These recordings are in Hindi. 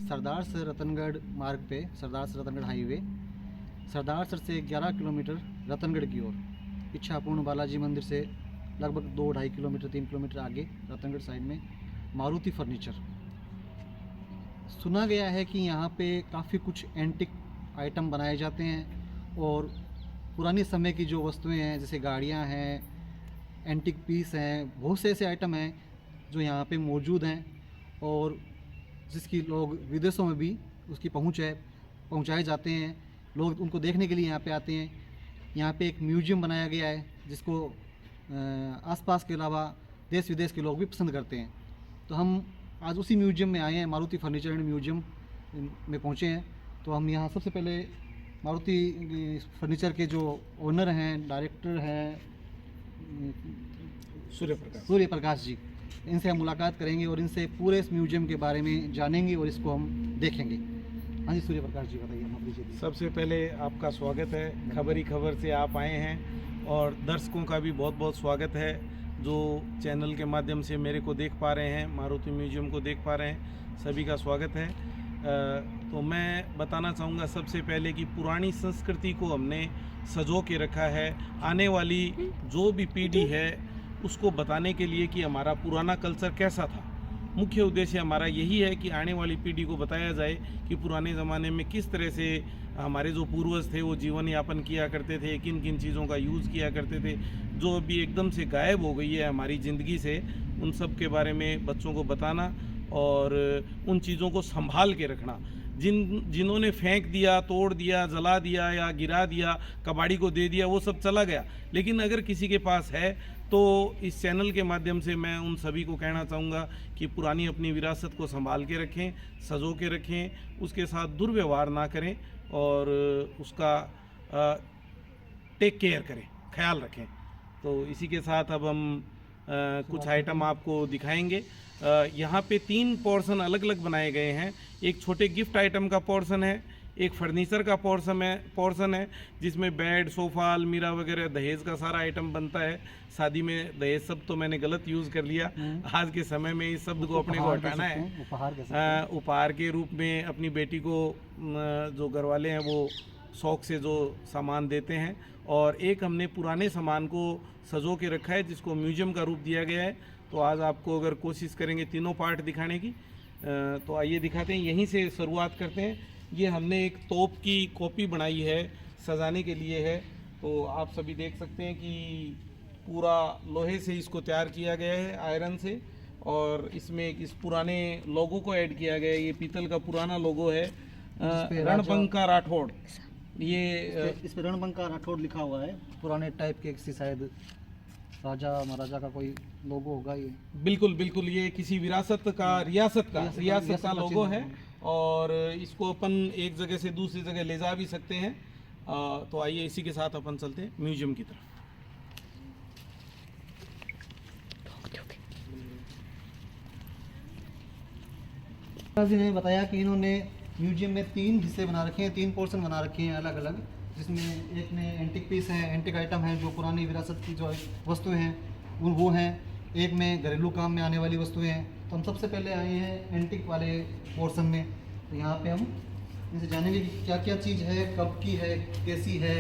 सरदार से रतनगढ़ मार्ग पे, सरदार से रतनगढ़ हाईवे, सरदार सर से 11 किलोमीटर रतनगढ़ की ओर, इच्छापूर्ण बालाजी मंदिर से लगभग 2-2.5 किलोमीटर 3 किलोमीटर आगे रतनगढ़ साइड में मारुति फर्नीचर। सुना गया है कि यहाँ पे काफ़ी कुछ एंटिक आइटम बनाए जाते हैं और पुराने समय की जो वस्तुएं हैं जैसे गाड़ियाँ हैं, एंटिक पीस हैं, बहुत से ऐसे आइटम हैं जो यहाँ पे मौजूद हैं और जिसकी लोग विदेशों में भी उसकी पहुँचाए जाते हैं। लोग उनको देखने के लिए यहाँ पे आते हैं। यहाँ पे एक म्यूजियम बनाया गया है जिसको आसपास के अलावा देश विदेश के लोग भी पसंद करते हैं। तो हम आज उसी म्यूजियम में आए हैं, मारुति फर्नीचर एंड म्यूजियम में पहुँचे हैं। तो हम यहाँ सबसे पहले मारुति फर्नीचर के जो ओनर हैं, डायरेक्टर हैं सूर्य प्रकाश जी, इनसे हम मुलाकात करेंगे और इनसे पूरे इस म्यूजियम के बारे में जानेंगे और इसको हम देखेंगे। हाँ जी सूर्य प्रकाश जी बताइए, हम अपनी सबसे पहले आपका स्वागत है, खबरी खबर से आप आए हैं और दर्शकों का भी बहुत बहुत स्वागत है जो चैनल के माध्यम से मेरे को देख पा रहे हैं, मारुति म्यूजियम को देख पा रहे हैं, सभी का स्वागत है। तो मैं बताना चाहूँगा सबसे पहले कि पुरानी संस्कृति को हमने सजो के रखा है, आने वाली जो भी पीढ़ी है उसको बताने के लिए कि हमारा पुराना कल्चर कैसा था। मुख्य उद्देश्य हमारा यही है कि आने वाली पीढ़ी को बताया जाए कि पुराने ज़माने में किस तरह से हमारे जो पूर्वज थे वो जीवन यापन किया करते थे, किन किन चीज़ों का यूज़ किया करते थे, जो अभी एकदम से गायब हो गई है हमारी ज़िंदगी से, उन सब के बारे में बच्चों को बताना और उन चीज़ों को संभाल के रखना। जिन्होंने फेंक दिया, तोड़ दिया, जला दिया या गिरा दिया, कबाड़ी को दे दिया, वो सब चला गया। लेकिन अगर किसी के पास है तो इस चैनल के माध्यम से मैं उन सभी को कहना चाहूँगा कि पुरानी अपनी विरासत को संभाल के रखें, सजो के रखें, उसके साथ दुर्व्यवहार ना करें और उसका टेक केयर करें, ख्याल रखें। तो इसी के साथ अब हम कुछ आइटम आपको दिखाएंगे। यहाँ पे 3 पोर्शन अलग अलग बनाए गए हैं। एक छोटे गिफ्ट आइटम का पोर्शन है, एक फर्नीचर का पोर्शन है जिसमें बेड, सोफ़ा, अलमीरा वगैरह दहेज का सारा आइटम बनता है। शादी में दहेज शब्द तो मैंने गलत यूज़ कर लिया, आज के समय में इस शब्द को अपने को हटाना है। उपहार के रूप में अपनी बेटी को जो घरवाले हैं वो शौक़ से जो सामान देते हैं। और एक हमने पुराने सामान को सजो के रखा है जिसको म्यूजियम का रूप दिया गया है। तो आज आपको अगर कोशिश करेंगे तीनों पार्ट दिखाने की तो आइए दिखाते हैं। यहीं से शुरुआत करते हैं। ये हमने एक तोप की कॉपी बनाई है, सजाने के लिए है। तो आप सभी देख सकते हैं कि पूरा लोहे से इसको तैयार किया गया है, आयरन से, और इसमें इस पुराने लोगो को ऐड किया गया है। ये पीतल का पुराना लोगो है, रणबंका राठौड़। ये इस पे रणबंका राठौड़ लिखा हुआ है, पुराने टाइप के किसी शायद राजा महाराजा का कोई लोगो होगा ये। बिल्कुल बिल्कुल, ये किसी रियासत का लोगो है और इसको अपन एक जगह से दूसरी जगह ले जा भी सकते हैं। तो आइए इसी के साथ अपन चलते हैं म्यूजियम की तरफ। जी ने बताया कि इन्होंने म्यूजियम में 3 हिस्से बना रखे हैं, 3 पोर्शन बना रखे हैं अलग अलग, जिसमें एक में एंटिक पीस है, एंटिक आइटम है जो पुरानी विरासत की जो वस्तुएं हैं वो हैं, एक में घरेलू काम में आने वाली वस्तुएं हैं। तो हम सबसे पहले आए हैं एंटिक वाले पोर्शन में। तो यहाँ पे हम इनसे जानेंगे कि क्या क्या चीज़ है, कब की है, कैसी है।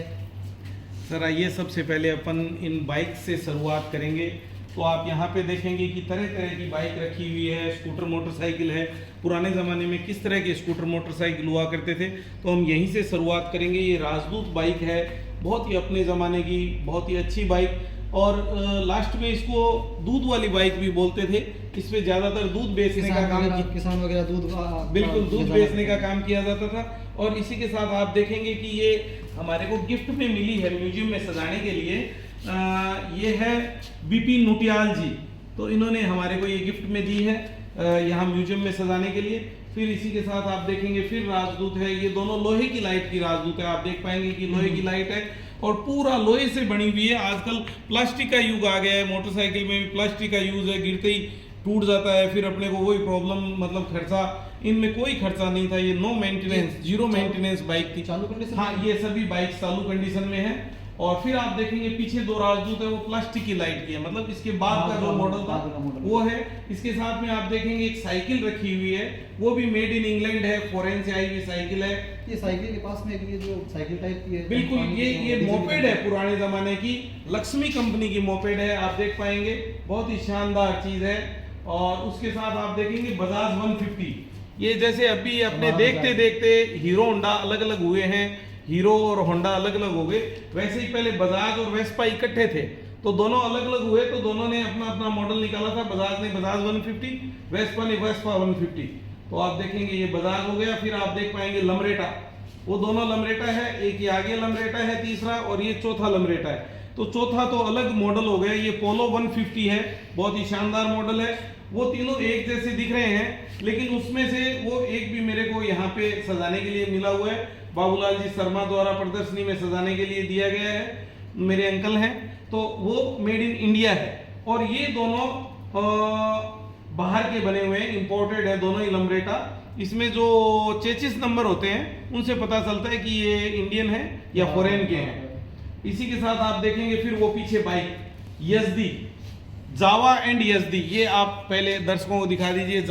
सर आइए सबसे पहले अपन इन बाइक से शुरुआत करेंगे। तो आप यहाँ पे देखेंगे कि तरह तरह की बाइक रखी हुई है, स्कूटर मोटरसाइकिल है। पुराने ज़माने में किस तरह के स्कूटर मोटरसाइकिल हुआ करते थे, तो हम यहीं से शुरुआत करेंगे। ये राजदूत बाइक है, बहुत ही अपने ज़माने की, बहुत ही अच्छी बाइक। और लास्ट में इसको दूध वाली बाइक भी बोलते थे। इस पे ज़्यादातर दूध बेचने का काम, किसान वगैरह बिल्कुल दूध बेचने का काम किया जाता था। और इसी के साथ आप देखेंगे कि ये हमारे को गिफ्ट में मिली है म्यूजियम में सजाने के लिए। ये है बिपिन नौटियाल जी, तो इन्होंने हमारे को ये गिफ्ट में दी है यहाँ म्यूजियम में सजाने के लिए। फिर इसी के साथ आप देखेंगे फिर राजदूत है, ये दोनों लोहे की लाइट की राजदूत है। आप देख पाएंगे कि लोहे की लाइट है और पूरा लोहे से बनी हुई है। आजकल प्लास्टिक का युग आ गया है, मोटरसाइकिल में भी प्लास्टिक का यूज है, गिरते ही टूट जाता है, फिर अपने को वही प्रॉब्लम, मतलब खर्चा। इनमें कोई खर्चा नहीं था, ये नो मेंटेनेंस, 0 मेंटेनेंस बाइक थी। चालू कंडीशन? हाँ, ये सभी बाइक चालू कंडीशन में है और फिर आप देखेंगे पीछे दो राजदूत है, वो प्लास्टिक की लाइट की है, मतलब इसके बाद का जो मॉडल था वो है। इसके साथ में आप देखेंगे एक साइकिल रखी हुई है, वो भी मेड इन इंग्लैंड है, फॉरेन से आई हुई साइकिल है। ये साइकिल के पास में एक ये जो साइकिल टाइप की है, बिल्कुल ये मोपेड है, पुराने जमाने की लक्ष्मी कंपनी की मोपेड है, आप देख पाएंगे, बहुत ही शानदार चीज है। और उसके साथ आप देखेंगे बजाज 150, ये जैसे अभी अपने देखते देखते हीरो होंडा अलग अलग हुए हैं, हीरो और होंडा अलग अलग हो गए, वैसे ही पहले बजाज और वेस्पा इकट्ठे थे, तो दोनों अलग अलग हुए, तो दोनों ने अपना अपना मॉडल निकाला था। बजाज ने बजाज 150, वेस्पा ने वेस्पा 150। तो आप देखेंगे ये बजाज हो गया। फिर आप देख पाएंगे लमरेटा, वो दोनों लमरेटा है, एक ये आगे लमरेटा है तीसरा, और ये चौथा लमरेटा है। तो चौथा तो अलग मॉडल हो गया, ये पोलो 150 है, बहुत ही शानदार मॉडल है। वो तीनों एक जैसे दिख रहे हैं, लेकिन उसमें से वो एक भी मेरे को यहाँ पे सजाने के लिए मिला हुआ है, बाबूलाल जी शर्मा द्वारा प्रदर्शनी में सजाने के लिए दिया गया है, मेरे अंकल हैं, तो वो मेड इन इंडिया है। और ये दोनों बाहर के बने हुए हैं, इंपोर्टेड है दोनों ही लमरेटा। इसमें जो चेचिस नंबर होते हैं उनसे पता चलता है कि ये इंडियन है या फॉरेन के हैं। इसी के साथ आप देखेंगे फिर वो पीछे bike Yezdi, Java and Yezdi, ये आप पहले दर्शकों को दिखा दीजिए।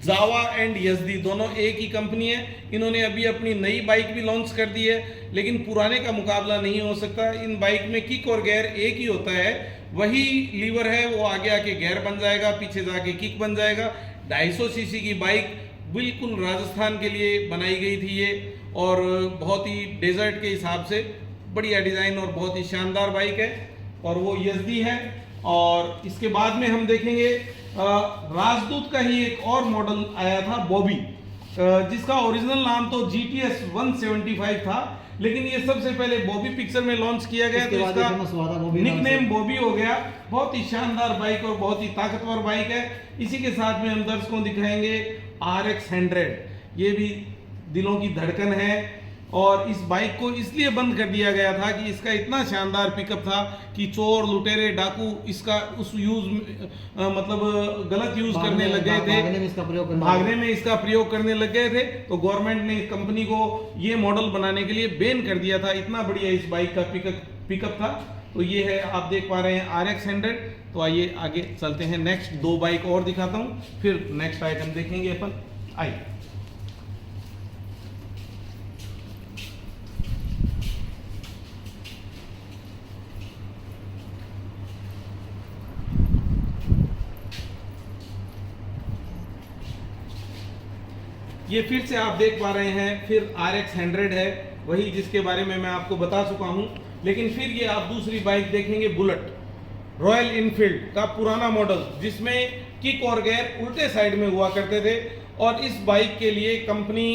जावा एंड यजदी दोनों एक ही कंपनी है। इन्होंने अभी अपनी नई बाइक भी लॉन्च कर दी है, लेकिन पुराने का मुकाबला नहीं हो सकता। इन बाइक में किक और गियर एक ही होता है, वही लीवर है, वो आगे आके गियर बन जाएगा, पीछे जाके किक बन जाएगा। 250 सीसी की बाइक, बिल्कुल राजस्थान के लिए बनाई गई थी ये, और बहुत ही डेजर्ट के हिसाब से बढ़िया डिजाइन और बहुत ही शानदार बाइक है, और वो यजदी है। और इसके बाद में हम देखेंगे राजदूत का ही एक और मॉडल आया था, बॉबी, जिसका ओरिजिनल नाम तो GTS 175 था, लेकिन ये सबसे पहले बॉबी पिक्चर में लॉन्च किया गया, तो इसका निकनेम बॉबी हो गया। बहुत ही शानदार बाइक और बहुत ही ताकतवर बाइक है। इसी के साथ में हम दर्शकों दिखाएंगे RX 100, ये भी दिलों की धड़कन है। और इस बाइक को इसलिए बंद कर दिया गया था कि इसका इतना शानदार पिकअप था कि चोर लुटेरे डाकू इसका उस मतलब गलत यूज करने लग गए थे, भागने में इसका प्रयोग करने लग गए थे। तो गवर्नमेंट ने इस कंपनी को ये मॉडल बनाने के लिए बैन कर दिया था। इतना बढ़िया इस बाइक का पिकअप था। तो ये है, आप देख पा रहे हैं RX 100। तो आइए आगे चलते हैं, नेक्स्ट दो बाइक और दिखाता हूँ, फिर नेक्स्ट आइटम देखेंगे अपन। आइए, ये फिर से आप देख पा रहे हैं, फिर RX 100 है, वही जिसके बारे में मैं आपको बता चुका हूं। लेकिन फिर ये आप दूसरी बाइक देखेंगे, बुलेट, रॉयल इनफील्ड का पुराना मॉडल, जिसमें किक और गियर उल्टे साइड में हुआ करते थे। और इस बाइक के लिए कंपनी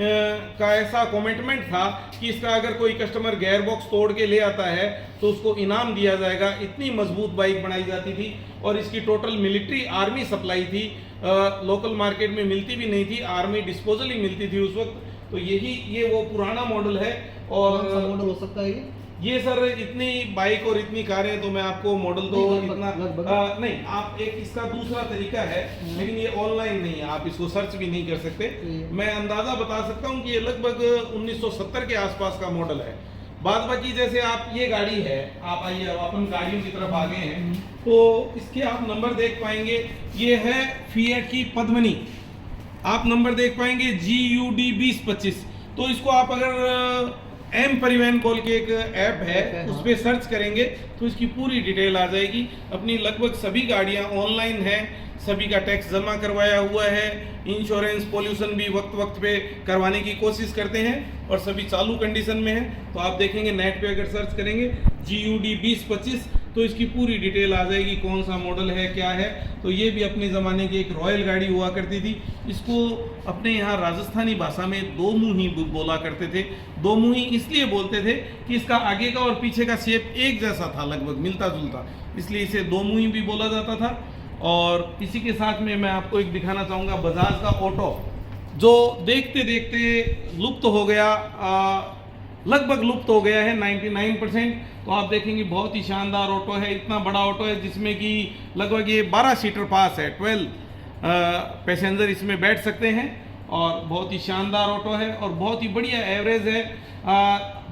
का ऐसा कमिटमेंट था कि इसका अगर कोई कस्टमर गियर बॉक्स तोड़ के ले आता है तो उसको इनाम दिया जाएगा। इतनी मजबूत बाइक बनाई जाती थी, और इसकी टोटल मिलिट्री आर्मी सप्लाई थी, लोकल मार्केट में मिलती भी नहीं थी, आर्मी डिस्पोजल ही मिलती थी उस वक्त। तो ये वो पुराना मॉडल है। और मॉडल हो सकता है ये सर, इतनी बाइक और इतनी कारें तो मैं आपको मॉडल तो इतना नहीं, आप एक इसका दूसरा तरीका है, लेकिन ये ऑनलाइन नहीं है, आप इसको सर्च भी नहीं कर सकते। मैं अंदाजा बता सकता हूँ कि ये लगभग 1970 के आसपास का मॉडल है। बाद बाकी जैसे आप, ये गाड़ी है, आप आइए, अब अपन गाड़ियों की तरफ आ गए हैं, तो इसके आप नंबर देख पाएंगे, ये है फिएट की पद्मिनी, आप नंबर देख पाएंगे GUD 2025। तो इसको आप अगर M परिवहन बोल के एक ऐप है, उस पर सर्च करेंगे तो इसकी पूरी डिटेल आ जाएगी। अपनी लगभग सभी गाड़ियां ऑनलाइन हैं, सभी का टैक्स जमा करवाया हुआ है, इंश्योरेंस पोल्यूशन भी वक्त वक्त पे करवाने की कोशिश करते हैं, और सभी चालू कंडीशन में है। तो आप देखेंगे नेट पे अगर सर्च करेंगे GUD 2025 तो इसकी पूरी डिटेल आ जाएगी, कौन सा मॉडल है, क्या है। तो ये भी अपने ज़माने की एक रॉयल गाड़ी हुआ करती थी। इसको अपने यहाँ राजस्थानी भाषा में दो मुही बोला करते थे। दो मुही इसलिए बोलते थे कि इसका आगे का और पीछे का शेप एक जैसा था, लगभग मिलता जुलता, इसलिए इसे दो मुही भी बोला जाता था। और इसी के साथ में मैं आपको एक दिखाना चाहूँगा, बजाज का ऑटो, जो देखते देखते लुप्त हो गया, लगभग लुप्त हो गया है 99%। तो आप देखेंगे बहुत ही शानदार ऑटो है, इतना बड़ा ऑटो है जिसमें कि लगभग ये 12 सीटर पास है, 12 पैसेंजर इसमें बैठ सकते हैं। और बहुत ही शानदार ऑटो है और बहुत ही बढ़िया एवरेज है।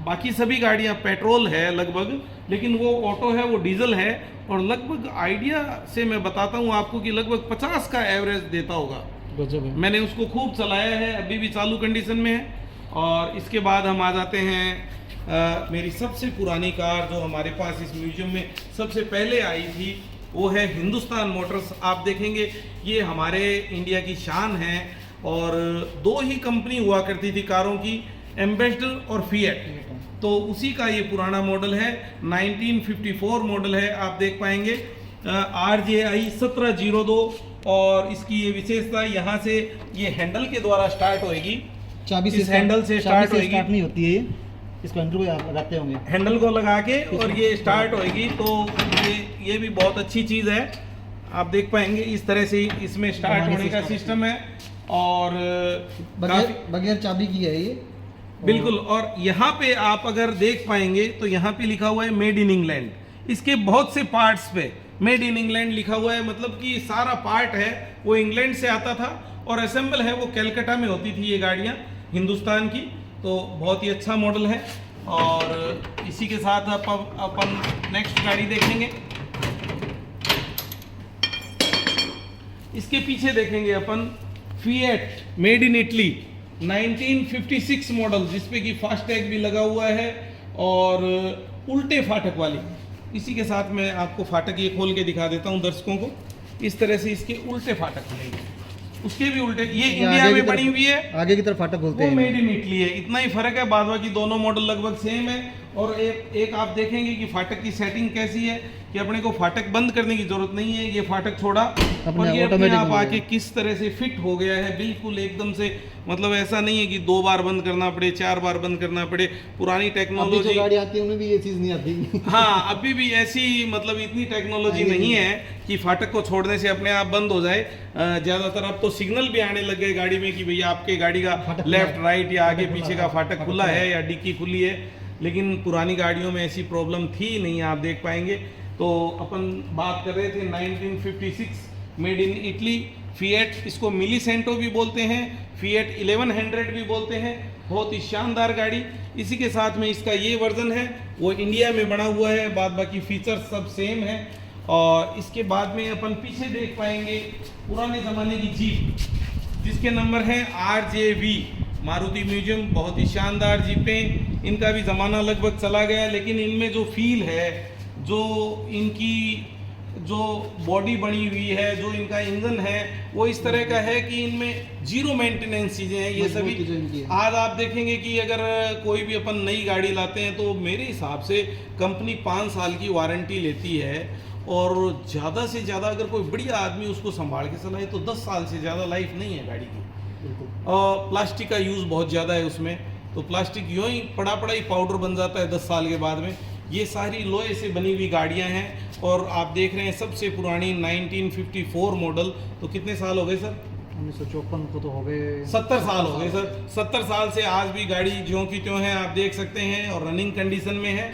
बाकी सभी गाड़ियां पेट्रोल है लगभग, लेकिन वो ऑटो है वो डीजल है और लगभग आइडिया से मैं बताता हूँ आपको कि लगभग 50 का एवरेज देता होगा। गजब है। मैंने उसको खूब चलाया है, अभी भी चालू कंडीशन में है। और इसके बाद हम आ जाते हैं मेरी सबसे पुरानी कार जो हमारे पास इस म्यूजियम में सबसे पहले आई थी, वो है हिंदुस्तान मोटर्स। आप देखेंगे ये हमारे इंडिया की शान है और दो ही कंपनी हुआ करती थी कारों की, एम्बेसडर और फिएट। तो उसी का ये पुराना मॉडल है, 1954 मॉडल है। आप देख पाएंगे RJI 1702 और इसकी ये विशेषता यहाँ से ये हैंडल के द्वारा स्टार्ट होएगी। चाबी इस हैंडल से स्टार्ट होएगी, स्टार्ट नहीं होती है ये, इसको हैंडल को आप रखते होंगे, हैंडल को लगा के और ये स्टार्ट होएगी। तो ये भी बहुत अच्छी चीज़ है। आप देख पाएंगे इस तरह से इसमें स्टार्ट होने का सिस्टम है और बगैर चाबी की है ये, बिल्कुल। और यहाँ पे आप अगर देख पाएंगे तो यहाँ पे लिखा हुआ है मेड इन इंग्लैंड। इसके बहुत से पार्ट्स पे मेड इन इंग्लैंड लिखा हुआ है, मतलब कि सारा पार्ट है वो इंग्लैंड से आता था और असेंबल है वो कलकत्ता में होती थी ये गाड़ियाँ हिंदुस्तान की। तो बहुत ही अच्छा मॉडल है। और इसी के साथ अपन नेक्स्ट गाड़ी देखेंगे। इसके पीछे देखेंगे अपन Fiat made in Italy 1956 model, जिसपे कि फास्टैग भी लगा हुआ है और उल्टे फाटक वाली। इसी के साथ मैं आपको फाटक ये खोल के दिखा देता हूँ दर्शकों को। इस तरह से इसके उल्टे फाटक खुलेंगे, उसके भी उल्टे। ये इंडिया में बनी हुई है, आगे की तरफ फाटक बोलते हैं, वो मेड इन इटली है। इतना ही फर्क है, बाद बाकी दोनों मॉडल लगभग सेम है। और एक आप देखेंगे कि फाटक की सेटिंग कैसी है कि अपने को फाटक बंद करने की जरूरत नहीं है। ये फाटक छोड़ा और ये अपने आप आके किस तरह से फिट हो गया है, बिल्कुल एकदम से। मतलब ऐसा नहीं है कि 2 बार बंद करना पड़े, 4 बार बंद करना पड़े। पुरानी टेक्नोलॉजी गाड़ी आती है उनमें भी ये चीज़ नहीं आती। हाँ, अभी भी ऐसी मतलब इतनी टेक्नोलॉजी नहीं है कि फाटक को छोड़ने से अपने आप बंद हो जाए। ज़्यादातर अब तो सिग्नल भी आने लग गए गाड़ी में कि भैया आपके गाड़ी का लेफ्ट राइट या आगे पीछे का फाटक खुला है या डिक्की खुली है। लेकिन पुरानी गाड़ियों में ऐसी प्रॉब्लम थी नहीं, आप देख पाएंगे। तो अपन बात कर रहे थे 1956 मेड इन इटली फिएट, इसको मिली सेंटो भी बोलते हैं, फिएट 1100 भी बोलते हैं। बहुत ही शानदार गाड़ी। इसी के साथ में इसका ये वर्जन है वो इंडिया में बना हुआ है, बाद बाकी फीचर्स सब सेम है। और इसके बाद में अपन पीछे देख पाएंगे पुराने ज़माने की जीप, जिसके नंबर हैं RJV मारुति म्यूजियम। बहुत ही शानदार जीपें, इनका भी ज़माना लगभग चला गया, लेकिन इनमें जो फील है, जो इनकी जो बॉडी बनी हुई है, जो इनका इंजन है, वो इस तरह का है कि इनमें जीरो मेंटेनेंस चीज़ें हैं ये सभी। आज आप देखेंगे कि अगर कोई भी अपन नई गाड़ी लाते हैं तो मेरे हिसाब से कंपनी 5 साल की वारंटी लेती है और ज़्यादा से ज़्यादा अगर कोई बढ़िया आदमी उसको संभाल के चलाए तो 10 साल से ज़्यादा लाइफ नहीं है गाड़ी की। और प्लास्टिक का यूज़ बहुत ज़्यादा है उसमें, तो प्लास्टिक यूँ ही पड़ा ही पाउडर बन जाता है 10 साल के बाद में। ये सारी लोहे से बनी हुई गाड़ियां हैं और आप देख रहे हैं सबसे पुरानी 1954 मॉडल। तो कितने साल हो गए सर? 1954 को तो हो गए 70 साल हो गए सर। 70 साल से आज भी गाड़ी ज्यों की त्यों है, आप देख सकते हैं, और रनिंग कंडीशन में है।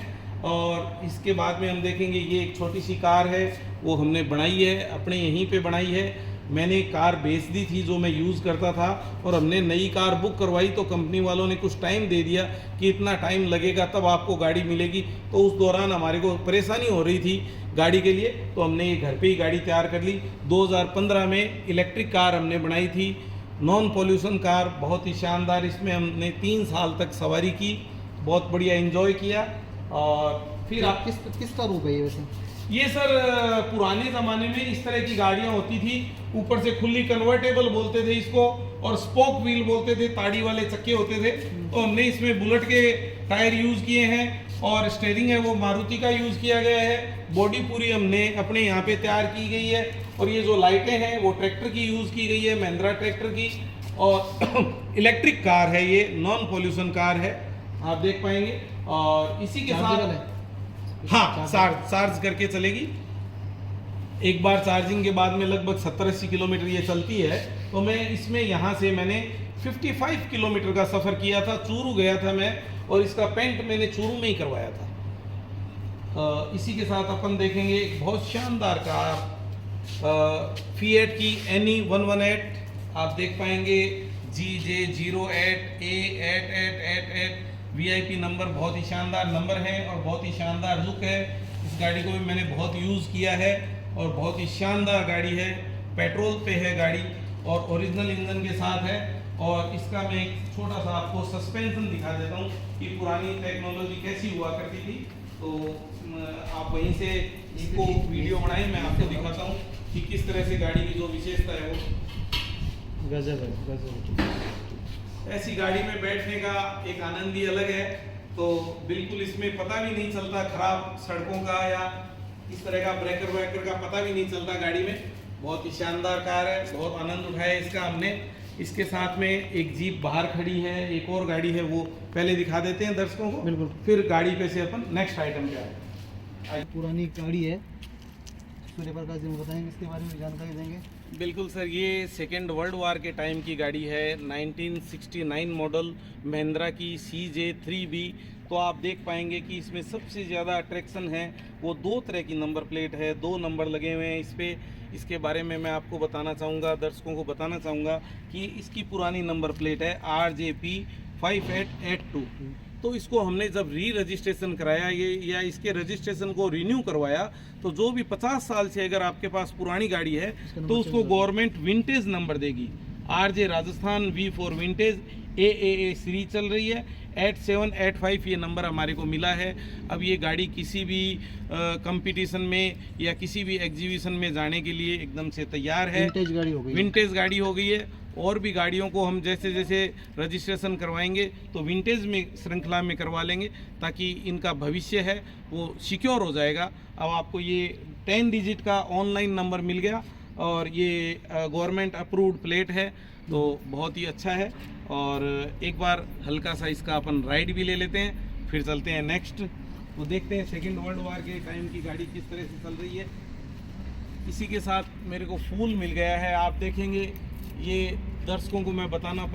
और इसके बाद में हम देखेंगे ये एक छोटी सी कार है, वो हमने बनाई है, अपने यहीं पे बनाई है। मैंने कार बेच दी थी जो मैं यूज़ करता था और हमने नई कार बुक करवाई तो कंपनी वालों ने कुछ टाइम दे दिया कि इतना टाइम लगेगा तब आपको गाड़ी मिलेगी। तो उस दौरान हमारे को परेशानी हो रही थी गाड़ी के लिए, तो हमने ये घर पे ही गाड़ी तैयार कर ली। 2015 में इलेक्ट्रिक कार हमने बनाई थी, नॉन पॉल्यूशन कार, बहुत ही शानदार। इसमें हमने 3 साल तक सवारी की, बहुत बढ़िया एंजॉय किया। और फिर आप किसका रूप है ये वैसे? ये सर पुराने ज़माने में इस तरह की गाड़ियाँ होती थी, ऊपर से खुली कन्वर्टेबल बोलते थे इसको, और स्पोक व्हील बोलते थे, ताड़ी वाले चक्के होते थे। तो हमने इसमें बुलेट के टायर यूज़ किए हैं और स्टीयरिंग है वो मारुति का यूज़ किया गया है। बॉडी पूरी हमने अपने यहाँ पे तैयार की गई है और ये जो लाइटें हैं वो ट्रैक्टर की यूज़ की गई है, महिंद्रा ट्रैक्टर की। और इलेक्ट्रिक कार है, ये नॉन पॉल्यूशन कार है, आप देख पाएंगे। और इसी के साथ हाँ चार्ज करके चलेगी। एक बार चार्जिंग के बाद में लगभग 70-80 किलोमीटर ये चलती है। तो मैं इसमें यहाँ से मैंने 55 किलोमीटर का सफ़र किया था, चूरू गया था मैं, और इसका पेंट मैंने चूरू में ही करवाया था। इसी के साथ अपन देखेंगे एक बहुत शानदार कार फिएट की NE 118, आप देख पाएंगे GJ08A8888 VIP नंबर, बहुत ही शानदार नंबर है और बहुत ही शानदार लुक है। इस गाड़ी को भी मैंने बहुत यूज़ किया है और बहुत ही शानदार गाड़ी है। पेट्रोल पे है गाड़ी और ओरिजिनल इंजन के साथ है। और इसका मैं एक छोटा सा आपको सस्पेंशन दिखा देता हूँ कि पुरानी टेक्नोलॉजी कैसी हुआ करती थी। तो आप वहीं से इसको वीडियो बनाएं, मैं आपको दिखाता हूँ कि किस तरह से गाड़ी की जो विशेषता है वो गजब है, गजब। ऐसी गाड़ी में बैठने का एक आनंद ही अलग है। तो बिल्कुल इसमें पता भी नहीं चलता खराब सड़कों का या इस तरह का ब्रेकर व्रेकर का पता भी नहीं चलता गाड़ी में। बहुत ही शानदार कार है, बहुत आनंद उठाया इसका हमने। इसके साथ में एक जीप बाहर खड़ी है, एक और गाड़ी है, वो पहले दिखा देते हैं दर्शकों को, बिल्कुल। फिर गाड़ी पे से अपन नेक्स्ट आइटम पे आए। पुरानी गाड़ी है, सूर्य प्रकाश जी बताएंगे इसके बारे में, जानकारी देंगे। बिल्कुल सर, ये सेकेंड वर्ल्ड वार के टाइम की गाड़ी है, 1969 मॉडल महिंद्रा की CJ3B। तो आप देख पाएंगे कि इसमें सबसे ज़्यादा अट्रैक्शन है वो 2 तरह की नंबर प्लेट है, 2 नंबर लगे हुए हैं इस पर। इसके बारे में मैं आपको बताना चाहूँगा, दर्शकों को बताना चाहूँगा कि इसकी पुरानी नंबर प्लेट है RJP 5882। तो इसको हमने जब रजिस्ट्रेशन कराया या इसके रजिस्ट्रेशन को रिन्यू करवाया, तो जो भी 50 साल से अगर आपके पास पुरानी गाड़ी है तो उसको गवर्नमेंट विंटेज नंबर देगी। RJ Rajasthan V4 vintage AAA series चल रही है, 8785 ये नंबर हमारे को मिला है। अब ये गाड़ी किसी भी कंपटीशन में या किसी भी एग्जीबिशन में जाने के लिए एकदम से तैयार है। विंटेज गाड़ी हो गई, विंटेज गाड़ी हो गई है। और भी गाड़ियों को हम जैसे जैसे रजिस्ट्रेशन करवाएंगे तो विंटेज में श्रृंखला में करवा लेंगे, ताकि इनका भविष्य है वो सिक्योर हो जाएगा। अब आपको ये 10 डिजिट का ऑनलाइन नंबर मिल गया और ये गवर्नमेंट अप्रूव्ड प्लेट है, तो बहुत ही अच्छा है। और एक बार हल्का सा इसका अपन राइड भी ले लेते हैं, फिर चलते हैं नेक्स्ट। तो देखते हैं सेकेंड वर्ल्ड वार के टाइम की गाड़ी किस तरह से चल रही है। इसी के साथ मेरे को फूल मिल गया है, आप देखेंगे। ये दर्शकों को मैं बताना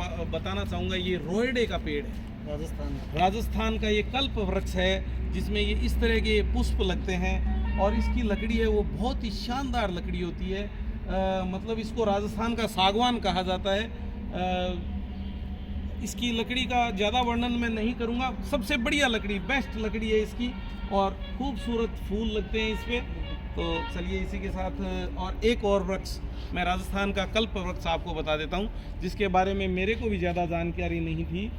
चाहूँगा, ये रोएडे का पेड़ है, राजस्थान का ये कल्प वृक्ष है, जिसमें ये इस तरह के पुष्प लगते हैं। और इसकी लकड़ी है वो बहुत ही शानदार लकड़ी होती है। मतलब इसको राजस्थान का सागवान कहा जाता है। इसकी लकड़ी का ज़्यादा वर्णन मैं नहीं करूँगा, सबसे बढ़िया लकड़ी, बेस्ट लकड़ी है इसकी, और खूबसूरत फूल लगते हैं इस पर। तो चलिए इसी के साथ और एक और वृक्ष, मैं राजस्थान का कल्प वृक्ष आपको बता देता हूँ, जिसके बारे में मेरे को भी ज़्यादा जानकारी नहीं थी।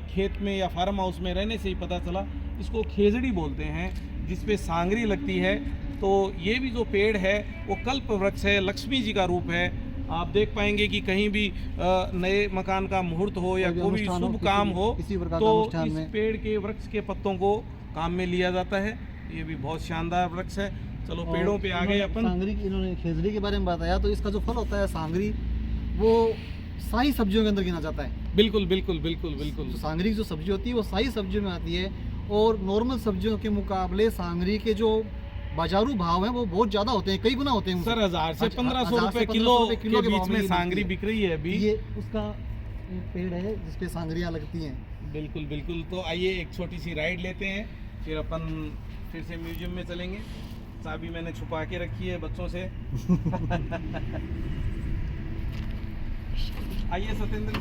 खेत में या फार्म हाउस में रहने से ही पता चला। इसको खेजड़ी बोलते हैं, जिस पे सांगरी लगती है। तो ये भी जो पेड़ है वो कल्प वृक्ष है, लक्ष्मी जी का रूप है। आप देख पाएंगे कि कहीं भी नए मकान का मुहूर्त हो या कोई भी शुभ काम हो तो इस पेड़ के वृक्ष के पत्तों को काम में लिया जाता है। ये भी बहुत शानदार वृक्ष है। चलो पेड़ों पे आ गए अपन। सांगरी, इन्होंने खेजड़ी के बारे में बताया, तो इसका जो फल होता है सांगरी, वो सारी सब्जियों के अंदर गिना जाता है। बिल्कुल बिल्कुल बिल्कुल बिल्कुल। तो सांगरी की जो सब्जी होती है वो सारी सब्जियों में आती है, और नॉर्मल सब्जियों के मुकाबले सांगरी के जो बाजारू भाव हैं वो बहुत ज्यादा होते हैं, कई गुना होते हैं सर। 1000 से 1500 रुपए किलो के बीच में सांगरी बिक रही है अभी। ये उसका एक पेड़ है जिसपे सांगरियां लगती हैं। बिल्कुल बिल्कुल। तो आइए एक छोटी सी राइड लेते हैं, फिर अपन फिर से म्यूजियम में चलेंगे। चाबी मैंने छुपा के रखी है बच्चों से। आइए सत्येंद्र।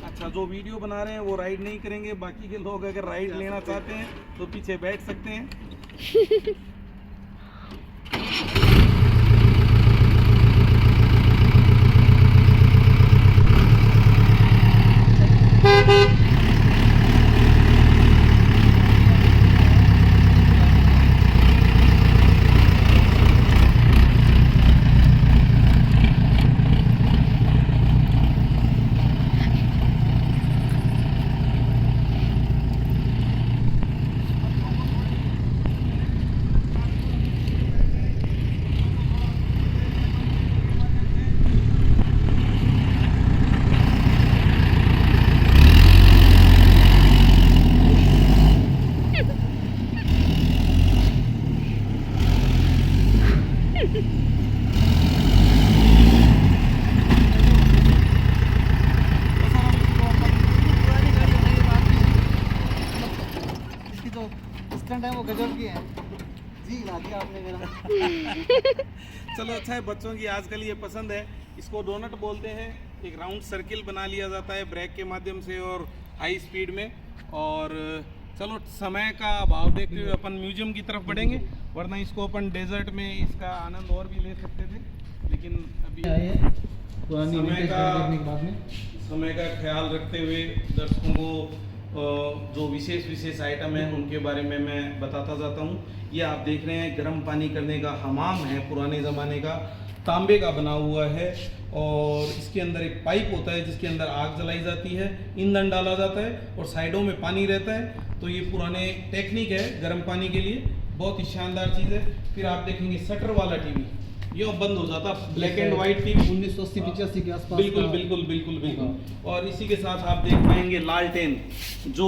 अच्छा, जो वीडियो बना रहे हैं वो राइड नहीं करेंगे, बाकी के लोग अगर राइड लेना चाहते हैं तो पीछे बैठ सकते हैं। है वो गजब की है जी, ला दिया आपने मेरा। चलो अच्छा है, बच्चों की आजकल ये पसंद है। इसको डोनट बोलते हैं। एक राउंड सर्किल बना लिया जाता है ब्रेक के माध्यम से और हाई स्पीड में। और चलो समय का अभाव देखते हुए अपन म्यूजियम की तरफ बढ़ेंगे, वरना इसको अपन डेजर्ट में इसका आनंद और भी ले सकते थे, लेकिन अभी पुरानी समय vintage का गाड़ी देखने के बाद में समय का ख्याल रखते हुए दर्शकों को जो विशेष आइटम है उनके बारे में मैं बताता जाता हूँ। ये आप देख रहे हैं गर्म पानी करने का हमाम है, पुराने ज़माने का, तांबे का बना हुआ है। और इसके अंदर एक पाइप होता है जिसके अंदर आग जलाई जाती है, ईंधन डाला जाता है और साइडों में पानी रहता है। तो ये पुराने टेक्निक है गर्म पानी के लिए, बहुत ही शानदार चीज़ है। फिर आप देखेंगे शटर वाला टीवी, ये अब बंद हो जाता, ब्लैक एंड व्हाइट टीवी 1980-85 के आसपास बिल्कुल का। बिल्कुल बिल्कुल बिल्कुल। और इसी के साथ आप देख पाएंगे लालटेन, जो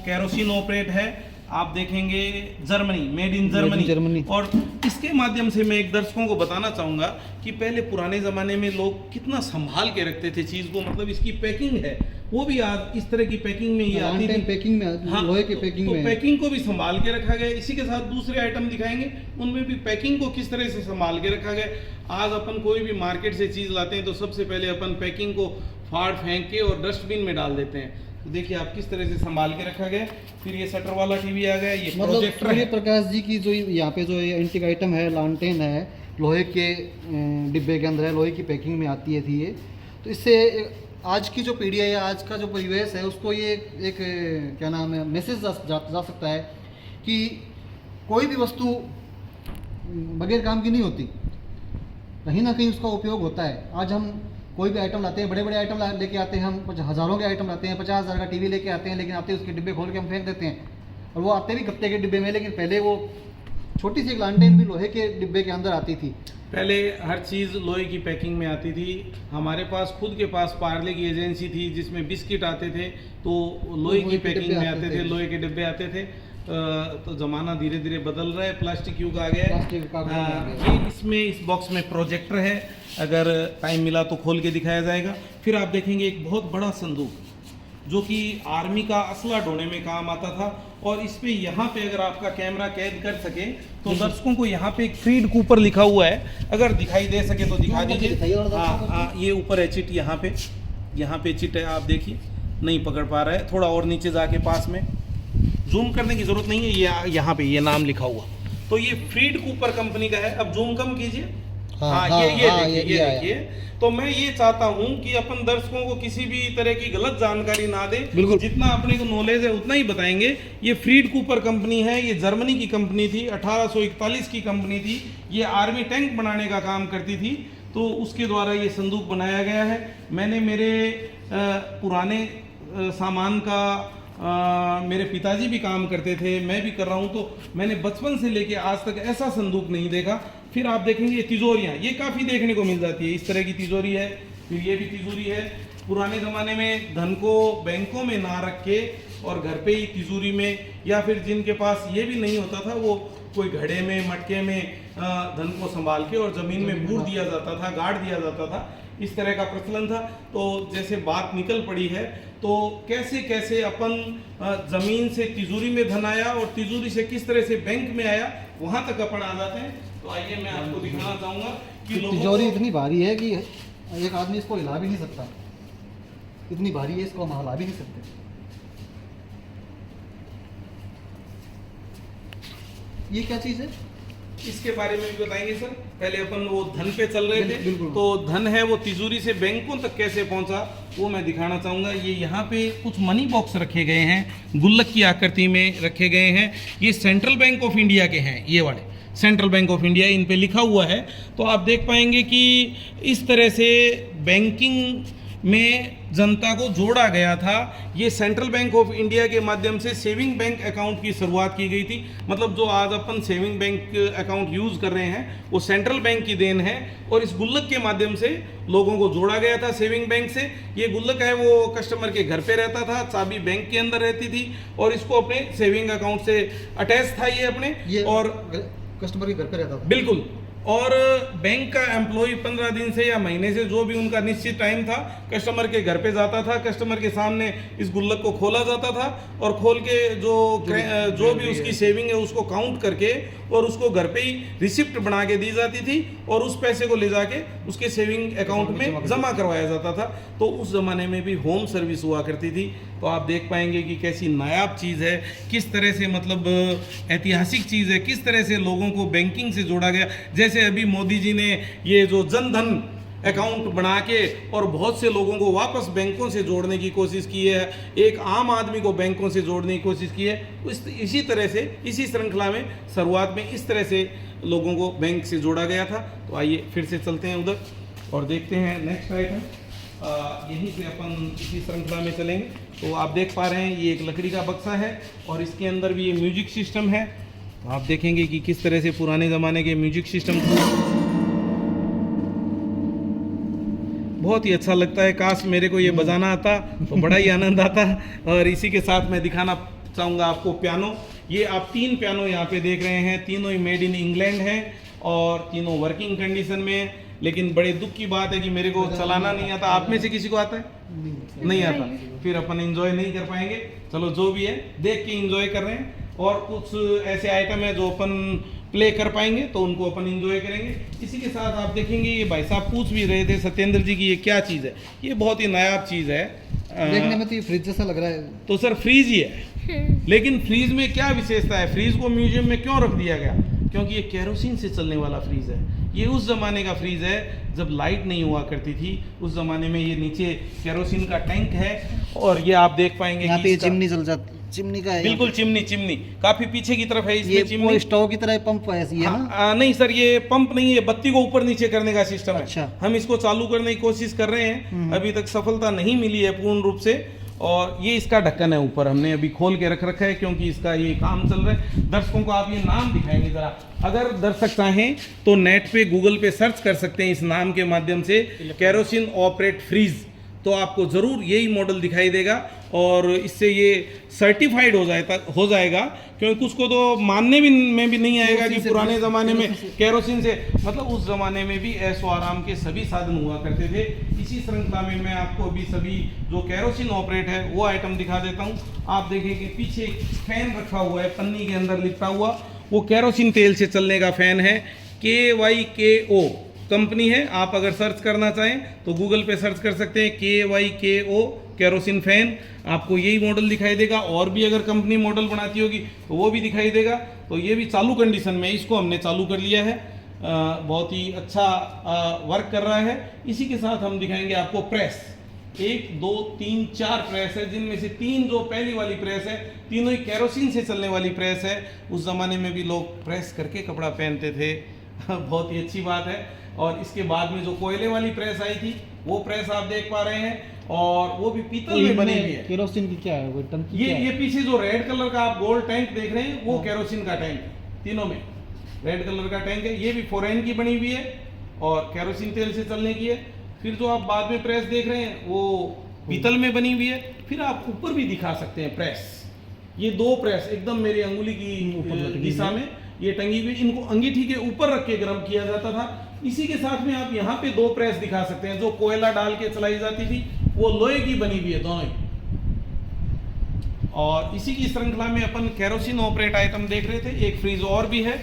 केरोसिन ऑपरेट है। आप देखेंगे Germany, made in Germany. Germany. और इसके माध्यम से मैं एक दर्शकों को बताना चाहूँगा कि पहले पुराने ज़माने में लोग कितना संभाल के रखते थे चीज़ को, मतलब इसकी पैकिंग है वो भी आज इस तरह की पैकिंग में ये आती थी, पैकिंग में, हाँ, लोहे की पैकिंग तो में। पैकिंग को भी संभाल के रखा गया। इसी के साथ दूसरे आइटम दिखाएंगे, उनमें भी पैकिंग को किस तरह से संभाल के रखा गया। आज अपन कोई भी मार्केट से चीज़ लाते हैं तो सबसे पहले अपन पैकिंग को फाड़ फेंक के और डस्टबिन में डाल देते हैं। तो देखिए आप किस तरह से संभाल के रखा गया। फिर ये शटर वाला टीवी आ गया, ये मतलब प्रोजेक्टर सूर्य है। प्रकाश जी की जो यहाँ पे जो ये एंटीक आइटम है, लालटेन है, लोहे के डिब्बे के अंदर है, लोहे की पैकिंग में आती है थी ये। तो इससे आज की जो पीढ़ी है, आज का जो परिवेश है, उसको ये एक क्या नाम है, मैसेज जा सकता है कि कोई भी वस्तु बगैर काम की नहीं होती, कहीं ना कहीं उसका उपयोग होता है। आज हम कोई भी आइटम लाते हैं, बड़े बड़े आइटम लेके आते हैं, हम कुछ हज़ारों के आइटम लाते हैं, 50,000 का टीवी लेके आते हैं, लेकिन आते उसके डिब्बे खोल के हम फेंक देते हैं। और वो आते भी गत्ते के डिब्बे में, लेकिन पहले वो छोटी सी एक लालटेन भी लोहे के डिब्बे के अंदर आती थी। पहले हर चीज़ लोहे की पैकिंग में आती थी। हमारे पास खुद के पास पार्ले की एजेंसी थी जिसमें बिस्किट आते थे, तो लोहे की पैकिंग में आते थे, लोहे के डिब्बे आते थे। तो ज़माना धीरे धीरे बदल रहा है, प्लास्टिक युग आ गया प्लास्टिक का है। ये इसमें इस बॉक्स में प्रोजेक्टर है, अगर टाइम मिला तो खोल के दिखाया जाएगा। फिर आप देखेंगे एक बहुत बड़ा संदूक जो कि आर्मी का असला ढोने में काम आता था। और इस पे यहाँ पे अगर आपका कैमरा कैद कर सके तो दर्शकों को यहाँ पे एक फ्रीड कूपर लिखा हुआ है, अगर दिखाई दे सके तो दिखा दीजिए। हाँ, ये ऊपर है चिट, यहाँ पे चिट है, आप देखिए, नहीं पकड़ पा रहा है, थोड़ा और नीचे जाके पास में, जूम करने की जरूरत नहीं है, ये यहाँ पे ये नाम लिखा हुआ। तो ये फ्रीड कूपर कंपनी का है। अब जूम कम कीजिए। ये देखिए। तो मैं ये चाहता हूँ कि अपन दर्शकों को किसी भी तरह की गलत जानकारी ना दे, बिल्कुल, जितना अपने को नॉलेज है उतना ही बताएंगे। ये फ्रीड कूपर कंपनी है, ये जर्मनी की कंपनी थी, 1841 की कंपनी थी। ये आर्मी टैंक बनाने का काम करती थी, तो उसके द्वारा ये संदूक बनाया गया है। मैंने मेरे पुराने सामान का मेरे पिताजी भी काम करते थे, मैं भी कर रहा हूँ, तो मैंने बचपन से लेके आज तक ऐसा संदूक नहीं देखा। फिर आप देखेंगे तिजोरियाँ, ये काफ़ी देखने को मिल जाती है, इस तरह की तिजोरी है। फिर ये भी तिजोरी है। पुराने ज़माने में धन को बैंकों में ना रख के और घर पे ही तिजोरी में, या फिर जिनके पास ये भी नहीं होता था वो कोई घड़े में, मटके में धन को संभाल के और ज़मीन में बूर दिया जाता था, गाड़ दिया जाता था, इस तरह का प्रचलन था। तो जैसे बात निकल पड़ी है, तो कैसे कैसे अपन ज़मीन से तिजोरी में धन आया और तिजोरी से किस तरह से बैंक में आया, वहाँ तक अपन आ जाते हैं। तो आइए मैं आपको दिखाना चाहूँगा कि तिजोरी इतनी भारी है कि एक आदमी इसको हिला भी नहीं सकता, इतनी भारी है, इसको हम हिला भी नहीं सकते। ये क्या चीज़ है? इसके बारे में भी बताएंगे सर। पहले अपन वो धन पे चल रहे थे, बिल्कुल। तो धन है वो तिजोरी से बैंकों तक कैसे पहुंचा वो मैं दिखाना चाहूँगा। ये यहाँ पे कुछ मनी बॉक्स रखे गए हैं, गुल्लक की आकृति में रखे गए हैं। ये सेंट्रल बैंक ऑफ इंडिया के हैं, ये वाले सेंट्रल बैंक ऑफ इंडिया, इन पे लिखा हुआ है। तो आप देख पाएंगे कि इस तरह से बैंकिंग में जनता को जोड़ा गया था। ये सेंट्रल बैंक ऑफ इंडिया के माध्यम से सेविंग बैंक अकाउंट की शुरुआत की गई थी। मतलब जो आज अपन सेविंग बैंक अकाउंट यूज़ कर रहे हैं वो सेंट्रल बैंक की देन है। और इस गुल्लक के माध्यम से लोगों को जोड़ा गया था सेविंग बैंक से। ये गुल्लक है वो कस्टमर के घर पे रहता था, चाबी बैंक के अंदर रहती थी और इसको अपने सेविंग अकाउंट से अटैच था ये अपने, ये और कस्टमर के घर पे रहता था। बिल्कुल और बैंक का एम्प्लॉय 15 दिन से या महीने से जो भी उनका निश्चित टाइम था, कस्टमर के घर पे जाता था, कस्टमर के सामने इस गुल्लक को खोला जाता था और खोल के जो भी उसकी सेविंग है उसको काउंट करके और उसको घर पे ही रिसिप्ट बना के दी जाती थी और उस पैसे को ले जाके उसके सेविंग अकाउंट में जमा करवाया जाता था। तो उस ज़माने में भी होम सर्विस हुआ करती थी। तो आप देख पाएंगे कि कैसी नायाब चीज़ है, किस तरह से मतलब ऐतिहासिक चीज़ है, किस तरह से लोगों को बैंकिंग से जोड़ा गया। जैसे अभी मोदी जी ने ये जो जन धन अकाउंट बना के और बहुत से लोगों को वापस बैंकों से जोड़ने की कोशिश की है, एक आम आदमी को बैंकों से जोड़ने की कोशिश की है। इसी तरह से इसी श्रृंखला में शुरुआत में इस तरह से लोगों को बैंक से जोड़ा गया था। तो आइए फिर से चलते हैं उधर और देखते हैं नेक्स्ट आइटम। यहीं से अपन इसी श्रृंखला में चलेंगे। तो आप देख पा रहे हैं ये एक लकड़ी का बक्सा है और इसके अंदर भी ये म्यूजिक सिस्टम है। तो आप देखेंगे कि किस तरह से पुराने ज़माने के म्यूजिक सिस्टम बहुत ही अच्छा लगता है। काश मेरे को ये बजाना आता तो बड़ा ही आनंद आता। और इसी के साथ मैं दिखाना चाहूँगा आपको पियानो। ये आप 3 पियानो यहाँ पे देख रहे हैं, तीनों ही मेड इन इंग्लैंड हैं और तीनों वर्किंग कंडीशन में। लेकिन बड़े दुख की बात है कि मेरे को चलाना नहीं आता। आप में से किसी को आता है? नहीं आता, फिर अपन एंजॉय नहीं कर पाएंगे। चलो जो भी है देख के एंजॉय कर रहे हैं। और कुछ ऐसे आइटम है जो अपन प्ले कर पाएंगे तो उनको अपन एंजॉय करेंगे। इसी के साथ आप देखेंगे ये भाई साहब पूछ भी रहे थे सत्येंद्र जी की ये क्या चीज़ है। ये बहुत ही नायाब चीज़ है। देखने में तो ये फ्रिज जैसा लग रहा है। तो सर फ्रीज ही है, लेकिन फ्रीज में क्या विशेषता है? फ्रीज को म्यूजियम में क्यों रख दिया गया? क्योंकि ये केरोसिन से चलने वाला फ्रीज है। ये उस ज़माने का फ्रीज है जब लाइट नहीं हुआ करती थी। उस ज़माने में ये नीचे केरोसिन का टैंक है और ये आप देख पाएंगे यहाँ पे चिमनी चल जाती, चिमनी का है। बिल्कुल चिमनी काफी पीछे की तरफ है इसमें चिमनी। स्टोव की तरह पंप है ऐसी है ना? नहीं सर, ये पंप नहीं है, बत्ती को ऊपर नीचे करने का सिस्टम है। अच्छा। हम इसको चालू करने की कोशिश कर रहे हैं, अभी तक सफलता नहीं मिली है पूर्ण रूप से। और ये इसका ढक्कन है ऊपर, हमने अभी खोल के रख रखा है क्योंकि इसका ये काम चल रहा है। दर्शकों को आप ये नाम दिखाएंगे जरा। अगर दर्शक चाहें तो नेट पे गूगल पे सर्च कर सकते हैं इस नाम के माध्यम से, केरोसिन ऑपरेट फ्रीज। तो आपको ज़रूर यही मॉडल दिखाई देगा और इससे ये सर्टिफाइड हो जाएगा क्योंकि उसको तो मानने में भी नहीं आएगा कि पुराने ज़माने में केरोसिन से, मतलब उस ज़माने में भी ऐशो आराम के सभी साधन हुआ करते थे। इसी श्रृंखला में मैं आपको अभी सभी जो केरोसिन ऑपरेट है वो आइटम दिखा देता हूँ। आप देखिए कि पीछे एक फैन रखा हुआ है पन्नी के अंदर लिपटा हुआ, वो केरोसिन तेल से चलने का फैन है। KYKO कंपनी है। आप अगर सर्च करना चाहें तो गूगल पे सर्च कर सकते हैं KYKO केरोसिन फैन, आपको यही मॉडल दिखाई देगा। और भी अगर कंपनी मॉडल बनाती होगी तो वो भी दिखाई देगा। तो ये भी चालू कंडीशन में, इसको हमने चालू कर लिया है। बहुत ही अच्छा वर्क कर रहा है। इसी के साथ हम दिखाएंगे आपको प्रेस। 1 2 3 4 प्रेस है, जिनमें से 3 जो पहली वाली प्रेस है तीनों ही केरोसिन से चलने वाली प्रेस है। उस ज़माने में भी लोग प्रेस करके कपड़ा पहनते थे। बहुत ही अच्छी बात है। और इसके बाद में जो कोयले वाली प्रेस आई थी वो प्रेस आप देख पा रहे हैं और वो भी पीतल में बनी हुई है। केरोसिन की क्या है वो टंकी? ये पीछे जो रेड कलर का आप गोल्ड टैंक देख रहे हैं वो केरोसिन का टैंक है। तीनों में रेड कलर का टैंक है। ये भी फॉरेन की बनी हुई है और केरोसिन तेल से चलने की है। फिर जो आप बाद में प्रेस देख रहे हैं वो पीतल में बनी हुई है। फिर आप ऊपर भी दिखा सकते हैं प्रेस। ये 2 प्रेस एकदम मेरी अंगुली की दिशा में ये टंगी हुई, इनको अंगीठी के ऊपर रख के गर्म किया जाता था। इसी के साथ में आप यहाँ पे 2 प्रेस दिखा सकते हैं जो कोयला डाल के चलाई जाती थी, वो लोहे की बनी हुई है दोनों ही। और इसी की श्रृंखला में अपन केरोसिन ऑपरेट आइटम देख रहे थे। एक फ्रीज और भी है,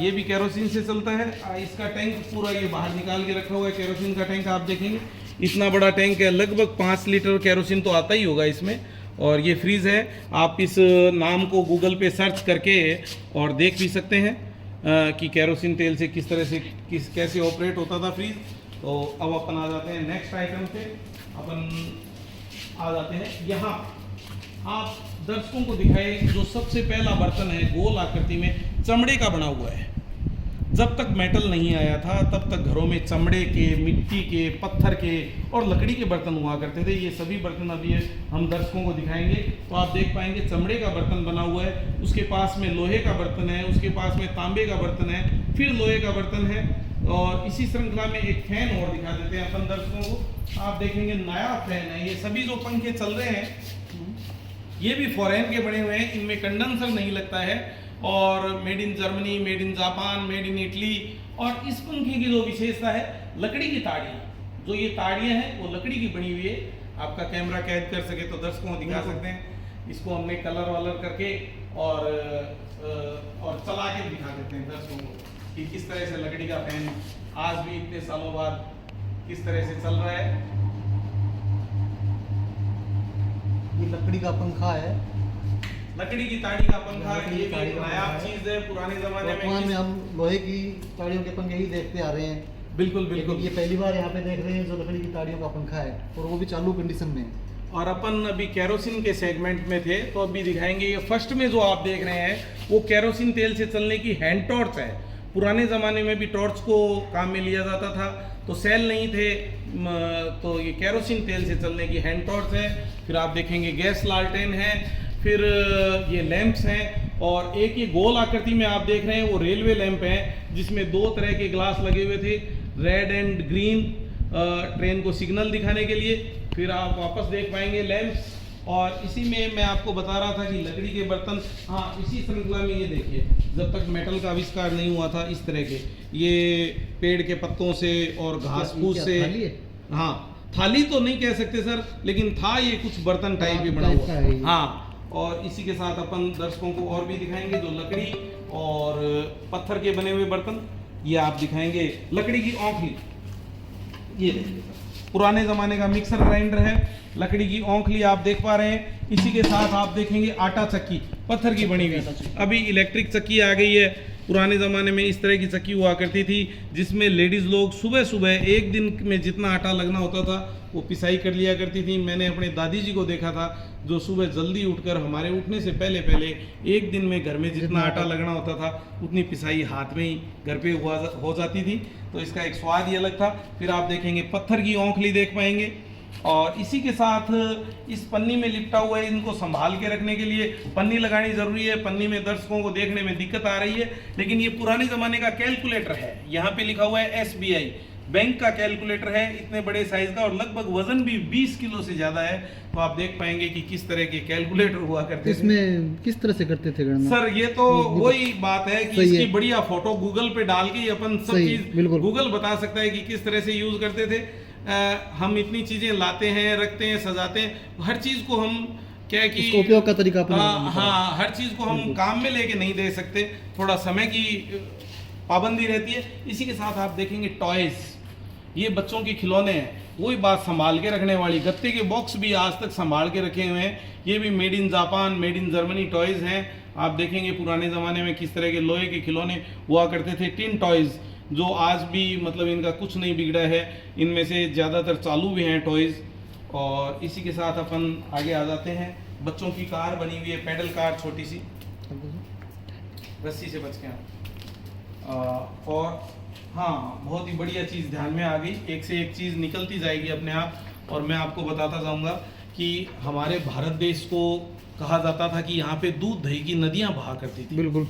ये भी केरोसिन से चलता है। इसका टैंक पूरा ये बाहर निकाल के रखा हुआ है। केरोसिन का टैंक आप देखेंगे इतना बड़ा टैंक है, लगभग 5 लीटर केरोसिन तो आता ही होगा इसमें। और ये फ्रीज है, आप इस नाम को गूगल पे सर्च करके और देख भी सकते हैं कि केरोसिन तेल से किस तरह से कैसे ऑपरेट होता था फ्रीज। तो अब अपन आ जाते हैं नेक्स्ट आइटम पे। अपन आ जाते हैं यहाँ, आप दर्शकों को दिखाए जो सबसे पहला बर्तन है गोल आकृति में चमड़े का बना हुआ है। जब तक मेटल नहीं आया था तब तक घरों में चमड़े के, मिट्टी के, पत्थर के और लकड़ी के बर्तन हुआ करते थे। ये सभी बर्तन अभी हम दर्शकों को दिखाएंगे। तो आप देख पाएंगे चमड़े का बर्तन बना हुआ है, उसके पास में लोहे का बर्तन है, उसके पास में तांबे का बर्तन है, फिर लोहे का बर्तन है। और इसी श्रृंखला में एक फैन और दिखा देते हैं अपन दर्शकों को। आप देखेंगे नया फैन है। ये सभी जो पंखे चल रहे हैं ये भी फॉरेन के बने हुए हैं, इनमें कंडेंसर नहीं लगता है और made in Germany, made in Japan, made in Italy. और इस पंखे की जो विशेषता है, लकड़ी की ताड़ियाँ, जो ये ताड़ियाँ हैं वो लकड़ी की बनी हुई है। आपका कैमरा कैद कर सके तो दर्शकों को दिखा सकते हैं। इसको हमने कलर वलर करके और चला के दिखा देते हैं दर्शकों को कि किस तरह से लकड़ी का फैन आज भी इतने सालों बाद किस तरह से चल रहा है। ये लकड़ी का पंखा है, लकड़ी की ताड़ी का पंखा, ये भी एक नायाब चीज है। पुराने जमाने वर्तमान में हम लोहे की ताड़ियों के पंखे ही देखते आ रहे हैं। बिल्कुल बिल्कुल, ये पहली बार यहाँ पे देख रहे हैं जो लकड़ी की ताड़ियों का पंखा है, और वो भी चालू कंडीशन में। और अपन अभी केरोसिन के सेगमेंट में थे तो अभी दिखाएंगे। ये फर्स्ट में जो आप देख रहे हैं वो केरोसिन तेल से चलने की हैंड टॉर्च है। पुराने ज़माने में भी टॉर्च को काम में लिया जाता था, तो सेल नहीं थे, तो ये केरोसिन तेल से चलने की हैंड टॉर्च है। फिर आप देखेंगे गैस लालटेन है, फिर ये लैंप्स हैं, और एक ये गोल आकृति में आप देख रहे हैं वो रेलवे लैंप है, जिसमें 2 तरह के ग्लास लगे हुए थे, रेड एंड ग्रीन, ट्रेन को सिग्नल दिखाने के लिए। फिर आप वापस देख पाएंगे लैंप्स। और इसी में मैं आपको बता रहा था कि लकड़ी के बर्तन, हाँ इसी श्रृंखला में ये देखिए, जब तक मेटल का आविष्कार नहीं हुआ था, इस तरह के ये पेड़ के पत्तों से और घास फूस से, हाँ थाली तो नहीं कह सकते सर, लेकिन था ये कुछ बर्तन टाइप ही बना हुआ। हाँ, और इसी के साथ अपन दर्शकों को और भी दिखाएंगे जो लकड़ी और पत्थर के बने हुए बर्तन ये आप दिखाएंगे। लकड़ी की औंखली, ये देखिए पुराने जमाने का मिक्सर ग्राइंडर है, लकड़ी की औंखली आप देख पा रहे हैं। इसी के साथ आप देखेंगे आटा चक्की, पत्थर की बनी हुई। अभी इलेक्ट्रिक चक्की आ गई है, पुराने ज़माने में इस तरह की चक्की हुआ करती थी, जिसमें लेडीज़ लोग सुबह सुबह एक दिन में जितना आटा लगना होता था वो पिसाई कर लिया करती थी। मैंने अपने दादी जी को देखा था जो सुबह जल्दी उठकर, हमारे उठने से पहले पहले एक दिन में घर में जितना आटा लगना होता था उतनी पिसाई हाथ में ही घर पे हो जाती थी, तो इसका एक स्वाद ही अलग था। फिर आप देखेंगे पत्थर की औंखली देख पाएंगे, और इसी के साथ इस पन्नी में लिपटा हुआ है, इनको संभाल के रखने के लिए पन्नी लगानी जरूरी है। पन्नी में दर्शकों को देखने में दिक्कत आ रही है, लेकिन ये पुराने ज़माने का कैलकुलेटर है। यहाँ पे लिखा हुआ है SBI, बैंक का कैलकुलेटर है, इतने बड़े साइज का, और लगभग वजन भी 20 किलो से ज़्यादा है। तो आप देख पाएंगे कि किस तरह के कैलकुलेटर हुआ करते थे। इसमें किस तरह से करते थे गणना? सर ये तो वही बात है कि इसकी बढ़िया फोटो गूगल पे डाल के अपन सब चीज़ गूगल बता सकता है कि किस तरह से यूज़ करते थे। हम इतनी चीजें लाते हैं, रखते हैं, सजाते हैं, हर चीज को हम क्या है कि उपयोग का तरीका हाँ हर चीज को हम काम में लेके नहीं दे सकते, थोड़ा समय की पाबंदी रहती है। इसी के साथ आप देखेंगे टॉयज, ये बच्चों के खिलौने हैं, वही बात संभाल के रखने वाली। गत्ते के बॉक्स भी आज तक संभाल के रखे हुए हैं, ये भी made in Japan, made in Germany toys हैं। आप देखेंगे पुराने ज़माने में किस तरह के लोहे के खिलौने हुआ करते थे, टिन टॉयज, जो आज भी मतलब इनका कुछ नहीं बिगड़ा है, इनमें से ज़्यादातर चालू भी हैं टॉयज़। और इसी के साथ अपन आगे आ जाते हैं। बच्चों की कार बनी हुई है, पैडल कार छोटी सी, रस्सी से बच के। और हाँ बहुत ही बढ़िया चीज़ ध्यान में आ गई, एक से एक चीज़ निकलती जाएगी अपने आप। और मैं आपको बताता जाऊँगा कि हमारे भारत देश को कहा जाता था कि यहाँ पे दूध दही की नदियाँ बहा करती थी। बिल्कुल,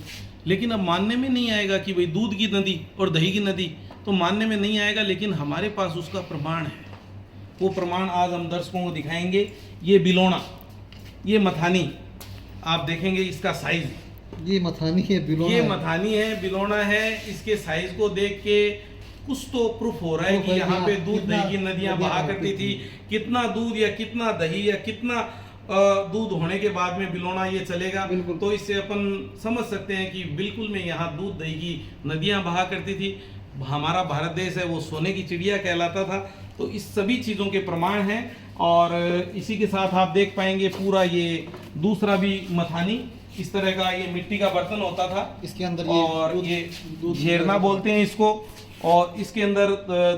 लेकिन अब मानने में नहीं आएगा कि भाई दूध की नदी और दही की नदी, तो मानने में नहीं आएगा, लेकिन हमारे पास उसका प्रमाण है। वो प्रमाण आज हम दर्शकों को दिखाएंगे। ये बिलोना, ये मथानी, आप देखेंगे इसका साइज, ये मथानी है, बिलोना ये मथानी है, बिलोना है। इसके साइज को देख के कुछ तो प्रूफ हो रहा है कि यहाँ पे दूध दही की नदियाँ बहा करती थी। कितना दूध या कितना दही या कितना दूध होने के बाद में बिलोना ये चलेगा, तो इससे अपन समझ सकते हैं कि बिल्कुल में यहाँ दूध दही की नदियाँ बहा करती थी। हमारा भारत देश है वो सोने की चिड़िया कहलाता था। तो इस सभी चीज़ों के प्रमाण हैं। और इसी के साथ आप देख पाएंगे पूरा ये दूसरा भी मथानी, इस तरह का ये मिट्टी का बर्तन होता था, इसके अंदर और ये झेरना बोलते हैं इसको, और इसके अंदर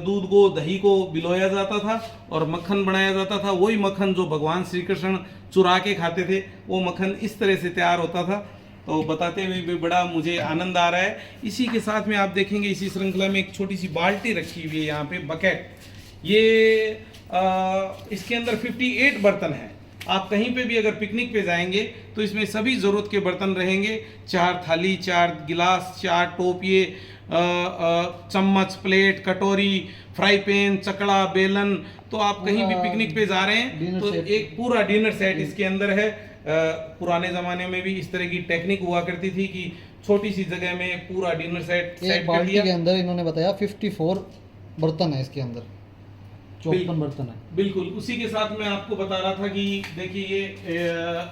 दूध को दही को बिलोया जाता था और मक्खन बनाया जाता था। वही मक्खन जो भगवान श्री कृष्ण चुरा के खाते थे, वो मक्खन इस तरह से तैयार होता था। तो बताते हुए भी बड़ा मुझे आनंद आ रहा है। इसी के साथ में आप देखेंगे इसी श्रृंखला में एक छोटी सी बाल्टी रखी हुई है यहाँ पे, बकेट। ये इसके अंदर 58 बर्तन हैं। आप कहीं पे भी अगर पिकनिक पे जाएंगे तो इसमें सभी ज़रूरत के बर्तन रहेंगे। 4 थाली, 4 गिलास, 4 टोपिए, चम्मच, प्लेट, कटोरी, फ्राई पैन, चकड़ा, बेलन। तो आप कहीं भी पिकनिक पे जा रहे हैं तो एक पूरा डिनर सेट इसके अंदर है। पुराने ज़माने में भी इस तरह की टेक्निक हुआ करती थी कि छोटी सी जगह में पूरा डिनर सेट एक कर बाल्टी दिया। के अंदर इन्होंने बताया 54 बर्तन है इसके अंदर, 54 बर्तन है। बिल्कुल उसी के साथ मैं आपको बता रहा था कि देखिए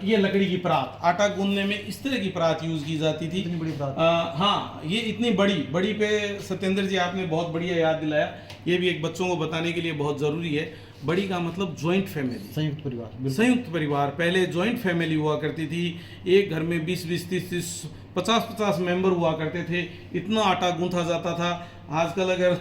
ये लकड़ी की परात, आटा गूंदने में इस तरह की परात यूज की जाती थी। इतनी बड़ी परात। हाँ, ये इतनी बड़ी पे सत्येंद्र जी आपने बहुत बढ़िया याद दिलाया। ये भी एक बच्चों को बताने के लिए बहुत ज़रूरी है। बड़ी का मतलब जॉइंट फैमिली, संयुक्त परिवार, बिल्कुल। संयुक्त परिवार। पहले जॉइंट फैमिली हुआ करती थी, एक घर में 20-20, 30-30, 50-50 मेंबर हुआ करते थे, इतना आटा गूंथा जाता था। आजकल अगर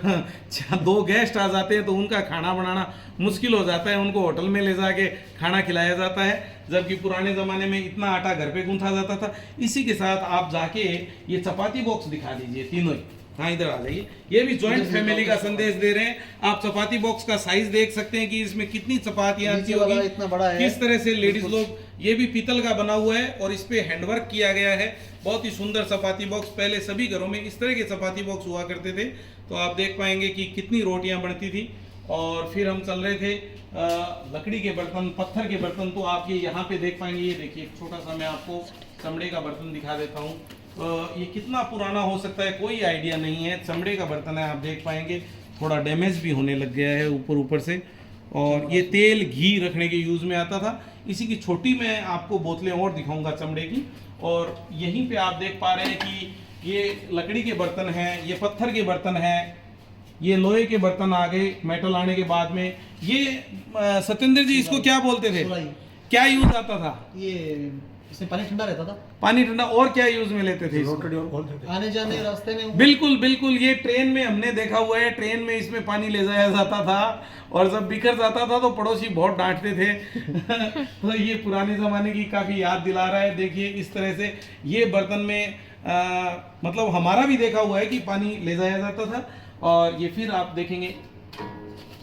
2 गेस्ट आ जाते हैं तो उनका खाना बनाना मुश्किल हो जाता है, उनको होटल में ले जाके खाना खिलाया जाता है, जबकि पुराने ज़माने में इतना आटा घर पे गूंथा जाता था। इसी के साथ आप जाके ये चपाती बॉक्स दिखा दीजिए, तीनों ही। हाँ, इधर आ जाइए। ये भी जॉइंट फैमिली का संदेश दे रहे हैं। आप चपाती बॉक्स का साइज देख सकते हैं कि इसमें कितनी चपातियां आती होगी, इतना बड़ा है, किस तरह से लेडीज लोग। ये भी पीतल का बना हुआ है और इस पे हैंडवर्क किया गया है। बहुत ही सुंदर चपाती बॉक्स। पहले सभी घरों में इस तरह के चपाती बॉक्स हुआ करते थे। तो आप देख पाएंगे कि कितनी रोटियां बनती थी। और फिर हम चल रहे थे लकड़ी के बर्तन, पत्थर के बर्तन। तो आप ये यहाँ पे देख पाएंगे। ये देखिए, एक छोटा सा मैं आपको चमड़े का बर्तन दिखा देता हूँ। ये कितना पुराना हो सकता है कोई आइडिया नहीं है। चमड़े का बर्तन है, आप देख पाएंगे थोड़ा डैमेज भी होने लग गया है ऊपर से। और ये तेल घी रखने के यूज़ में आता था। इसी की छोटी मैं आपको बोतलें और दिखाऊंगा चमड़े की। और यहीं पे आप देख पा रहे हैं कि ये लकड़ी के बर्तन हैं, ये पत्थर के बर्तन हैं, ये लोहे के बर्तन आ गए मेटल आने के बाद में। ये सत्येंद्र जी इसको क्या बोलते थे, क्या यूज आता था? ये इसमें पानी ठंडा रहता था। पानी ठंडा। और क्या यूज में लेते थे? आने जाने रास्ते में। बिल्कुल बिल्कुल, ये ट्रेन में हमने देखा हुआ है। ट्रेन में इसमें पानी ले जाया जाता था और जब बिखर जाता था तो पड़ोसी बहुत डांटते थे। तो ये पुराने जमाने की काफी याद दिला रहा है। देखिए इस तरह से ये बर्तन में मतलब हमारा भी देखा हुआ है कि पानी ले जाया जाता था। और ये फिर आप देखेंगे,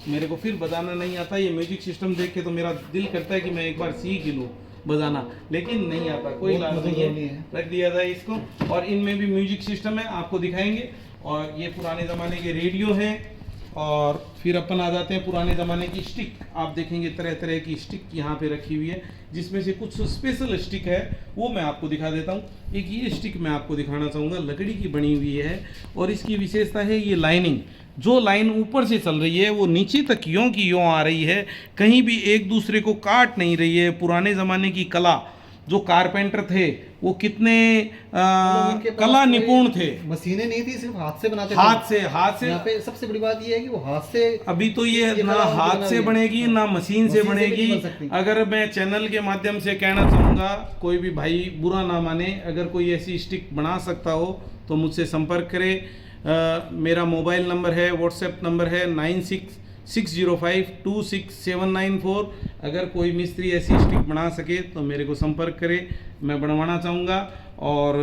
मेरे को फिर बजाना नहीं आता। ये म्यूजिक सिस्टम देख के तो मेरा दिल करता है कि मैं एक बार सीख लूँ बजाना, लेकिन नहीं आता। कोई इलाज नहीं है, रख दिया जाए इसको। और इनमें भी म्यूजिक सिस्टम है, आपको दिखाएंगे। और ये पुराने ज़माने के रेडियो हैं। और फिर अपन आ जाते हैं पुराने ज़माने की स्टिक। आप देखेंगे तरह तरह की स्टिक यहाँ पे रखी हुई है, जिसमें से कुछ स्पेशल स्टिक है वो मैं आपको दिखा देता हूँ। एक ये स्टिक मैं आपको दिखाना चाहूँगा, लकड़ी की बनी हुई है। और इसकी विशेषता है ये लाइनिंग। जो लाइन ऊपर से चल रही है वो नीचे तक यों की यों आ रही है, कहीं भी एक दूसरे को काट नहीं रही है। पुराने ज़माने की कला, जो कारपेंटर थे वो कितने कला निपुण थे। मशीनें नहीं थी, सिर्फ हाथ से बनाते थे। हाथ से। यहाँ पे सबसे बड़ी बात ये है कि वो हाथ से। अभी तो ये ना हाथ से बनेगी ना मशीन से बनेगी। अगर मैं चैनल के माध्यम से कहना चाहूँगा, कोई भी भाई बुरा ना माने, अगर कोई ऐसी स्टिक बना सकता हो तो मुझसे संपर्क करे। मेरा मोबाइल नंबर है, व्हाट्सएप नंबर है 9660526794। अगर कोई मिस्त्री ऐसी स्टिक बना सके तो मेरे को संपर्क करे, मैं बनवाना चाहूँगा। और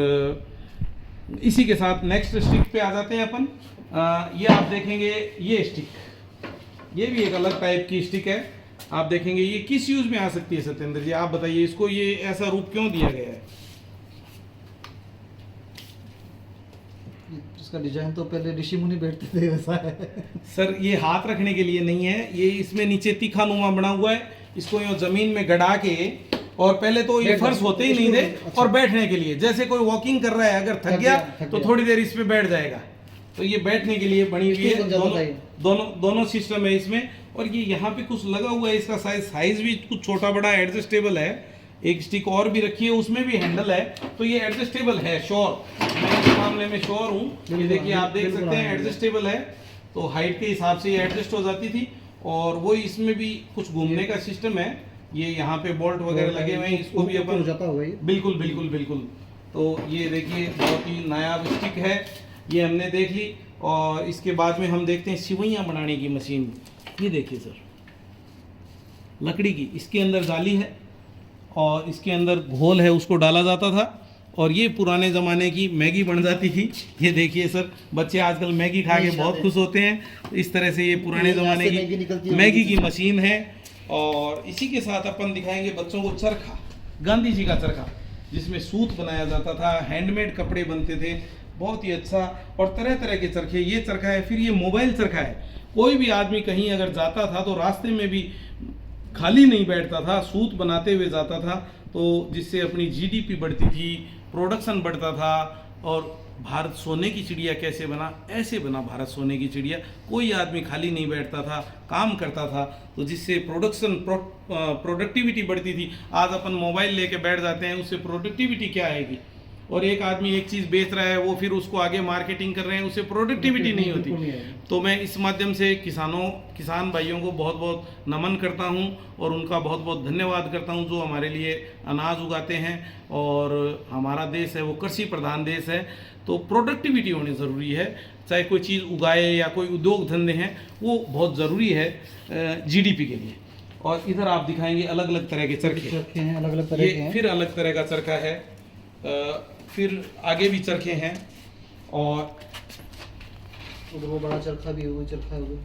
इसी के साथ नेक्स्ट स्टिक पे आ जाते हैं अपन। ये आप देखेंगे, ये स्टिक, ये भी एक अलग टाइप की स्टिक है। आप देखेंगे ये किस यूज में आ सकती है सत्येंद्र जी, आप बताइए। इसको ये ऐसा रूप क्यों दिया गया है? इसका डिजाइन तो पहले ऋषि मुनि बैठते थे वैसा है। सर ये हाथ रखने के लिए नहीं है, ये इसमें नीचे तीखा नुमा बना हुआ है। इसको यूं जमीन में गड़ा के, और पहले तो ये फर्श होते ही नहीं थे। और बैठने के लिए, जैसे कोई वॉकिंग कर रहा है, अगर थक गया तो थोड़ी देर इस पे बैठ जाएगा। तो ये बैठने के लिए बनी हुई है। दोनों सिस्टम है इसमें। और ये यहाँ पे कुछ लगा हुआ है, इसका साइज भी कुछ छोटा बड़ा एडजस्टेबल है। एक स्टिक और भी रखी है, उसमें भी हैंडल है, तो ये एडजस्टेबल है। श्योर, मैं इस मामले में श्योर हूँ। ये देखिए, आप देख सकते हैं एडजस्टेबल है। तो हाइट के हिसाब से ये एडजस्ट हो जाती थी। और वो इसमें भी कुछ घूमने का सिस्टम है। ये यहाँ पे बोल्ट वगैरह लगे हुए हैं, इसको भी अपन बिल्कुल बिल्कुल बिल्कुल। तो ये देखिए, बहुत ही नायाब स्टिक है, ये हमने देख ली। और इसके बाद में हम देखते हैं सिवैयाँ बनाने की मशीन। ये देखिए सर, लकड़ी की, इसके अंदर जाली है और इसके अंदर घोल है, उसको डाला जाता था। और ये पुराने ज़माने की मैगी बन जाती थी। ये देखिए सर, बच्चे आजकल मैगी खा के बहुत खुश होते हैं। इस तरह से ये पुराने ज़माने की मैगी की मशीन है। और इसी के साथ अपन दिखाएंगे बच्चों को चरखा, गांधी जी का चरखा, जिसमें सूत बनाया जाता था, हैंडमेड कपड़े बनते थे, बहुत ही अच्छा। और तरह तरह के चरखे, ये चरखा है। फिर ये मोबाइल चरखा है। कोई भी आदमी कहीं अगर जाता था तो रास्ते में भी खाली नहीं बैठता था, सूत बनाते हुए जाता था। तो जिससे अपनी जीडीपी बढ़ती थी, प्रोडक्शन बढ़ता था। और भारत सोने की चिड़िया कैसे बना? ऐसे बना भारत सोने की चिड़िया। कोई आदमी खाली नहीं बैठता था, काम करता था, तो जिससे प्रोडक्टिविटी बढ़ती थी। आज अपन मोबाइल लेके बैठ जाते हैं, उससे प्रोडक्टिविटी क्या आएगी? और एक आदमी एक चीज़ बेच रहा है, वो फिर उसको आगे मार्केटिंग कर रहे हैं, उससे प्रोडक्टिविटी नहीं होती। तो मैं इस माध्यम से किसान भाइयों को बहुत बहुत नमन करता हूं और उनका बहुत बहुत धन्यवाद करता हूं जो हमारे लिए अनाज उगाते हैं। और हमारा देश है वो कृषि प्रधान देश है, तो प्रोडक्टिविटी होनी ज़रूरी है। चाहे कोई चीज़ उगाए या कोई उद्योग धंधे हैं, वो बहुत ज़रूरी है जीडीपी के लिए। और इधर आप दिखाएंगे अलग अलग तरह के चरखे हैं, अलग अलग तरह के हैं। फिर अलग तरह का चरखा है, फिर आगे भी चरखे हैं, और उधर वो बड़ा चरखा भी है, वो चरखा है उधर।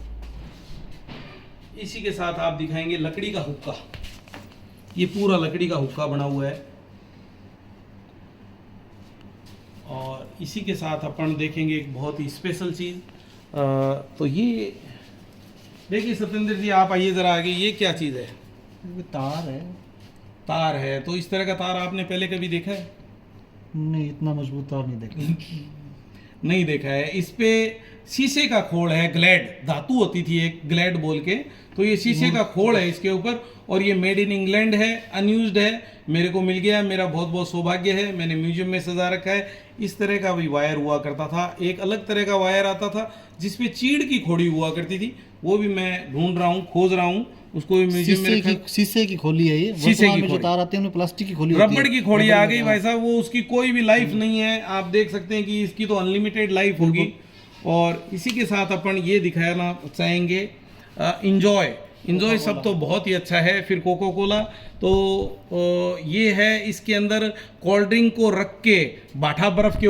इसी के साथ आप दिखाएंगे लकड़ी का हुक्का। ये पूरा लकड़ी का हुक्का बना हुआ है। और इसी के साथ अपन देखेंगे एक बहुत ही स्पेशल चीज़। तो ये देखिए सत्येंद्र जी, आप आइए ज़रा आगे। ये क्या चीज़ है? ये तार है। तार है। तो इस तरह का तार आपने पहले कभी देखा है? नहीं, इतना मजबूत तार नहीं देखा। नहीं देखा है। इस पे शीशे का खोल है, ग्लैड धातु होती थी एक, ग्लैड बोल के। तो ये शीशे का खोल है इसके ऊपर, और ये मेड इन इंग्लैंड है, अनयूज्ड है, मेरे को मिल गया, मेरा बहुत बहुत सौभाग्य है, मैंने म्यूजियम में सजा रखा है। इस तरह का भी वायर हुआ करता था। एक अलग तरह का वायर आता था जिसपे चीड़ की खोड़ी हुआ करती थी, वो भी मैं ढूंढ रहा हूँ, खोज रहा हूँ, उसको भी म्यूजियम में रखा। शीशे की खोली है ये। शीशे की जो तार आते हैं उनमें प्लास्टिक की खोली, रबड़ की खोड़ी आ गई भाई साहब, वो उसकी कोई भी लाइफ नहीं है। आप देख सकते हैं कि इसकी तो अनलिमिटेड लाइफ होगी। और इसी के साथ अपन ये दिखाना चाहेंगे इंजॉय सब तो बहुत ही अच्छा है। फिर कोको कोला, तो ये है, इसके अंदर कोल्ड ड्रिंक को रख के, बाठा बर्फ के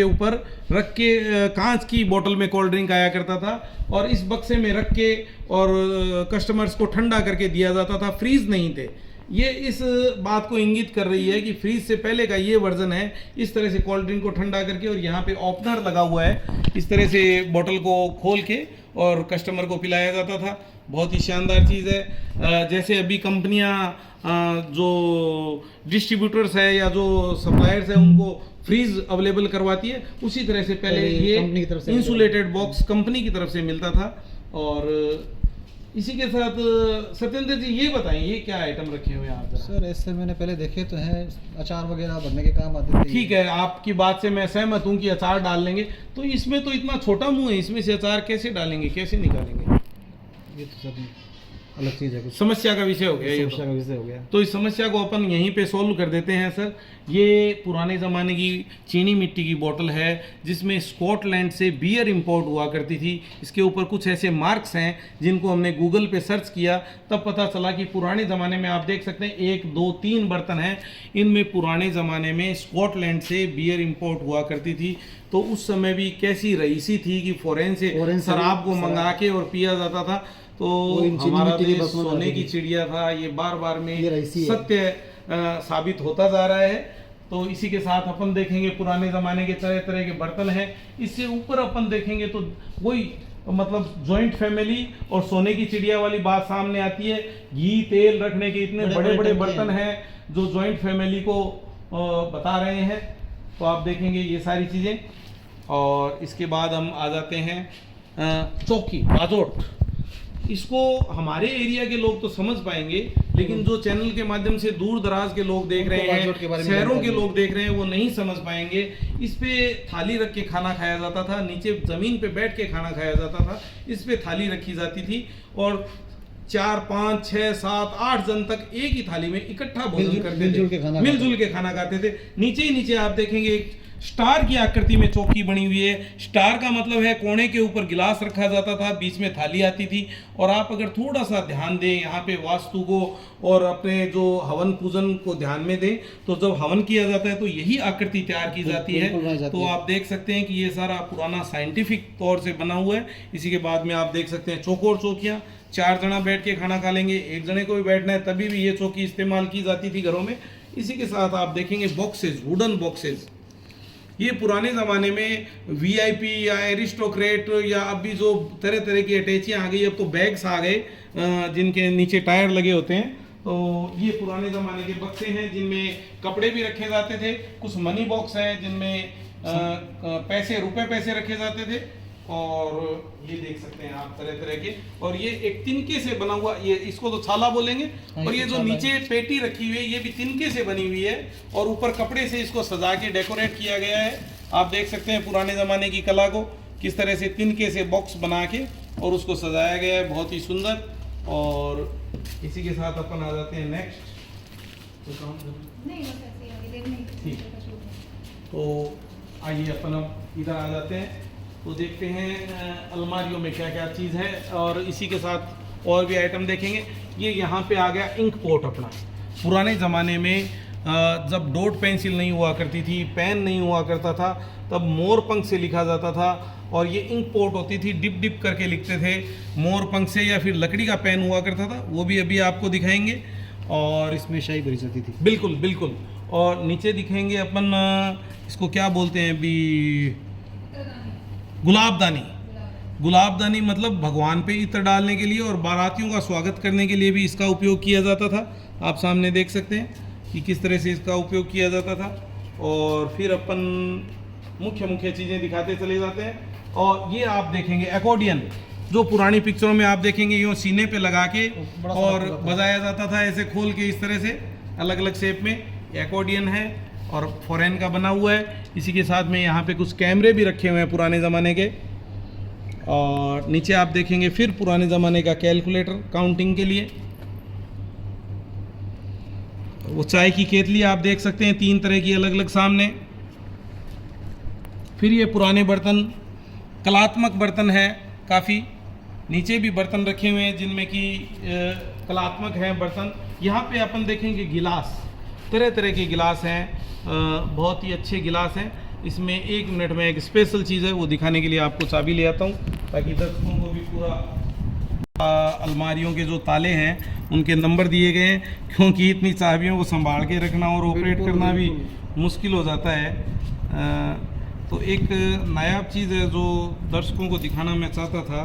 ऊपर रख के, कांच की बोतल में कोल्ड ड्रिंक आया करता था, और इस बक्से में रख के और कस्टमर्स को ठंडा करके दिया जाता था। फ्रीज नहीं थे। ये इस बात को इंगित कर रही है कि फ्रीज से पहले का ये वर्जन है। इस तरह से कोल्ड ड्रिंक को ठंडा करके, और यहाँ पे ओपनर लगा हुआ है, इस तरह से बोतल को खोल के और कस्टमर को पिलाया जाता था। बहुत ही शानदार चीज़ है। जैसे अभी कंपनियां जो डिस्ट्रीब्यूटर्स है या जो सप्लायर्स है उनको फ्रीज अवेलेबल करवाती है, उसी तरह से पहले ये इंसुलेटेड बॉक्स कंपनी की तरफ से मिलता था। और इसी के साथ सत्येंद्र जी ये बताएं, ये क्या आइटम रखे हुए हैं आप? सर ऐसे मैंने पहले देखे तो हैं, अचार वगैरह बनने के काम आते थे। ठीक है, आपकी बात से मैं सहमत हूँ कि अचार डाल लेंगे। तो इसमें तो इतना छोटा मुंह है, इसमें से अचार कैसे डालेंगे, कैसे निकालेंगे? ये तो सब अलग चीज़ है, कुछ समस्या का विषय हो गया। ये समस्या का विषय हो गया। तो इस समस्या को अपन यहीं पे सॉल्व कर देते हैं सर। ये पुराने ज़माने की चीनी मिट्टी की बोतल है, जिसमें स्कॉटलैंड से बियर इंपोर्ट हुआ करती थी। इसके ऊपर कुछ ऐसे मार्क्स हैं जिनको हमने गूगल पे सर्च किया, तब पता चला कि पुराने ज़माने में आप देख सकते हैं 1 2 3 बर्तन हैं, इनमें पुराने ज़माने में स्कॉटलैंड से बियर इंपोर्ट हुआ करती थी। तो उस समय भी कैसी रईसी थी कि फॉरेन से शराब को मंगा के और पिया जाता था। तो हमारा देश सोने की चिड़िया था, ये बार बार में सत्य साबित होता जा रहा है। तो इसी के साथ अपन देखेंगे पुराने ज़माने के तरह तरह के बर्तन हैं। इससे ऊपर अपन देखेंगे तो वही मतलब जॉइंट फैमिली और सोने की चिड़िया वाली बात सामने आती है। घी तेल रखने के इतने बड़े बड़े बर्तन हैं जो जॉइंट फैमिली को बता रहे हैं। तो आप देखेंगे ये सारी चीज़ें। और इसके बाद हम आ जाते हैं चौकी, बाजोट। इसको हमारे एरिया के लोग तो समझ पाएंगे, लेकिन जो चैनल के माध्यम से दूर दराज के लोग देख रहे हैं, शहरों के लोग देख रहे हैं, वो नहीं समझ पाएंगे। इस पे थाली रख के खाना खाया जाता था, नीचे जमीन पे बैठ के खाना खाया जाता था। इस पे थाली रखी जाती थी और 4 5 6 7 8 जन तक एक ही थाली में इकट्ठा भोजन करते थे, मिलजुल के खाना खाते थे। नीचे ही नीचे आप देखेंगे एक स्टार की आकृति में चौकी बनी हुई है। स्टार का मतलब है कोने के ऊपर गिलास रखा जाता था, बीच में थाली आती थी। और आप अगर थोड़ा सा ध्यान दें यहाँ पे वास्तु को और अपने जो हवन पूजन को ध्यान में दें, तो जब हवन किया जाता है तो यही आकृति तैयार की जाती है। तो आप देख सकते हैं कि ये सारा पुराना साइंटिफिक तौर से बना हुआ है। इसी के बाद में आप देख सकते हैं चौकोर चौकियाँ, 4 जना बैठ के खाना खा लेंगे, 1 जने को भी बैठना है तभी भी ये चौकी इस्तेमाल की जाती थी घरों में। इसी के साथ आप देखेंगे बॉक्सेस, वुडन बॉक्सेस। ये पुराने ज़माने में वीआईपी या एरिस्टोक्रेट या अभी जो तरह तरह की अटैचियाँ आ गई, अब तो बैग्स आ गए जिनके नीचे टायर लगे होते हैं, तो ये पुराने ज़माने के बक्से हैं जिनमें कपड़े भी रखे जाते थे, कुछ मनी बॉक्स हैं जिनमें रुपए पैसे रखे जाते थे, और ये देख सकते हैं आप तरह तरह के। और ये एक तिनके से बना हुआ, ये इसको तो छाला बोलेंगे, और ये जो नीचे पेटी रखी हुई है ये भी तिनके से बनी हुई है, और ऊपर कपड़े से इसको सजा के डेकोरेट किया गया है। आप देख सकते हैं पुराने ज़माने की कला को, किस तरह से तिनके से बॉक्स बना के और उसको सजाया गया है, बहुत ही सुंदर। और इसी के साथ अपन आ जाते हैं नेक्स्ट। ठीक, तो आइए अपन अब इधर आ जाते हैं, तो देखते हैं अलमारियों में क्या क्या चीज़ है, और इसी के साथ और भी आइटम देखेंगे। ये यहाँ पे आ गया इंक पोट अपना। पुराने ज़माने में जब डॉट पेंसिल नहीं हुआ करती थी, पेन नहीं हुआ करता था, तब मोर पंख से लिखा जाता था, और ये इंक पोट होती थी, डिप डिप करके लिखते थे मोर पंख से, या फिर लकड़ी का पेन हुआ करता था, वो भी अभी आपको दिखाएंगे। और इसमें शाही भरी जाती थी। बिल्कुल बिल्कुल। और नीचे दिखेंगे अपन, इसको क्या बोलते हैं अभी, गुलाबदानी। गुलाबदानी मतलब भगवान पे इत्र डालने के लिए और बारातियों का स्वागत करने के लिए भी इसका उपयोग किया जाता था। आप सामने देख सकते हैं कि किस तरह से इसका उपयोग किया जाता था। और फिर अपन मुख्य चीज़ें दिखाते चले जाते हैं। और ये आप देखेंगे एक्कॉर्डियन, जो पुरानी पिक्चरों में आप देखेंगे यूँ सीने पे लगा के और बजाया जाता था, ऐसे खोल के इस तरह से अलग अलग शेप में। एक्कॉर्डियन है और फॉरेन का बना हुआ है। इसी के साथ में यहाँ पे कुछ कैमरे भी रखे हुए हैं पुराने ज़माने के। और नीचे आप देखेंगे फिर पुराने ज़माने का कैलकुलेटर काउंटिंग के लिए। वो चाय की केतली आप देख सकते हैं, 3 तरह की अलग अलग सामने। फिर ये पुराने बर्तन, कलात्मक बर्तन है काफ़ी। नीचे भी बर्तन रखे हुए हैं जिनमें कि कलात्मक हैं बर्तन। यहाँ पे अपन देखेंगे गिलास, तरह तरह के गिलास हैं, बहुत ही अच्छे गिलास हैं। इसमें 1 मिनट में एक स्पेशल चीज़ है, वो दिखाने के लिए आपको चाबी ले आता हूँ, ताकि दर्शकों को भी पूरा अलमारियों के जो ताले हैं उनके नंबर दिए गए हैं, क्योंकि इतनी चाबियों को संभाल के रखना और ऑपरेट करना भी मुश्किल हो जाता है। तो एक नायाब चीज़ है जो दर्शकों को दिखाना मैं चाहता था।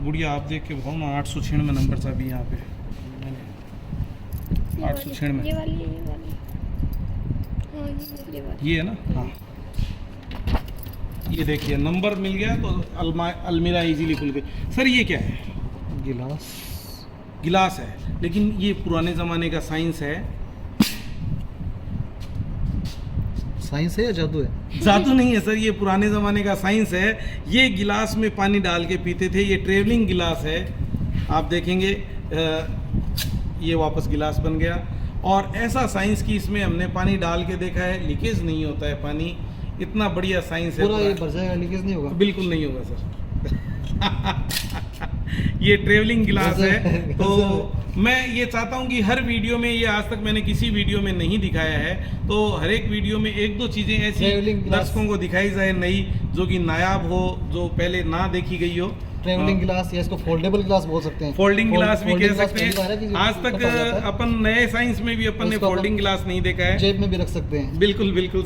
गुड़िया आप देख के बताओ ना, 896 नंबर चाबी यहाँ पे, 896 ये है ना। हाँ, ये देखिए नंबर मिल गया तो अलमीरा इजीली खुल गई। सर ये क्या है? गिलास है, लेकिन ये पुराने ज़माने का साइंस है। साइंस है या जादू है? जादू नहीं है सर, ये पुराने ज़माने का साइंस है। ये गिलास में पानी डाल के पीते थे। ये ट्रेवलिंग गिलास है, आप देखेंगे ये वापस गिलास बन गया। और ऐसा साइंस कि इसमें हमने पानी डाल के देखा है, लीकेज नहीं होता है पानी। इतना बढ़िया साइंस है। पूरा ये भर जाएगा, लीकेज नहीं होगा? बिल्कुल नहीं होगा सर। ये ट्रेवलिंग गिलास है। तो मैं ये चाहता हूँ कि हर वीडियो में, ये आज तक मैंने किसी वीडियो में नहीं दिखाया है, तो हर एक वीडियो में 1-2 चीज़ें ऐसी दर्शकों को दिखाई जाए नई, जो कि नायाब हो, जो पहले ना देखी गई हो। ट्रेवलिंग गिलास, या इसको फोल्डेबल गिलास बोल सकते हैं। फोल्डिंग गिलास भी कह सकते हैं। आज तक अपन नए साइंस में भी अपन ने फोल्डिंग गिलास नहीं देखा है। जेब में भी रख सकते हैं। बिल्कुल बिल्कुल।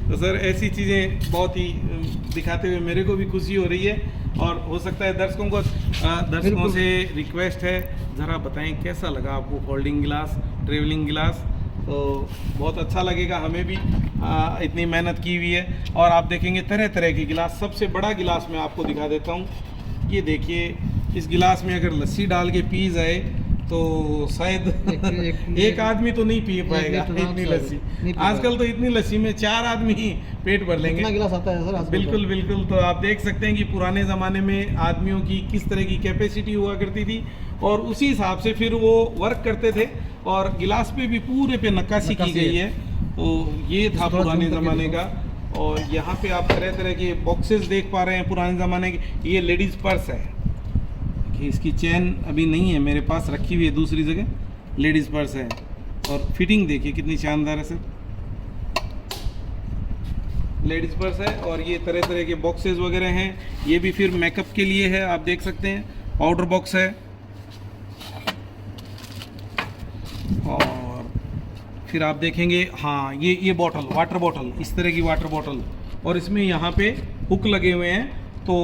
तो सर ऐसी चीज़ें बहुत ही दिखाते हुए मेरे को भी खुशी हो रही है, और हो सकता है दर्शकों से रिक्वेस्ट है, ज़रा बताएं कैसा लगा आपको फोल्डिंग गिलास, ट्रेवलिंग गिलास। तो बहुत अच्छा लगेगा हमें भी, इतनी मेहनत की हुई है। और आप देखेंगे तरह तरह के गिलास। सबसे बड़ा गिलास मैं आपको दिखा देता हूँ। ये देखिए, इस गिलास में अगर लस्सी डाल के पी जाए तो शायद एक आदमी तो नहीं पी पाएगा इतनी लस्सी। आजकल तो इतनी लस्सी में 4 आदमी ही पेट भर लेंगे। इतना गिलास आता है सर आजकल? बिल्कुल बिल्कुल। तो आप देख सकते हैं कि पुराने ज़माने में आदमियों की किस तरह की कैपेसिटी हुआ करती थी, और उसी हिसाब से फिर वो वर्क करते थे। और गिलास पे भी पूरे पे नक्काशी की गई है। तो ये था पुराने ज़माने का। और यहाँ पे आप तरह तरह के बॉक्सेस देख पा रहे हैं पुराने ज़माने के। ये लेडीज़ पर्स है, इसकी चैन अभी नहीं है मेरे पास, रखी हुई है दूसरी जगह। लेडीज़ पर्स है, और फिटिंग देखिए कितनी शानदार है सर। लेडीज़ पर्स है, और ये तरह तरह के बॉक्सेस वगैरह हैं। ये भी फिर मेकअप के लिए है, आप देख सकते हैं। पाउडर बॉक्स है, और फिर आप देखेंगे हाँ ये बॉटल, वाटर बॉटल, इस तरह की वाटर बॉटल, और इसमें यहाँ पे हुक लगे हुए हैं। तो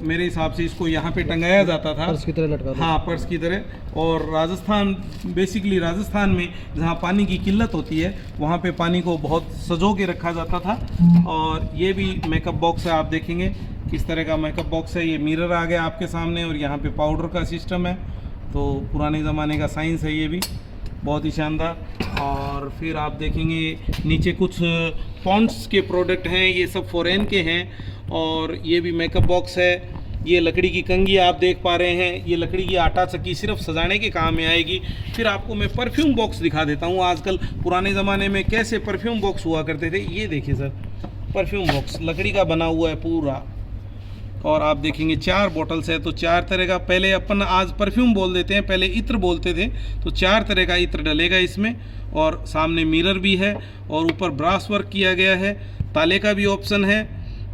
मेरे हिसाब से इसको यहाँ पे टंगाया जाता था, पर्स की तरह लटका दो। हाँ पर्स की तरह। और राजस्थान, बेसिकली राजस्थान में जहाँ पानी की किल्लत होती है वहाँ पे पानी को बहुत सजो के रखा जाता था। और ये भी मेकअप बॉक्स है, आप देखेंगे किस तरह का मेकअप बॉक्स है। ये मिरर आ गया आपके सामने और यहाँ पे पाउडर का सिस्टम है, तो पुराने ज़माने का साइंस है ये भी, बहुत ही शानदार। और फिर आप देखेंगे नीचे कुछ पॉन्ड्स के प्रोडक्ट हैं, ये सब फॉरेन के हैं। और ये भी मेकअप बॉक्स है। ये लकड़ी की कंघी आप देख पा रहे हैं, ये लकड़ी की आटा चक्की सिर्फ सजाने के काम में आएगी। फिर आपको मैं परफ्यूम बॉक्स दिखा देता हूँ। आजकल पुराने ज़माने में कैसे परफ्यूम बॉक्स हुआ करते थे, ये देखिए सर, परफ्यूम बॉक्स लकड़ी का बना हुआ है पूरा। और आप देखेंगे 4 बॉटल्स है, तो 4 तरह का, पहले अपन आज परफ्यूम बोल देते हैं, पहले इत्र बोलते थे, तो 4 तरह का इत्र डलेगा इसमें। और सामने मिरर भी है और ऊपर ब्रास वर्क किया गया है, ताले का भी ऑप्शन है।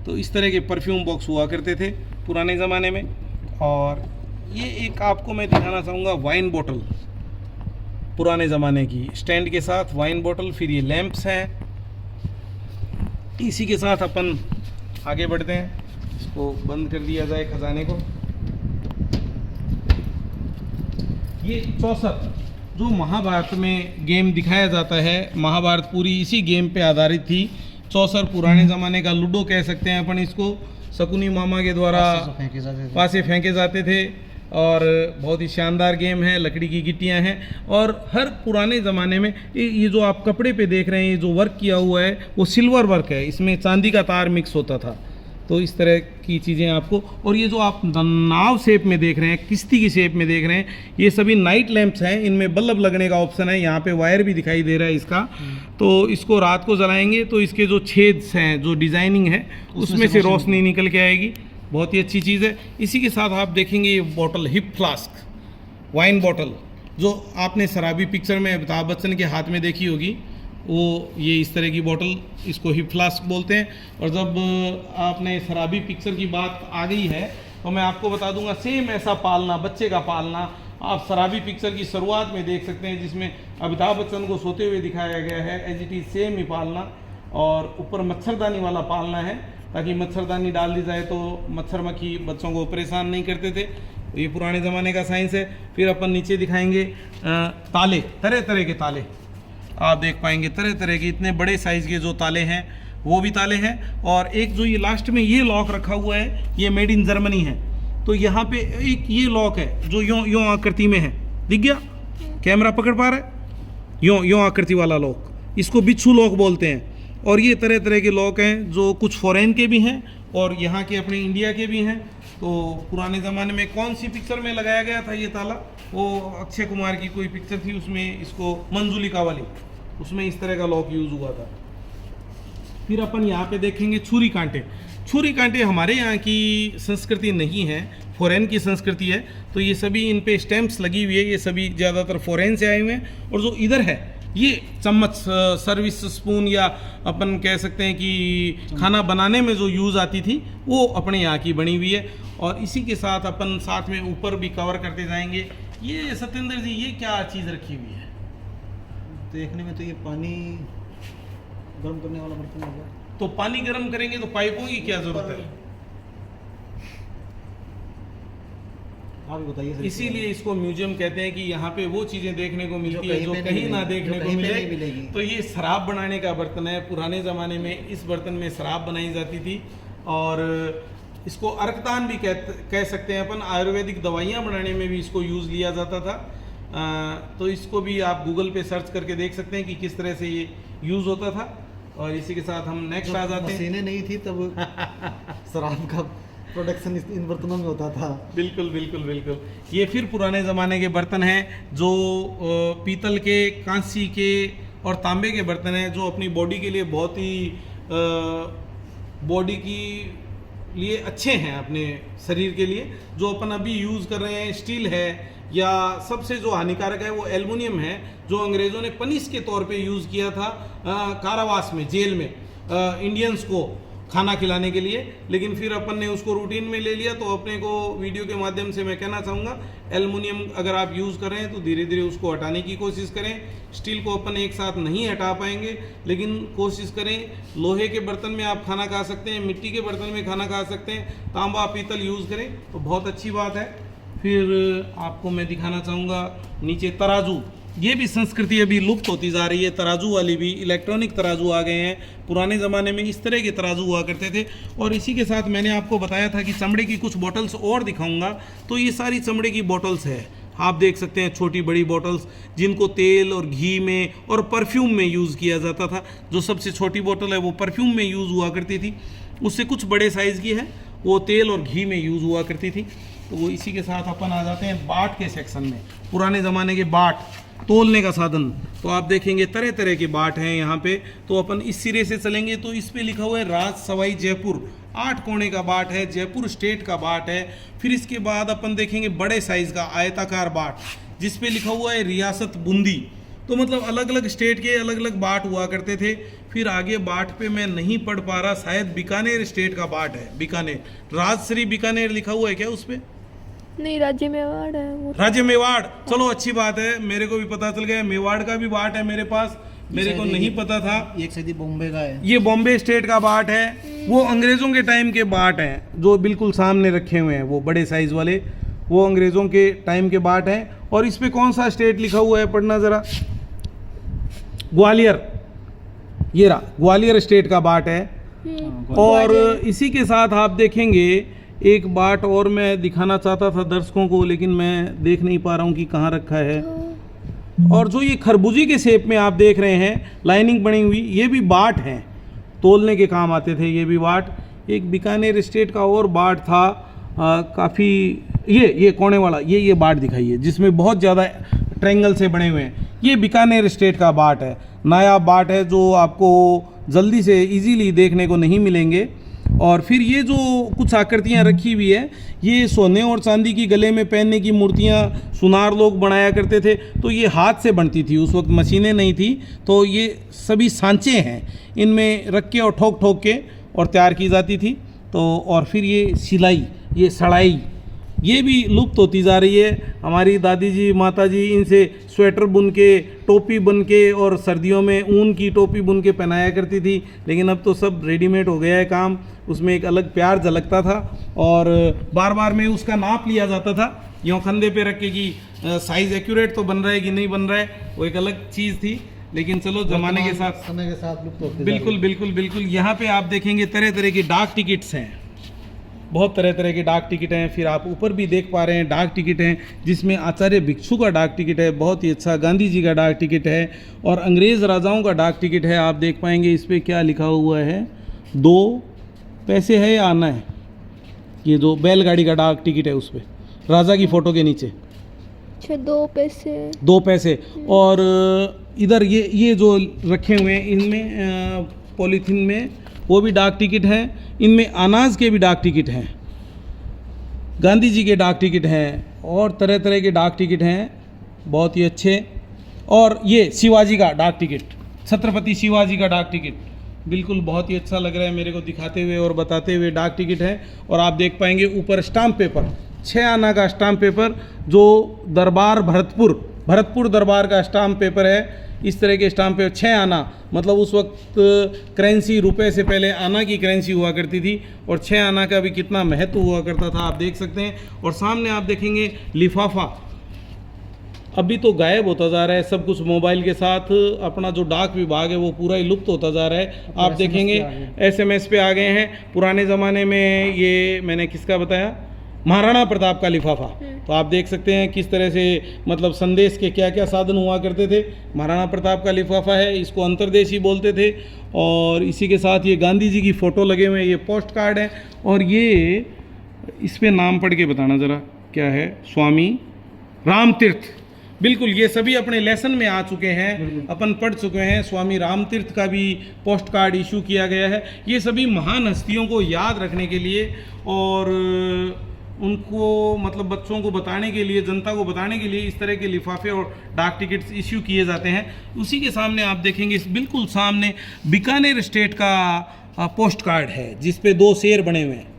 तो इस तरह के परफ्यूम बॉक्स हुआ करते थे पुराने ज़माने में। और ये एक आपको मैं दिखाना चाहूँगा वाइन बोतल, पुराने ज़माने की स्टैंड के साथ वाइन बोतल। फिर ये लैंप्स हैं, इसी के साथ अपन आगे बढ़ते हैं। इसको बंद कर दिया जाए खजाने को। ये चौसर जो महाभारत में गेम दिखाया जाता है, महाभारत पूरी इसी गेम पे आधारित थी। चौसर पुराने ज़माने का लूडो कह सकते हैं अपन इसको, शकुनी मामा के द्वारा पासे फेंके जाते थे। और बहुत ही शानदार गेम है, लकड़ी की गिट्टियां हैं। और हर पुराने ज़माने में ये जो आप कपड़े पे देख रहे हैं, ये जो वर्क किया हुआ है वो सिल्वर वर्क है, इसमें चांदी का तार मिक्स होता था। तो इस तरह की चीज़ें आपको। और ये जो आप नाव शेप में देख रहे हैं, किश्ती की शेप में देख रहे हैं, ये सभी नाइट लैंप्स हैं, इनमें बल्ब लगने का ऑप्शन है। यहाँ पे वायर भी दिखाई दे रहा है इसका। तो इसको रात को जलाएंगे तो इसके जो छेद हैं, जो डिज़ाइनिंग है, उसमें से रोशनी निकल के आएगी। बहुत ही अच्छी चीज़ है। इसी के साथ आप देखेंगे ये bottle, hip flask wine bottle, जो आपने शराबी पिक्चर में अमिताभ बच्चन के हाथ में देखी होगी, वो ये इस तरह की बोतल, इसको हिप फ्लास्क बोलते हैं। और जब आपने शराबी पिक्चर की बात आ गई है तो मैं आपको बता दूंगा, सेम ऐसा पालना, बच्चे का पालना आप शराबी पिक्चर की शुरुआत में देख सकते हैं, जिसमें अमिताभ बच्चन को सोते हुए दिखाया गया है। एज इट इज सेम ही पालना। और ऊपर मच्छरदानी वाला पालना है, ताकि मच्छरदानी डाल दी जाए तो मच्छर मक्खी बच्चों को परेशान नहीं करते थे। ये पुराने ज़माने का साइंस है। फिर अपन नीचे दिखाएंगे ताले, तरह तरह के ताले आप देख पाएंगे, तरह तरह के इतने बड़े साइज़ के जो ताले हैं वो भी ताले हैं। और एक जो ये लास्ट में ये लॉक रखा हुआ है, ये मेड इन जर्मनी है। तो यहाँ पे एक ये लॉक है जो यों आकृति में है, दिख गया, कैमरा पकड़ पा रहा है, यों आकृति वाला लॉक, इसको बिच्छू लॉक बोलते हैं। और ये तरह तरह के लॉक हैं, जो कुछ फॉरेन के भी हैं और यहाँ के अपने इंडिया के भी हैं। तो पुराने ज़माने में कौन सी पिक्चर में लगाया गया था ये ताला, वो अक्षय कुमार की कोई पिक्चर थी, उसमें इसको मंजुलिका वाली, उसमें इस तरह का लॉक यूज़ हुआ था। फिर अपन यहाँ पे देखेंगे छुरी कांटे। छुरी कांटे हमारे यहाँ की संस्कृति नहीं है, फॉरेन की संस्कृति है। तो ये सभी इन पे स्टैम्प्स लगी हुई है, ये सभी ज़्यादातर फॉरेन से आए हुए हैं। और जो इधर है ये चम्मच, सर्विस स्पून, या अपन कह सकते हैं कि खाना बनाने में जो यूज़ आती थी, वो अपने यहाँ की बनी हुई है। और इसी के साथ अपन साथ में ऊपर भी कवर करते जाएंगे। ये सत्येंद्र जी, ये क्या चीज़ रखी हुई है? देखने में तो ये पानी गर्म करने वाला बर्तन होगा। तो पानी गर्म करेंगे तो पाइपों की क्या जरूरत है? आप भी बताइए सर। इसीलिए इसको म्यूजियम कहते हैं कि यहाँ पे वो चीज़ें देखने को मिलती है जो कहीं ना देखने को मिलेगी। तो ये शराब बनाने का बर्तन है। पुराने ज़माने में इस बर्तन में शराब बनाई जाती थी। और इसको अर्कदान भी कह सकते हैं अपन। आयुर्वेदिक दवाइयाँ बनाने में भी इसको यूज़ लिया जाता था। तो इसको भी आप गूगल पे सर्च करके देख सकते हैं कि किस तरह से ये यूज़ होता था। और इसी के साथ हम नेक्स्ट आ जाते हैं। मशीनें नहीं थी तब शराब का प्रोडक्शन इन बर्तनों में होता था। बिल्कुल बिल्कुल बिल्कुल। ये फिर पुराने ज़माने के बर्तन हैं जो पीतल के, कांसी के और तांबे के बर्तन हैं, जो अपनी बॉडी के लिए बहुत ही बॉडी की लिए अच्छे हैं, अपने शरीर के लिए। जो अपन अभी यूज़ कर रहे हैं स्टील है, या सबसे जो हानिकारक है वो एल्युमिनियम है, जो अंग्रेज़ों ने पनिश के तौर पे यूज़ किया था कारावास में, जेल में इंडियंस को खाना खिलाने के लिए, लेकिन फिर अपन ने उसको रूटीन में ले लिया। तो अपने को वीडियो के माध्यम से मैं कहना चाहूँगा, एल्युमिनियम अगर आप यूज़ कर रहे हैं तो धीरे धीरे उसको हटाने की कोशिश करें। स्टील को अपन एक साथ नहीं हटा पाएंगे, लेकिन कोशिश करें। लोहे के बर्तन में आप खाना खा सकते हैं, मिट्टी के बर्तन में खाना खा सकते हैं, तांबा पीतल यूज़ करें तो बहुत अच्छी बात है। फिर आपको मैं दिखाना चाहूँगा नीचे तराजू। ये भी संस्कृति अभी लुप्त होती जा रही है, तराजू वाली भी। इलेक्ट्रॉनिक तराजू आ गए हैं, पुराने ज़माने में इस तरह के तराजू हुआ करते थे। और इसी के साथ मैंने आपको बताया था कि चमड़े की कुछ बॉटल्स और दिखाऊंगा, तो ये सारी चमड़े की बॉटल्स है। आप देख सकते हैं छोटी बड़ी बॉटल्स, जिनको तेल और घी में और परफ्यूम में यूज़ किया जाता था। जो सबसे छोटी बॉटल है वो परफ्यूम में यूज़ हुआ करती थी, उससे कुछ बड़े साइज़ की है वो तेल और घी में यूज़ हुआ करती थी। तो वो इसी के साथ अपन आ जाते हैं बाट के सेक्शन में। पुराने ज़माने के बाट, तोलने का साधन, तो आप देखेंगे तरह तरह के बाट हैं यहाँ पे। तो अपन इस सिरे से चलेंगे तो इस पे लिखा हुआ है राज सवाई जयपुर, 8 कोने का बाट है, जयपुर स्टेट का बाट है। फिर इसके बाद अपन देखेंगे बड़े साइज़ का आयताकार बाट, जिस पे लिखा हुआ है रियासत बूंदी। तो मतलब अलग अलग स्टेट के अलग अलग बाट हुआ करते थे। फिर आगे बाट पे मैं नहीं पढ़ पा रहा, शायद बीकानेर स्टेट का बाट है, बीकानेर, राजश्री बीकानेर लिखा हुआ है क्या उस पर? नहीं, राज्य मेवाड़ है वो। राज्य मेवाड़, चलो अच्छी बात है, मेरे को भी पता चल गया। मेवाड़ का भी बाट है मेरे पास, मेरे को नहीं पता था। एक सदी बॉम्बे का है, ये बॉम्बे स्टेट का बाट है। वो अंग्रेजों के टाइम के बाट हैं जो बिल्कुल सामने रखे हुए हैं, वो बड़े साइज वाले, वो अंग्रेजों के टाइम के बाट हैं। और इस पे कौन सा स्टेट लिखा हुआ है, पढ़ना जरा। ग्वालियर, ये रहा, ग्वालियर स्टेट का बाट है। और इसी के साथ आप देखेंगे एक बाट और मैं दिखाना चाहता था दर्शकों को, लेकिन मैं देख नहीं पा रहा हूँ कि कहाँ रखा है। और जो ये खरबूजी के शेप में आप देख रहे हैं लाइनिंग बनी हुई, ये भी बाट हैं, तोलने के काम आते थे ये भी बाट। एक बीकानेर स्टेट का और बाट था काफ़ी, ये कोने वाला, ये बाट दिखाइए जिसमें बहुत ज़्यादा ट्रायंगल से बने हुए हैं। ये बीकानेर स्टेट का बाट है, नायाब बाट है जो आपको जल्दी से इजीली देखने को नहीं मिलेंगे। और फिर ये जो कुछ आकृतियाँ रखी हुई है, ये सोने और चांदी की गले में पहनने की मूर्तियाँ सुनार लोग बनाया करते थे। तो ये हाथ से बनती थी, उस वक्त मशीनें नहीं थी, तो ये सभी सांचे हैं, इनमें रख के और ठोक ठोक के और तैयार की जाती थी। तो और फिर ये सिलाई, ये सड़ाई, ये भी लुप्त होती जा रही है। हमारी दादी जी, माता जी इनसे स्वेटर बुन के, टोपी बुन के और सर्दियों में ऊन की टोपी बुन के पहनाया करती थी। लेकिन अब तो सब रेडीमेड हो गया है काम, उसमें एक अलग प्यार झलकता था और बार बार में उसका नाप लिया जाता था, यूँ कंधे पे रख के कि साइज़ एक्यूरेट तो बन रहा है कि नहीं बन रहा है, वो एक अलग चीज़ थी। लेकिन चलो ज़माने के साथ, समय के साथ लुप्त होते बिल्कुल बिल्कुल बिल्कुल। यहाँ पे आप देखेंगे तरह तरह की डाक टिकट्स हैं, बहुत तरह तरह के डाक टिकट हैं। फिर आप ऊपर भी देख पा रहे हैं डाक टिकट हैं, जिसमें आचार्य भिक्षु का डाक टिकट है, बहुत ही अच्छा, गांधी जी का डाक टिकट है और अंग्रेज़ राजाओं का डाक टिकट है। आप देख पाएंगे इस पर क्या लिखा हुआ है, 2 पैसे है या आना है। ये जो बैलगाड़ी का डाक टिकट है उस पर राजा की फ़ोटो के नीचे, अच्छा 2 पैसे, 2 पैसे। और इधर ये जो रखे हुए हैं इनमें पॉलीथीन में, वो भी डाक टिकट हैं। इनमें अनाज के भी डाक टिकट हैं, गांधी जी के डाक टिकट हैं और तरह तरह के डाक टिकट हैं, बहुत ही अच्छे। और ये शिवाजी का डाक टिकट, छत्रपति शिवाजी का डाक टिकट, बिल्कुल बहुत ही अच्छा लग रहा है मेरे को दिखाते हुए और बताते हुए। डाक टिकट है। और आप देख पाएंगे ऊपर स्टाम्प पेपर, 6 आना का स्टाम्प पेपर, जो दरबार भरतपुर दरबार का स्टाम्प पेपर है। इस तरह के स्टाम्प पेपर 6 आना, मतलब उस वक्त करेंसी, रुपए से पहले आना की करेंसी हुआ करती थी और 6 आना का भी कितना महत्व हुआ करता था, आप देख सकते हैं। और सामने आप देखेंगे लिफाफा, अभी तो गायब होता जा रहा है सब कुछ मोबाइल के साथ। अपना जो डाक विभाग है वो पूरा ही लुप्त होता जा रहा है। आप देखेंगे SMS पे आ गए हैं। पुराने ज़माने में ये मैंने किसका बताया, महाराणा प्रताप का लिफाफा। तो आप देख सकते हैं किस तरह से मतलब संदेश के क्या क्या साधन हुआ करते थे। महाराणा प्रताप का लिफाफा है, इसको अंतर्देशी बोलते थे। और इसी के साथ ये गांधी जी की फ़ोटो लगे हुए हैं, ये पोस्ट कार्ड है। और ये इस पे नाम पढ़ के बताना ज़रा क्या है, स्वामी रामतीर्थ, बिल्कुल ये सभी अपने लेसन में आ चुके हैं, अपन पढ़ चुके हैं। स्वामी रामतीर्थ का भी पोस्ट कार्ड इशू किया गया है। ये सभी महान हस्तियों को याद रखने के लिए और उनको मतलब बच्चों को बताने के लिए, जनता को बताने के लिए इस तरह के लिफाफे और डाक टिकट्स इश्यू किए जाते हैं। उसी के सामने आप देखेंगे, इस बिल्कुल सामने बीकानेर स्टेट का पोस्ट कार्ड है जिस पे 2 शेर बने हुए हैं।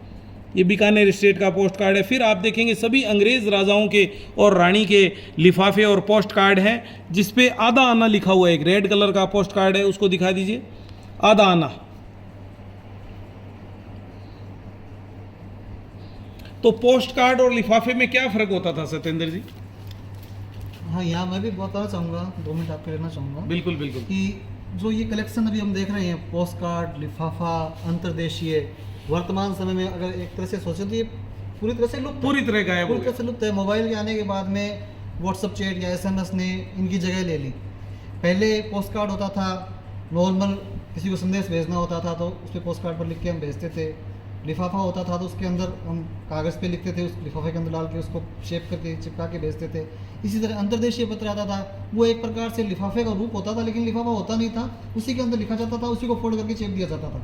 ये बीकानेर स्टेट का पोस्ट कार्ड है। फिर आप देखेंगे सभी अंग्रेज राजाओं के और रानी के लिफाफे और पोस्ट कार्ड हैं जिस पे आधा आना लिखा हुआ है। एक रेड कलर का पोस्ट कार्ड है, उसको दिखा दीजिए, आधा आना। तो पोस्ट कार्ड और लिफाफे में क्या फर्क होता था सत्येंद्र जी? हाँ, यहाँ मैं भी बताना चाहूँगा, 2 मिनट आपके लेना चाहूँगा बिल्कुल बिल्कुल। कि जो ये कलेक्शन अभी हम देख रहे हैं, पोस्ट कार्ड, लिफाफा, अंतर्देशीय, वर्तमान समय में अगर एक तरह से सोचें तो ये पूरी तरह से लुप्त पूरी तरह गायब हो पूरी तरह से लुप्त है। मोबाइल के आने के बाद में व्हाट्सअप चैट या SMS ने इनकी जगह ले ली। पहले पोस्ट कार्ड होता था, नॉर्मल किसी को संदेश भेजना होता था तो उस पर पोस्ट कार्ड पर लिख के हम भेजते थे। लिफाफा होता था तो उसके अंदर हम कागज़ पे लिखते थे, उस लिफाफे के अंदर डाल के उसको शेप करके चिपका के भेजते थे। इसी तरह अंतर्देशीय पत्र आता था, वो एक प्रकार से लिफाफे का रूप होता था लेकिन लिफाफा होता नहीं था, उसी के अंदर लिखा जाता था, उसी को फोल्ड करके चेप दिया जाता था,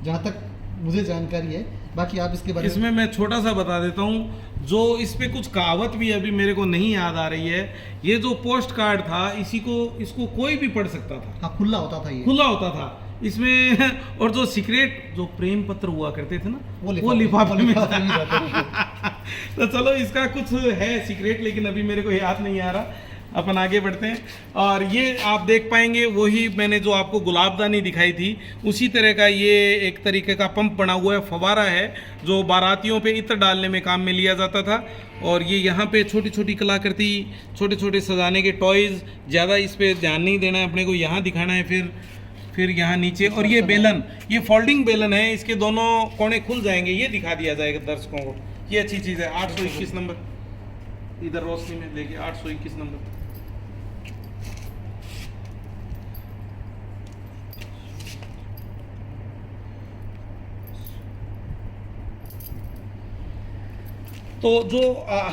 जहाँ तक मुझे जानकारी है। बाकी आप इसके बारे में इसमें मैं छोटा सा बता देता हूँ, जो इस पे कुछ कहावत भी अभी मेरे को नहीं याद आ रही है। ये जो पोस्ट कार्ड था इसको कोई भी पढ़ सकता था। हाँ, खुला होता था, ये खुला होता था इसमें। और जो सीक्रेट जो प्रेम पत्र हुआ करते थे ना, वो लिफाफे में जाते थे। तो चलो इसका कुछ है सीक्रेट, लेकिन अभी मेरे को याद नहीं आ रहा। अपन आगे बढ़ते हैं। और ये आप देख पाएंगे वही मैंने जो आपको गुलाबदानी दिखाई थी, उसी तरह का ये एक तरीके का पंप बना हुआ है, फवारा है, जो बारातियों पे इत्र डालने में काम में लिया जाता था। और ये यहाँ पे छोटी छोटी कलाकृति, छोटे छोटे सजाने के टॉयज़, ज़्यादा इस पर ध्यान नहीं देना है अपने को, यहाँ दिखाना है। फिर यहाँ नीचे, और ये बेलन, ये फोल्डिंग बेलन है, इसके दोनों कोने खुल जाएंगे, ये दिखा दिया जाएगा दर्शकों को। ये अच्छी चीज़ है। 821 नंबर, इधर रोशनी में लेके 821 नंबर। तो जो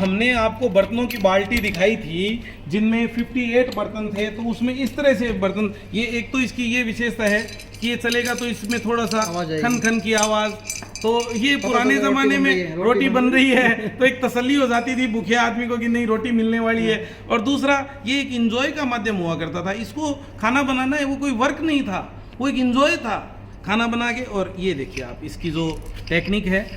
हमने आपको बर्तनों की बाल्टी दिखाई थी जिनमें 58 बर्तन थे, तो उसमें इस तरह से बर्तन, ये एक तो इसकी ये विशेषता है कि ये चलेगा तो इसमें थोड़ा सा खन खन की आवाज़। तो ये पुराने ज़माने में रोटी बन रही है तो एक तसल्ली हो जाती थी भूखे आदमी को कि नहीं रोटी मिलने वाली है। और दूसरा, ये एक इंजॉय का माध्यम हुआ करता था। इसको खाना बनाना है, वो कोई वर्क नहीं था, वो एक इंजॉय था खाना बना के। और ये देखिए आप, इसकी जो टेक्निक है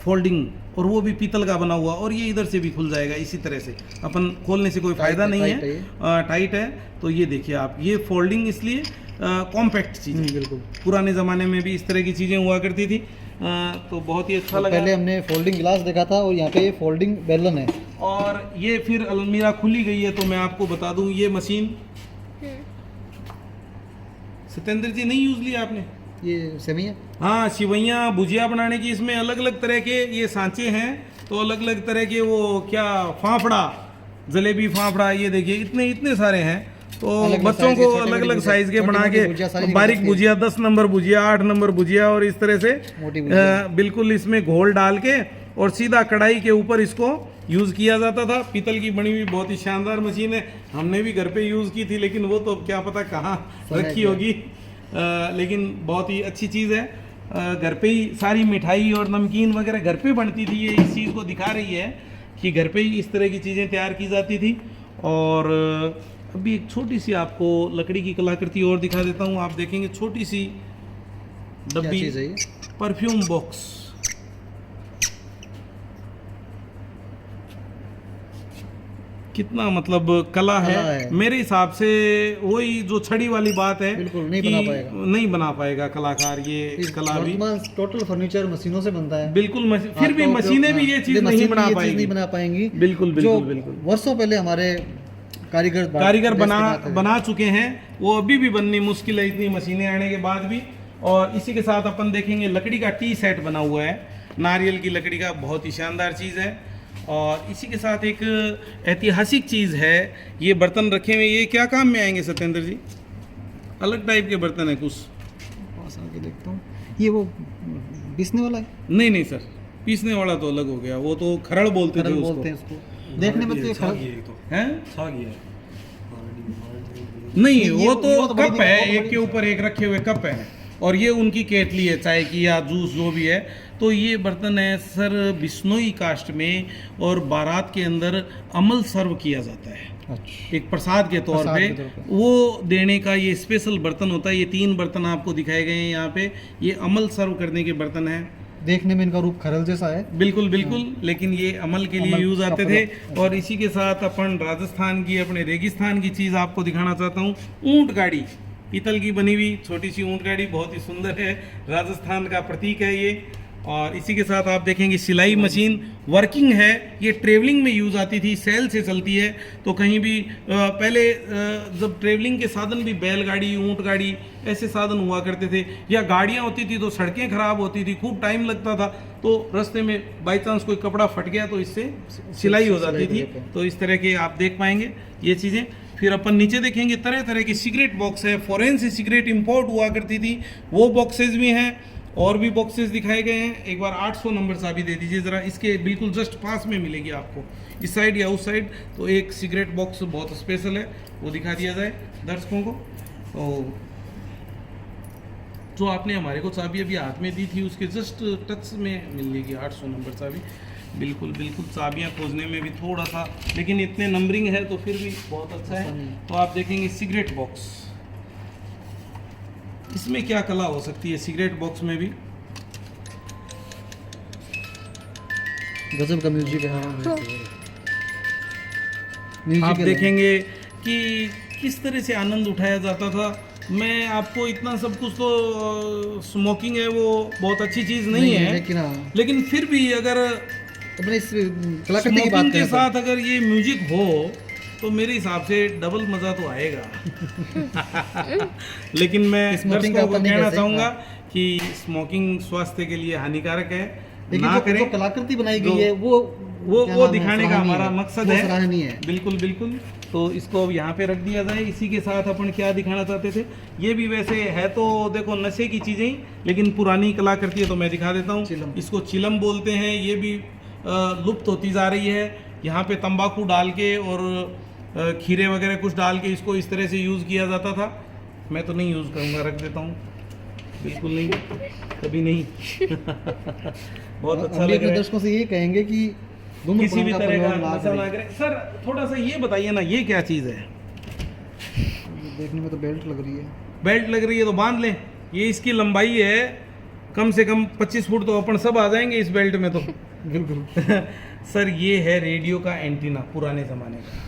फोल्डिंग, और वो भी पीतल का बना हुआ, और ये इधर से भी खुल जाएगा इसी तरह से। अपन खोलने से कोई फ़ायदा नहीं है, टाइट है। तो ये देखिए आप, ये फोल्डिंग इसलिए कॉम्पैक्ट चीज़ है। बिल्कुल, पुराने ज़माने में भी इस तरह की चीज़ें हुआ करती थी। तो बहुत ही अच्छा लगा। पहले हमने फोल्डिंग गिलास देखा था और यहाँ पे ये फोल्डिंग बेलन है। और ये फिर अलमीरा खुली गई है, तो मैं आपको बता दूं, ये मशीन सत्येंद्र जी नहीं यूज़ लिया आपने? ये सेमी है। हाँ, सिवैयाँ भुजिया बनाने की इसमें अलग अलग तरह के ये सांचे हैं। तो अलग अलग तरह के वो क्या फाफड़ा, जलेबी फाफड़ा, ये देखिए इतने इतने सारे हैं। तो बच्चों को अलग अलग साइज के बना के बारीक भुजिया, 10 नंबर भुजिया, 8 नंबर भुजिया, और इस तरह से बिल्कुल इसमें घोल डाल के और सीधा कढ़ाई के ऊपर इसको यूज़ किया जाता था। पीतल की बनी हुई बहुत ही शानदार मशीन है, हमने भी घर पे यूज़ की थी, लेकिन वो तो क्या पता कहाँ रखी होगी। लेकिन बहुत ही अच्छी चीज़ है। घर पे ही सारी मिठाई और नमकीन वगैरह घर पे बनती थी। ये इस चीज़ को दिखा रही है कि घर पे ही इस तरह की चीज़ें तैयार की जाती थी। और अभी एक छोटी सी आपको लकड़ी की कलाकृति और दिखा देता हूँ। आप देखेंगे छोटी सी डब्बी, परफ्यूम बॉक्स, कितना मतलब कला है। मेरे हिसाब से वही जो छड़ी वाली बात है, बिल्कुल नहीं बना पाएगा कलाकार ये कला भी। टोटल फर्नीचर मशीनों से बनता है। बिल्कुल, फिर भी मशीनें भी ये चीज नहीं बना पाएंगी। बिल्कुल बिल्कुल बिल्कुल। वर्षों पहले हमारे कारीगर बना चुके हैं, वो अभी भी बननी मुश्किल है इतनी मशीनें आने के बाद भी। और इसी के साथ अपन देखेंगे लकड़ी का टी सेट बना हुआ है, नारियल की लकड़ी का, बहुत ही शानदार चीज़ है। और इसी के साथ एक ऐतिहासिक चीज़ है, ये बर्तन रखे हुए, ये क्या काम में आएंगे सत्येंद्र जी? अलग टाइप के बर्तन है कुछ, पास आके देखता हूँ। ये वो पीसने वाला है? नहीं सर, पीसने वाला तो अलग हो गया, वो तो खरड़ बोलते थे उसको। देखने में तो है नहीं, वो तो कप है, एक के ऊपर एक रखे हुए कप है। और ये उनकी केटली है चाय की या जूस जो भी है। तो ये बर्तन है सर बिश्नोई कास्ट में, और बारात के अंदर अमल सर्व किया जाता है अच्छा, एक प्रसाद के तौर प्रसाद पे, के तौर पे। वो देने का ये स्पेशल बर्तन होता है। ये 3 बर्तन आपको दिखाए गए हैं यहाँ पे, ये अमल सर्व करने के बर्तन हैं। देखने में इनका रूप खरल जैसा है। बिल्कुल बिल्कुल, लेकिन ये अमल के लिए अमल यूज का आते थे। प्रयोग। और इसी के साथ अपन राजस्थान की, अपने रेगिस्तान की चीज़ आपको दिखाना चाहता हूँ। ऊंट गाड़ी, पीतल की बनी हुई छोटी सी ऊंट गाड़ी, बहुत ही सुंदर है, राजस्थान का प्रतीक है ये। और इसी के साथ आप देखेंगे सिलाई मशीन वर्किंग है, ये ट्रेवलिंग में यूज़ आती थी, सेल से चलती है। तो कहीं भी पहले जब ट्रेवलिंग के साधन भी बैलगाड़ी, ऊंट गाड़ी ऐसे साधन हुआ करते थे, या गाड़ियाँ होती थी तो सड़कें खराब होती थी, खूब टाइम लगता था, तो रास्ते में बाई चांस कोई कपड़ा फट गया तो इससे सिलाई हो जाती थी। तो इस तरह के आप देख पाएंगे ये चीज़ें। फिर अपन नीचे देखेंगे तरह तरह की सिगरेट बॉक्स है, फॉरेन से सिगरेट इंपोर्ट हुआ करती थी, वो बॉक्सेस भी हैं, और भी बॉक्सेस दिखाए गए हैं। एक बार 800 नंबर चाबी दे दीजिए ज़रा, इसके बिल्कुल जस्ट पास में मिलेगी आपको, इस साइड या उस साइड। तो एक सिगरेट बॉक्स बहुत स्पेशल है, वो दिखा दिया जाए दर्शकों को। तो जो आपने हमारे को चाबी अभी हाथ में दी थी उसके जस्ट टच में मिलेगी 800 नंबर चाबी। बिल्कुल बिल्कुल, चाबियाँ खोजने में भी थोड़ा सा, लेकिन इतने नंबरिंग है तो फिर भी बहुत अच्छा है। तो आप देखेंगे सिगरेट बॉक्स, इसमें क्या कला हो सकती है सिगरेट बॉक्स में भी। गजब का म्यूजिक है। हाँ। म्यूजिक आप है। देखेंगे कि किस तरह से आनंद उठाया जाता था। मैं आपको इतना सब कुछ, तो स्मोकिंग है वो बहुत अच्छी चीज़ नहीं है, लेकिन हाँ, लेकिन फिर भी अगर अपने इस कलाकृति की बात स्मोकिंग के करें तो साथ अगर ये म्यूजिक हो तो मेरे हिसाब से डबल मज़ा तो आएगा। लेकिन मैं स्मोकिंग का दर्शकों को अपन नहीं कहना कर चाहूँगा कि स्मोकिंग स्वास्थ्य के लिए हानिकारक है, लेकिन ना जो करें। कलाकृति बनाई गई जो- है वो क्या वो नाम है, दिखाने का सराहनीय हमारा है। मकसद वो है। सराहनीय है। बिल्कुल बिल्कुल। तो इसको अब यहाँ पे रख दिया जाए। इसी के साथ अपन क्या दिखाना चाहते थे, ये भी वैसे है तो देखो नशे की चीज़ें ही, लेकिन पुरानी कलाकृति है तो मैं दिखा देता हूँ। चिलम। इसको चिलम बोलते हैं। ये भी लुप्त होती जा रही है। यहाँ पे तंबाकू डाल के और खीरे वगैरह कुछ डाल के इसको इस तरह से यूज़ किया जाता था। मैं तो नहीं यूज़ करूँगा, रख देता हूँ, बिल्कुल नहीं, कभी नहीं। बहुत अच्छा हम भी लग अपने रहा है। दर्शकों से ये कहेंगे कि किसी भी तरह का ना नशा ना करें। करें। सर थोड़ा सा ये बताइए ना, ये क्या चीज़ है? देखने में तो बेल्ट लग रही है। बेल्ट लग रही है तो बांध लें। ये इसकी लंबाई है कम से कम 25 फुट, तो अपन सब आ जाएंगे इस बेल्ट में तो। बिल्कुल। सर ये है रेडियो का एंटीना, पुराने ज़माने का।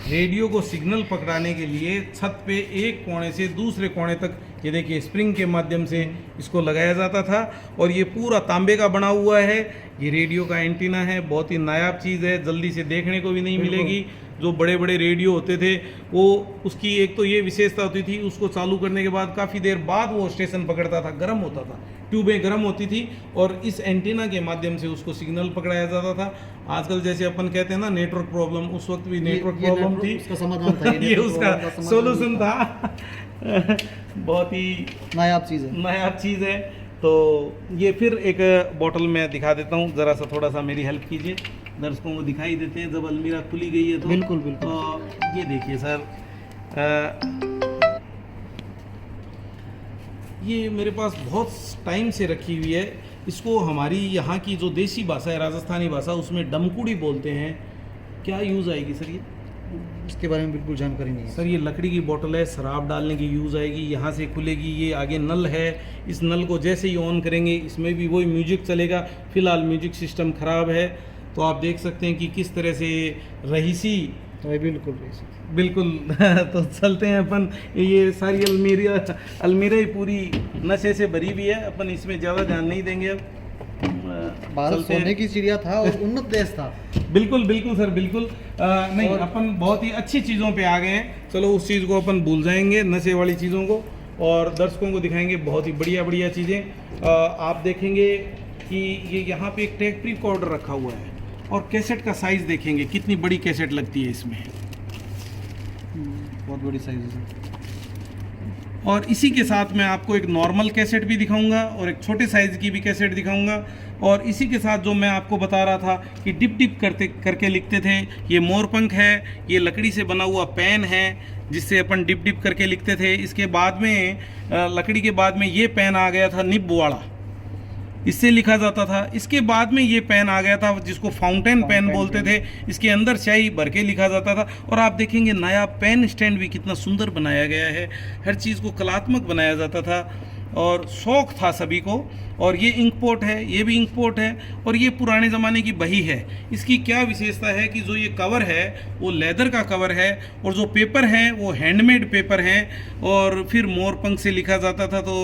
रेडियो को सिग्नल पकड़ाने के लिए छत पे एक कोने से दूसरे कोने तक, ये देखिए स्प्रिंग के माध्यम से इसको लगाया जाता था, और ये पूरा तांबे का बना हुआ है। ये रेडियो का एंटीना है, बहुत ही नायाब चीज़ है, जल्दी से देखने को भी नहीं बिल्कुल। मिलेगी। जो बड़े बड़े रेडियो होते थे वो, उसकी एक तो ये विशेषता होती थी, उसको चालू करने के बाद काफ़ी देर बाद वो स्टेशन पकड़ता था, गर्म होता था, ट्यूबें गर्म होती थी, और इस एंटीना के माध्यम से उसको सिग्नल पकड़ाया जाता था। आजकल जैसे अपन कहते हैं ना नेटवर्क प्रॉब्लम, उस वक्त भी नेटवर्क ये प्रॉब्लम नेटवर्क थी, उसका समाधान था, ये ये नेटवर्क उसका प्रॉब्लम का समाधान सोल्यूशन था। बहुत ही नायाब चीज़ है। नायाब चीज़ है। तो ये फिर एक बोतल में दिखा देता हूँ, ज़रा सा थोड़ा सा मेरी हेल्प कीजिए, दर्शकों को दिखाई देते हैं जब अलमीरा खुली गई है तो। बिल्कुल, बिल्कुल। तो ये देखिए सर, ये मेरे पास बहुत टाइम से रखी हुई है। इसको हमारी यहाँ की जो देसी भाषा है, राजस्थानी भाषा, उसमें डमकुड़ी बोलते हैं। क्या यूज़ आएगी सर ये? इसके बारे में बिल्कुल जानकारी नहीं है। सर ये लकड़ी की बोतल है, शराब डालने की यूज़ आएगी, यहाँ से खुलेगी। ये आगे नल है, इस नल को जैसे ही ऑन करेंगे इसमें भी वही म्यूजिक चलेगा। फिलहाल म्यूजिक सिस्टम ख़राब है, तो आप देख सकते हैं कि किस तरह से रहीसी, बिल्कुल बिल्कुल। तो चलते हैं अपन, ये सारी अलमीरा ही पूरी नशे से भरी हुई है, अपन इसमें ज़्यादा ध्यान नहीं देंगे अब। भारत चलते हैं। सोने की चिड़िया था और उन्नत देश था। बिल्कुल बिल्कुल सर, बिल्कुल। नहीं, अपन बहुत ही अच्छी चीज़ों पे आ गए हैं। चलो उस चीज़ को अपन भूल जाएंगे, नशे वाली चीज़ों को, और दर्शकों को दिखाएंगे बहुत ही बढ़िया बढ़िया चीज़ें। आप देखेंगे कि ये यहाँ पे एक टेप रिकॉर्डर रखा हुआ है, और कैसेट का साइज़ देखेंगे कितनी बड़ी कैसेट लगती है इसमें, बहुत बड़ी साइज है। और इसी के साथ मैं आपको एक नॉर्मल कैसेट भी दिखाऊंगा और एक छोटे साइज़ की भी कैसेट दिखाऊंगा। और इसी के साथ जो मैं आपको बता रहा था कि डिप डिप करके लिखते थे, ये मोरपंख है, ये लकड़ी से बना हुआ पेन है जिससे अपन डिप डिप करके लिखते थे। इसके बाद में लकड़ी के बाद में ये पेन आ गया था निब वाला, इससे लिखा जाता था। इसके बाद में ये पेन आ गया था जिसको फाउंटेन पेन बोलते थे, इसके अंदर स्याही भर के लिखा जाता था। और आप देखेंगे नया पेन स्टैंड भी कितना सुंदर बनाया गया है, हर चीज़ को कलात्मक बनाया जाता था और शौक था सभी को। और ये इंक पोट है, ये भी इंक पोट है और ये पुराने ज़माने की बही है। इसकी क्या विशेषता है कि जो ये कवर है वो लेदर का कवर है और जो पेपर है वो हैंडमेड पेपर हैं और फिर मोरपंख से लिखा जाता था। तो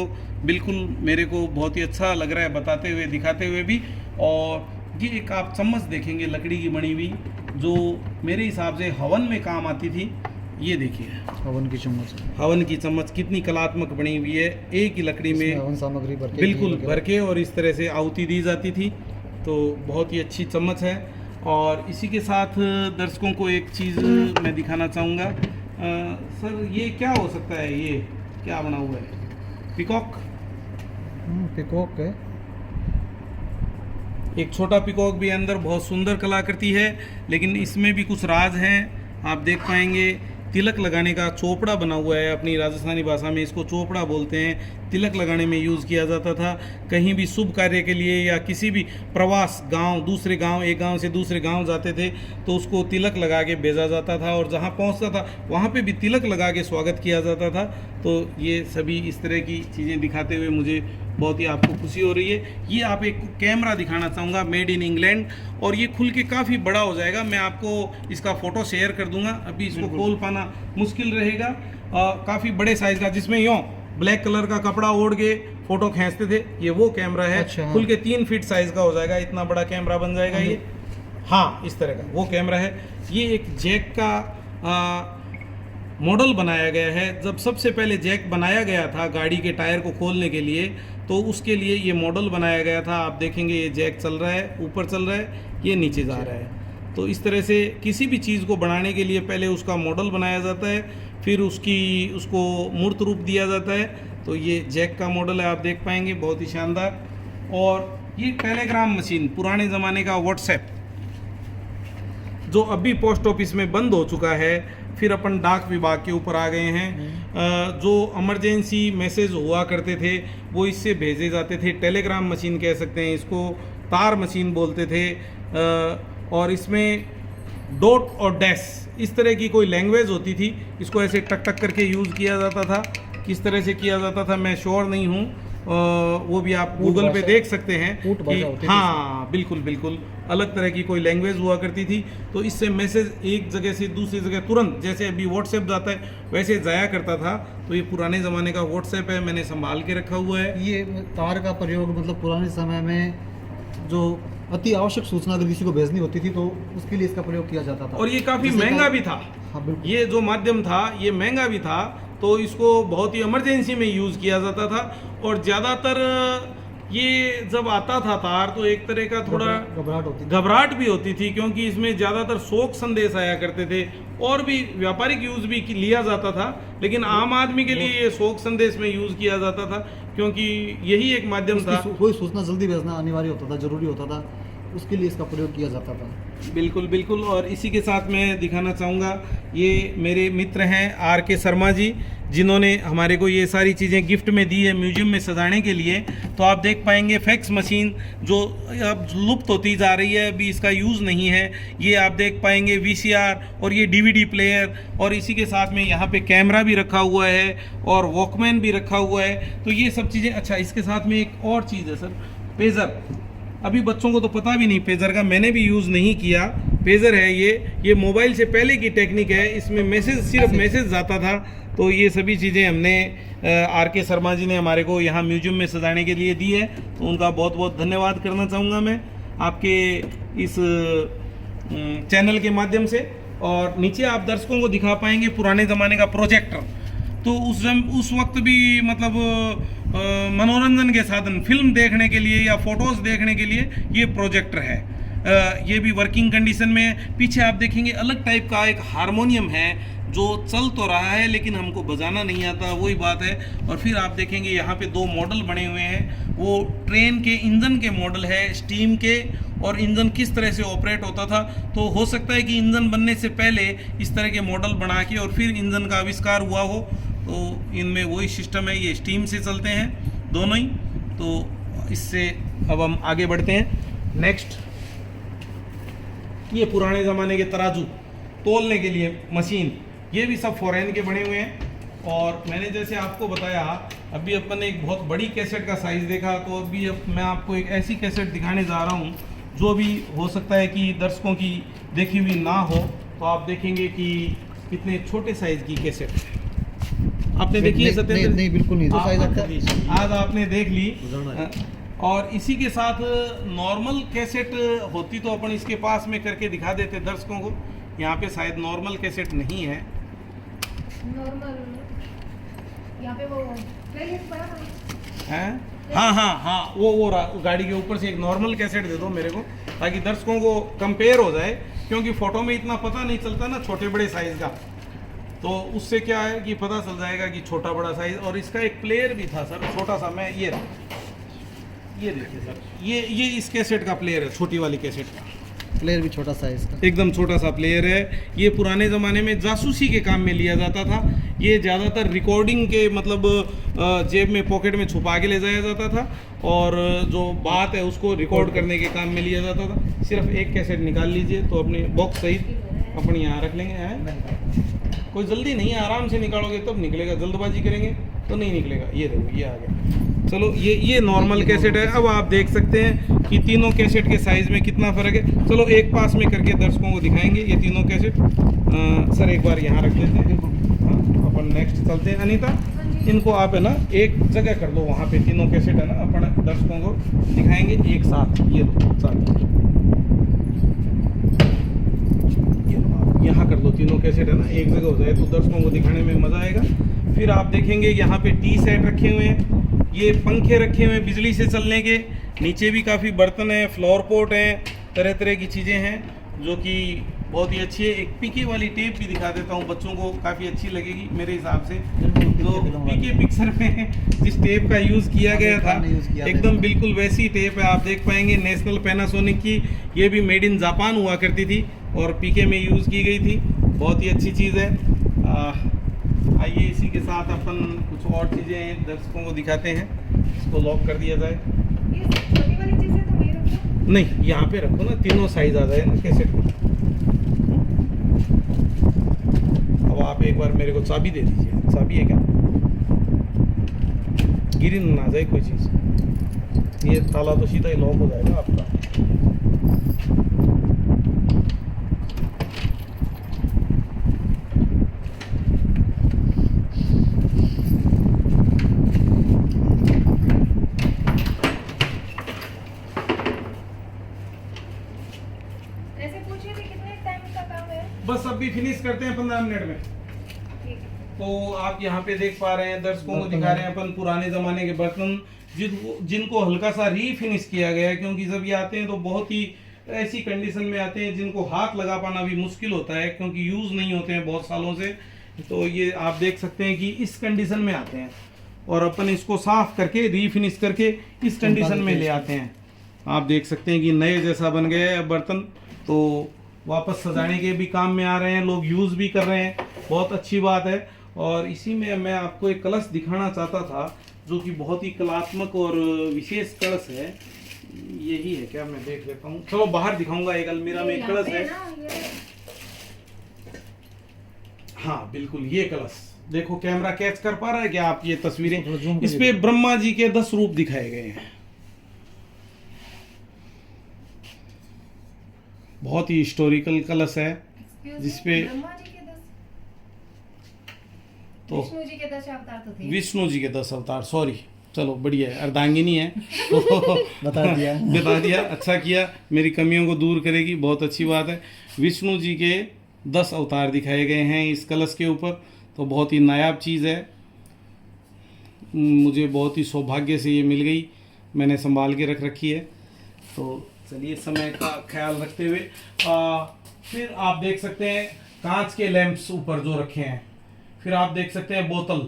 बिल्कुल मेरे को बहुत ही अच्छा लग रहा है बताते हुए, दिखाते हुए भी। और ये एक आप चम्मच देखेंगे लकड़ी की बनी हुई, जो मेरे हिसाब से हवन में काम आती थी। ये देखिए हवन की चम्मच, हवन की चम्मच कितनी कलात्मक बनी हुई है, एक ही लकड़ी में हवन सामग्री भर के बिल्कुल भर के और इस तरह से आहुति दी जाती थी। तो बहुत ही अच्छी चम्मच है। और इसी के साथ दर्शकों को एक चीज़ मैं दिखाना चाहूँगा। सर ये क्या हो सकता है, ये क्या बना हुआ है? पिकॉक, पिकॉक है, एक छोटा पिकॉक भी अंदर बहुत सुंदर कलाकृति है, लेकिन इसमें भी कुछ राज हैं। आप देख पाएंगे तिलक लगाने का चोपड़ा बना हुआ है, अपनी राजस्थानी भाषा में इसको चोपड़ा बोलते हैं। तिलक लगाने में यूज़ किया जाता था। कहीं भी शुभ कार्य के लिए या किसी भी प्रवास, गांव दूसरे गांव, एक गांव से दूसरे गांव जाते थे तो उसको तिलक लगा के भेजा जाता था और जहां पहुंचता था वहां पे भी तिलक लगा के स्वागत किया जाता था। तो ये सभी इस तरह की चीज़ें दिखाते हुए मुझे बहुत ही आपको खुशी हो रही है। ये आप एक कैमरा दिखाना चाहूँगा, मेड इन इंग्लैंड, और ये खुल के काफ़ी बड़ा हो जाएगा। मैं आपको इसका फ़ोटो शेयर कर दूंगा, अभी इसको खोल पाना मुश्किल रहेगा। काफ़ी बड़े साइज़ का, जिसमें यूँ ब्लैक कलर का कपड़ा ओढ़ के फ़ोटो खींचते थे, ये वो कैमरा है। अच्छा, हाँ। खुल के 3 फीट साइज़ का हो जाएगा, इतना बड़ा कैमरा बन जाएगा ये। हाँ, इस तरह का वो कैमरा है। ये एक जैक का मॉडल बनाया गया है। जब सबसे पहले जैक बनाया गया था गाड़ी के टायर को खोलने के लिए, तो उसके लिए ये मॉडल बनाया गया था। आप देखेंगे ये जैक चल रहा है, ऊपर चल रहा है, ये नीचे जा रहा है। तो इस तरह से किसी भी चीज़ को बनाने के लिए पहले उसका मॉडल बनाया जाता है, फिर उसको मूर्त रूप दिया जाता है। तो ये जैक का मॉडल है, आप देख पाएंगे, बहुत ही शानदार। और ये टेलीग्राम मशीन, पुराने ज़माने का व्हाट्सएप, जो अभी पोस्ट ऑफिस में बंद हो चुका है, फिर अपन डाक विभाग के ऊपर आ गए हैं। जो इमरजेंसी मैसेज हुआ करते थे वो इससे भेजे जाते थे। टेलीग्राम मशीन कह सकते हैं इसको, तार मशीन बोलते थे। और इसमें डॉट और डैश इस तरह की कोई लैंग्वेज होती थी, इसको ऐसे टक टक करके यूज़ किया जाता था। किस तरह से किया जाता था मैं श्योर नहीं हूँ, वो भी आप गूगल पे देख सकते हैं कि हाँ बिल्कुल बिल्कुल अलग तरह की कोई लैंग्वेज हुआ करती थी। तो इससे मैसेज एक जगह से दूसरी जगह तुरंत, जैसे अभी व्हाट्सएप जाता है वैसे जाया करता था। तो ये पुराने ज़माने का व्हाट्सएप है, मैंने संभाल के रखा हुआ है। ये तार का प्रयोग मतलब पुराने समय में जो अति आवश्यक सूचना अगर किसी को भेजनी होती थी तो उसके लिए इसका प्रयोग किया जाता था। और ये काफ़ी महंगा भी था। हाँ बिल्कुल, ये जो माध्यम था ये महंगा भी था, तो इसको बहुत ही इमरजेंसी में यूज़ किया जाता था। और ज़्यादातर ये जब आता था तार तो एक तरह का थोड़ा घबराहट भी होती थी, क्योंकि इसमें ज़्यादातर शोक संदेश आया करते थे और भी व्यापारिक यूज़ भी लिया जाता था, लेकिन आम आदमी के लिए ये शोक संदेश में यूज़ किया जाता था, क्योंकि यही एक माध्यम था। कोई सूचना जल्दी भेजना अनिवार्य होता था, जरूरी होता था, उसके लिए इसका प्रयोग किया जाता था। बिल्कुल बिल्कुल। और इसी के साथ मैं दिखाना चाहूँगा, ये मेरे मित्र हैं RK शर्मा जी, जिन्होंने हमारे को ये सारी चीज़ें गिफ्ट में दी है म्यूजियम में सजाने के लिए। तो आप देख पाएंगे फैक्स मशीन जो अब लुप्त होती जा रही है, अभी इसका यूज़ नहीं है। ये आप देख पाएंगे VCR और ये DVD प्लेयर, और इसी के साथ में यहाँ पे कैमरा भी रखा हुआ है और वॉकमैन भी रखा हुआ है। तो ये सब चीज़ें। अच्छा, इसके साथ में एक और चीज़ है सर, पेजर। अभी बच्चों को तो पता भी नहीं पेजर का, मैंने भी यूज़ नहीं किया। पेजर है ये मोबाइल से पहले की टेक्निक है, इसमें मैसेज, सिर्फ मैसेज जाता था। तो ये सभी चीज़ें हमने RK शर्मा जी ने हमारे को यहाँ म्यूजियम में सजाने के लिए दी है, तो उनका बहुत बहुत धन्यवाद करना चाहूँगा मैं आपके इस चैनल के माध्यम से। और नीचे आप दर्शकों को दिखा पाएंगे पुराने ज़माने का प्रोजेक्टर। तो उस वक्त भी मतलब मनोरंजन के साधन, फिल्म देखने के लिए या फोटोज़ देखने के लिए ये प्रोजेक्टर है। ये भी वर्किंग कंडीशन में है। पीछे आप देखेंगे अलग टाइप का एक हारमोनियम है जो चल तो रहा है लेकिन हमको बजाना नहीं आता, वही बात है। और फिर आप देखेंगे यहाँ पे 2 मॉडल बने हुए हैं, वो ट्रेन के इंजन के मॉडल है, स्टीम के, और इंजन किस तरह से ऑपरेट होता था। तो हो सकता है कि इंजन बनने से पहले इस तरह के मॉडल बना के और फिर इंजन का आविष्कार हुआ हो। तो इनमें वही सिस्टम है, ये स्टीम से चलते हैं दोनों ही। तो इससे अब हम आगे बढ़ते हैं। नेक्स्ट, ये पुराने ज़माने के तराजू तोलने के लिए मशीन, ये भी सब फॉरेन के बने हुए हैं। और मैंने जैसे आपको बताया, अभी अपन ने एक बहुत बड़ी कैसेट का साइज़ देखा, तो अभी अब मैं आपको एक ऐसी कैसेट दिखाने जा रहा हूँ जो भी हो सकता है कि दर्शकों की देखी हुई ना हो। तो आप देखेंगे कि कितने छोटे साइज़ की कैसेट है। आपने देखी है सत्येंद्र? नहीं बिल्कुल नहीं, तो साइज आज आपने देख ली। और इसी के साथ नॉर्मल कैसेट होती तो अपन इसके पास में करके दिखा देते दर्शकों को। यहाँ पे शायद नॉर्मल कैसेट नहीं है। नॉर्मल यहाँ पे वो प्लेलिस्ट पड़ा था। हैं? हाँ, वो गाड़ी के ऊपर से एक नॉर्मल कैसेट दे दो मेरे को, ताकि दर्शकों को कंपेयर हो जाए, क्योंकि फोटो में इतना पता नहीं चलता ना छोटे बड़े साइज का। तो उससे क्या है कि पता चल जाएगा कि छोटा बड़ा साइज। और इसका एक प्लेयर भी था सर, छोटा सा। मैं ये देखिए सर, ये इस कैसेट का प्लेयर है, छोटी वाली कैसेट का प्लेयर भी छोटा साइज का, एकदम छोटा सा प्लेयर है। ये पुराने ज़माने में जासूसी के काम में लिया जाता था। ये ज़्यादातर रिकॉर्डिंग के मतलब जेब में पॉकेट में छुपा के ले जाया जाता था, और जो बात है उसको रिकॉर्ड करने के काम में लिया जाता था। सिर्फ एक कैसेट निकाल लीजिए तो अपने बॉक्स सहित अपनी यहाँ रख लेंगे। हैं, कोई जल्दी नहीं है, आराम से निकालोगे तब निकलेगा, जल्दबाजी करेंगे तो नहीं निकलेगा। ये देखो, ये आ गया। चलो, ये नॉर्मल कैसेट है। अब आप देख सकते हैं कि तीनों कैसेट के साइज़ में कितना फ़र्क है। चलो एक पास में करके दर्शकों को दिखाएंगे ये तीनों कैसेट। सर एक बार यहाँ रख देते हैं। हाँ, अपन नेक्स्ट चलते हैं। अनीता, इनको आप है ना एक जगह कर दो, वहाँ पे तीनों कैसेट है ना, अपन दर्शकों को दिखाएंगे एक साथ। ये दो साथ यहाँ कर लो, तीनों कैसेट है ना एक जगह हो जाए तो दर्शकों को दिखाने में मज़ा आएगा। फिर आप देखेंगे यहाँ पे टी सेट रखे हुए हैं, ये पंखे रखे हुए हैं बिजली से चलने के, नीचे भी काफ़ी बर्तन हैं, फ्लोर पोट हैं, तरह तरह की चीज़ें हैं जो कि बहुत ही अच्छी है। एक पीके वाली टेप भी दिखा देता हूँ, बच्चों को काफ़ी अच्छी लगेगी मेरे हिसाब से। तो पीके पिक्चर में जिस टेप का यूज़ किया गया था, एकदम बिल्कुल वैसी टेप है। आप देख पाएंगे नेशनल पैनासोनिक की, ये भी मेड इन जापान हुआ करती थी और पीके में यूज़ की गई थी। बहुत ही अच्छी चीज़ है। आइए इसी के साथ अपन कुछ और चीज़ें दर्शकों को दिखाते हैं। इसको लॉक कर दिया जाए। ये छोटी वाली चीजें तो वही रखो। नहीं, यहाँ पे रखो ना, तीनों साइज आ जाए ना कैसेट के। अब आप एक बार मेरे को चाबी दे दीजिए। चाबी है क्या? गिरी ना जाए कोई चीज़। ये ताला तो सीधा ही लॉक हो जाएगा आपका। ऐसे पूछिए कि कितने टाइम का काम है। बस अभी फिनिश करते हैं 15 मिनट में। ठीक है। तो आप यहाँ पे देख पा रहे हैं, दर्शकों को दिखा रहे हैं अपन पुराने ज़माने के बर्तन जिनको हल्का सा रीफिनिश किया गया है, क्योंकि जब ये आते हैं तो बहुत ही ऐसी कंडीशन में आते हैं जिनको हाथ लगा पाना भी मुश्किल होता है, क्योंकि यूज़ नहीं होते हैं बहुत सालों से। तो ये आप देख सकते हैं कि इस कंडीशन में आते हैं, और अपन इसको साफ करके रीफिनिश करके इस कंडीशन में ले आते हैं। आप देख सकते हैं कि नए जैसा बन गया है बर्तन। तो वापस सजाने के भी काम में आ रहे हैं, लोग यूज़ भी कर रहे हैं, बहुत अच्छी बात है। और इसी में मैं आपको एक कलश दिखाना चाहता था जो कि बहुत ही कलात्मक और विशेष कलश है। यही है क्या? मैं देख लेता हूँ। चलो बाहर दिखाऊंगा। एक अलमीरा में एक कलश है। हाँ बिल्कुल, ये कलश देखो, कैमरा कैच कर पा रहा है क्या आप? ये तस्वीरें, इस पे ब्रह्मा जी के 10 रूप दिखाए गए हैं। बहुत ही हिस्टोरिकल कलश है जिसपे तो विष्णु जी के 10 अवतार तो थे। विष्णु जी के 10 अवतार, सॉरी। चलो बढ़िया है, अर्धांगिनी है तो बता दिया। अच्छा किया, मेरी कमियों को दूर करेगी, बहुत अच्छी बात है। विष्णु जी के 10 अवतार दिखाए गए हैं इस कलश के ऊपर। तो बहुत ही नायाब चीज़ है, मुझे बहुत ही सौभाग्य से ये मिल गई, मैंने संभाल के रख रखी है। तो चलिए समय का ख्याल रखते हुए फिर आप देख सकते हैं कांच के लैंप्स ऊपर जो रखे हैं। फिर आप देख सकते हैं बोतल,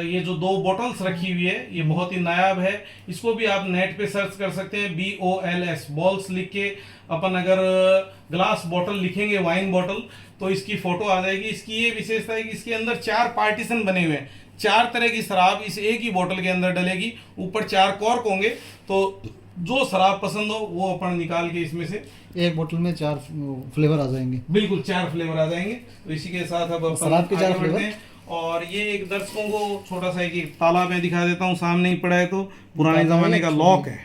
ये जो 2 बोतल्स रखी हुई है ये बहुत ही नायाब है। इसको भी आप नेट पे सर्च कर सकते हैं, BOLS बॉल्स लिख के अपन अगर ग्लास बोतल लिखेंगे, वाइन बोतल, तो इसकी फोटो आ जाएगी। इसकी ये विशेषता है कि इसके अंदर 4 पार्टीशन बने हुए हैं, 4 तरह की शराब इस एक ही बोतल के अंदर डलेगी। ऊपर 4 कॉर्क होंगे, तो जो शराब पसंद हो वो अपन निकाल के इसमें से एक बोतल में 4 फ्लेवर आ जाएंगे। बिल्कुल 4 फ्लेवर आ जाएंगे। तो इसी के साथ अब अपन शराब के 4 आगे बढ़ते फ्लेवर। हैं। और ये एक दर्शकों को छोटा सा एक ताला मैं दिखा देता हूँ, सामने ही पड़ा है, तो पुराने जमाने का लॉक है।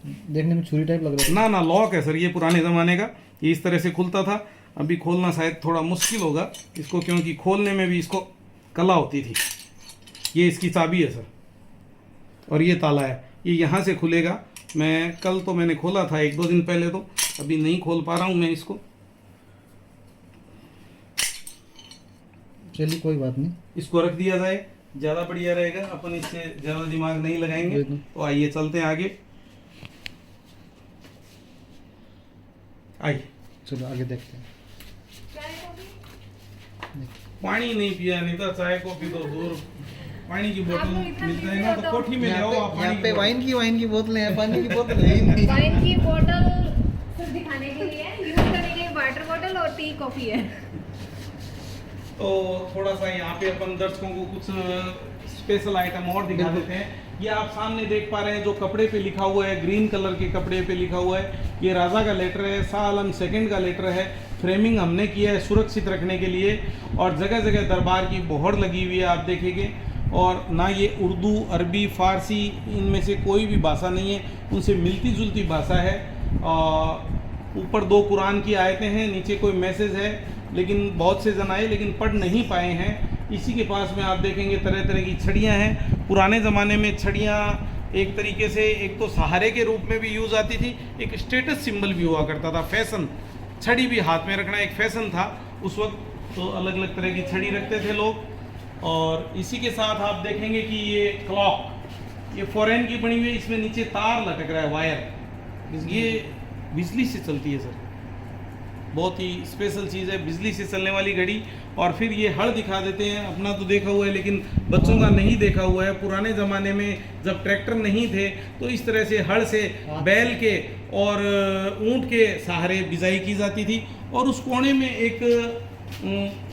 देखने में छुरी टाइप लग रहा है। ना ना लॉक है सर, ये पुराने ज़माने का, ये इस तरह से खुलता था। अभी खोलना शायद थोड़ा मुश्किल होगा इसको, क्योंकि खोलने में भी इसको कला होती थी। ये इसकी चाबी है सर, और ये ताला है, ये यहाँ से खुलेगा। मैं कल तो मैंने खोला था 1-2 दिन पहले, तो अभी नहीं खोल पा रहा हूँ मैं इसको। चलिए कोई बात नहीं, इसको रख दिया जाए, ज़्यादा बढ़िया रहेगा, अपन इससे ज़्यादा दिमाग नहीं लगाएंगे। तो आइए चलते हैं आगे, आइए चलो आगे देखते हैं। चाय कॉफी? पानी नहीं पिया, नहीं तो चाय कॉफी तो दूर, पानी की बोतल आप लोग इतना मिलता है busy ना, हो तो तो- कोठी में यहाँ जाओ आप पे पानी की बोतल। वाइन की बोतलें हैं, पानी की बोतल है ही नहीं। वाइन की बोतल सिर्फ दिखाने के लिए है, यूज करने के लिए वाटर बोतल और टी कॉफी है। तो थोड़ा सा यहाँ पे अपन दर्शकों को कुछ स्पेशल आइटम और दिखा देते हैं। ये आप सामने देख पा रहे हैं जो कपड़े पे लिखा हुआ है, ग्रीन कलर के कपड़े पे लिखा हुआ है, ये राजा का लेटर है, शाह आलम सेकंड का लेटर है। फ्रेमिंग हमने किया है सुरक्षित रखने के लिए, और जगह जगह दरबार की मोहर लगी हुई है, आप देखेंगे। और ना ये उर्दू, अरबी, फारसी, इनमें से कोई भी भाषा नहीं है, उनसे मिलती जुलती भाषा है। ऊपर 2 कुरान की आयतें हैं, नीचे कोई मैसेज है, लेकिन बहुत से जन आए लेकिन पढ़ नहीं पाए हैं। इसी के पास में आप देखेंगे तरह तरह की छड़ियाँ हैं। पुराने ज़माने में छड़ियाँ एक तरीके से एक तो सहारे के रूप में भी यूज़ आती थी, एक स्टेटस सिंबल भी हुआ करता था, फैशन। छड़ी भी हाथ में रखना एक फैशन था उस वक्त, तो अलग अलग तरह की छड़ी रखते थे लोग। और इसी के साथ आप देखेंगे कि ये क्लॉक, ये फॉरेन की बनी हुई है, इसमें नीचे तार लटक रहा है, वायर, ये बिजली से चलती है सर, बहुत ही स्पेशल चीज़ है, बिजली से चलने वाली घड़ी। और फिर ये हड़ दिखा देते हैं, अपना तो देखा हुआ है लेकिन बच्चों का नहीं देखा हुआ है। पुराने ज़माने में जब ट्रैक्टर नहीं थे तो इस तरह से हड़ से बैल के और ऊंट के सहारे बिजाई की जाती थी। और उस कोने में एक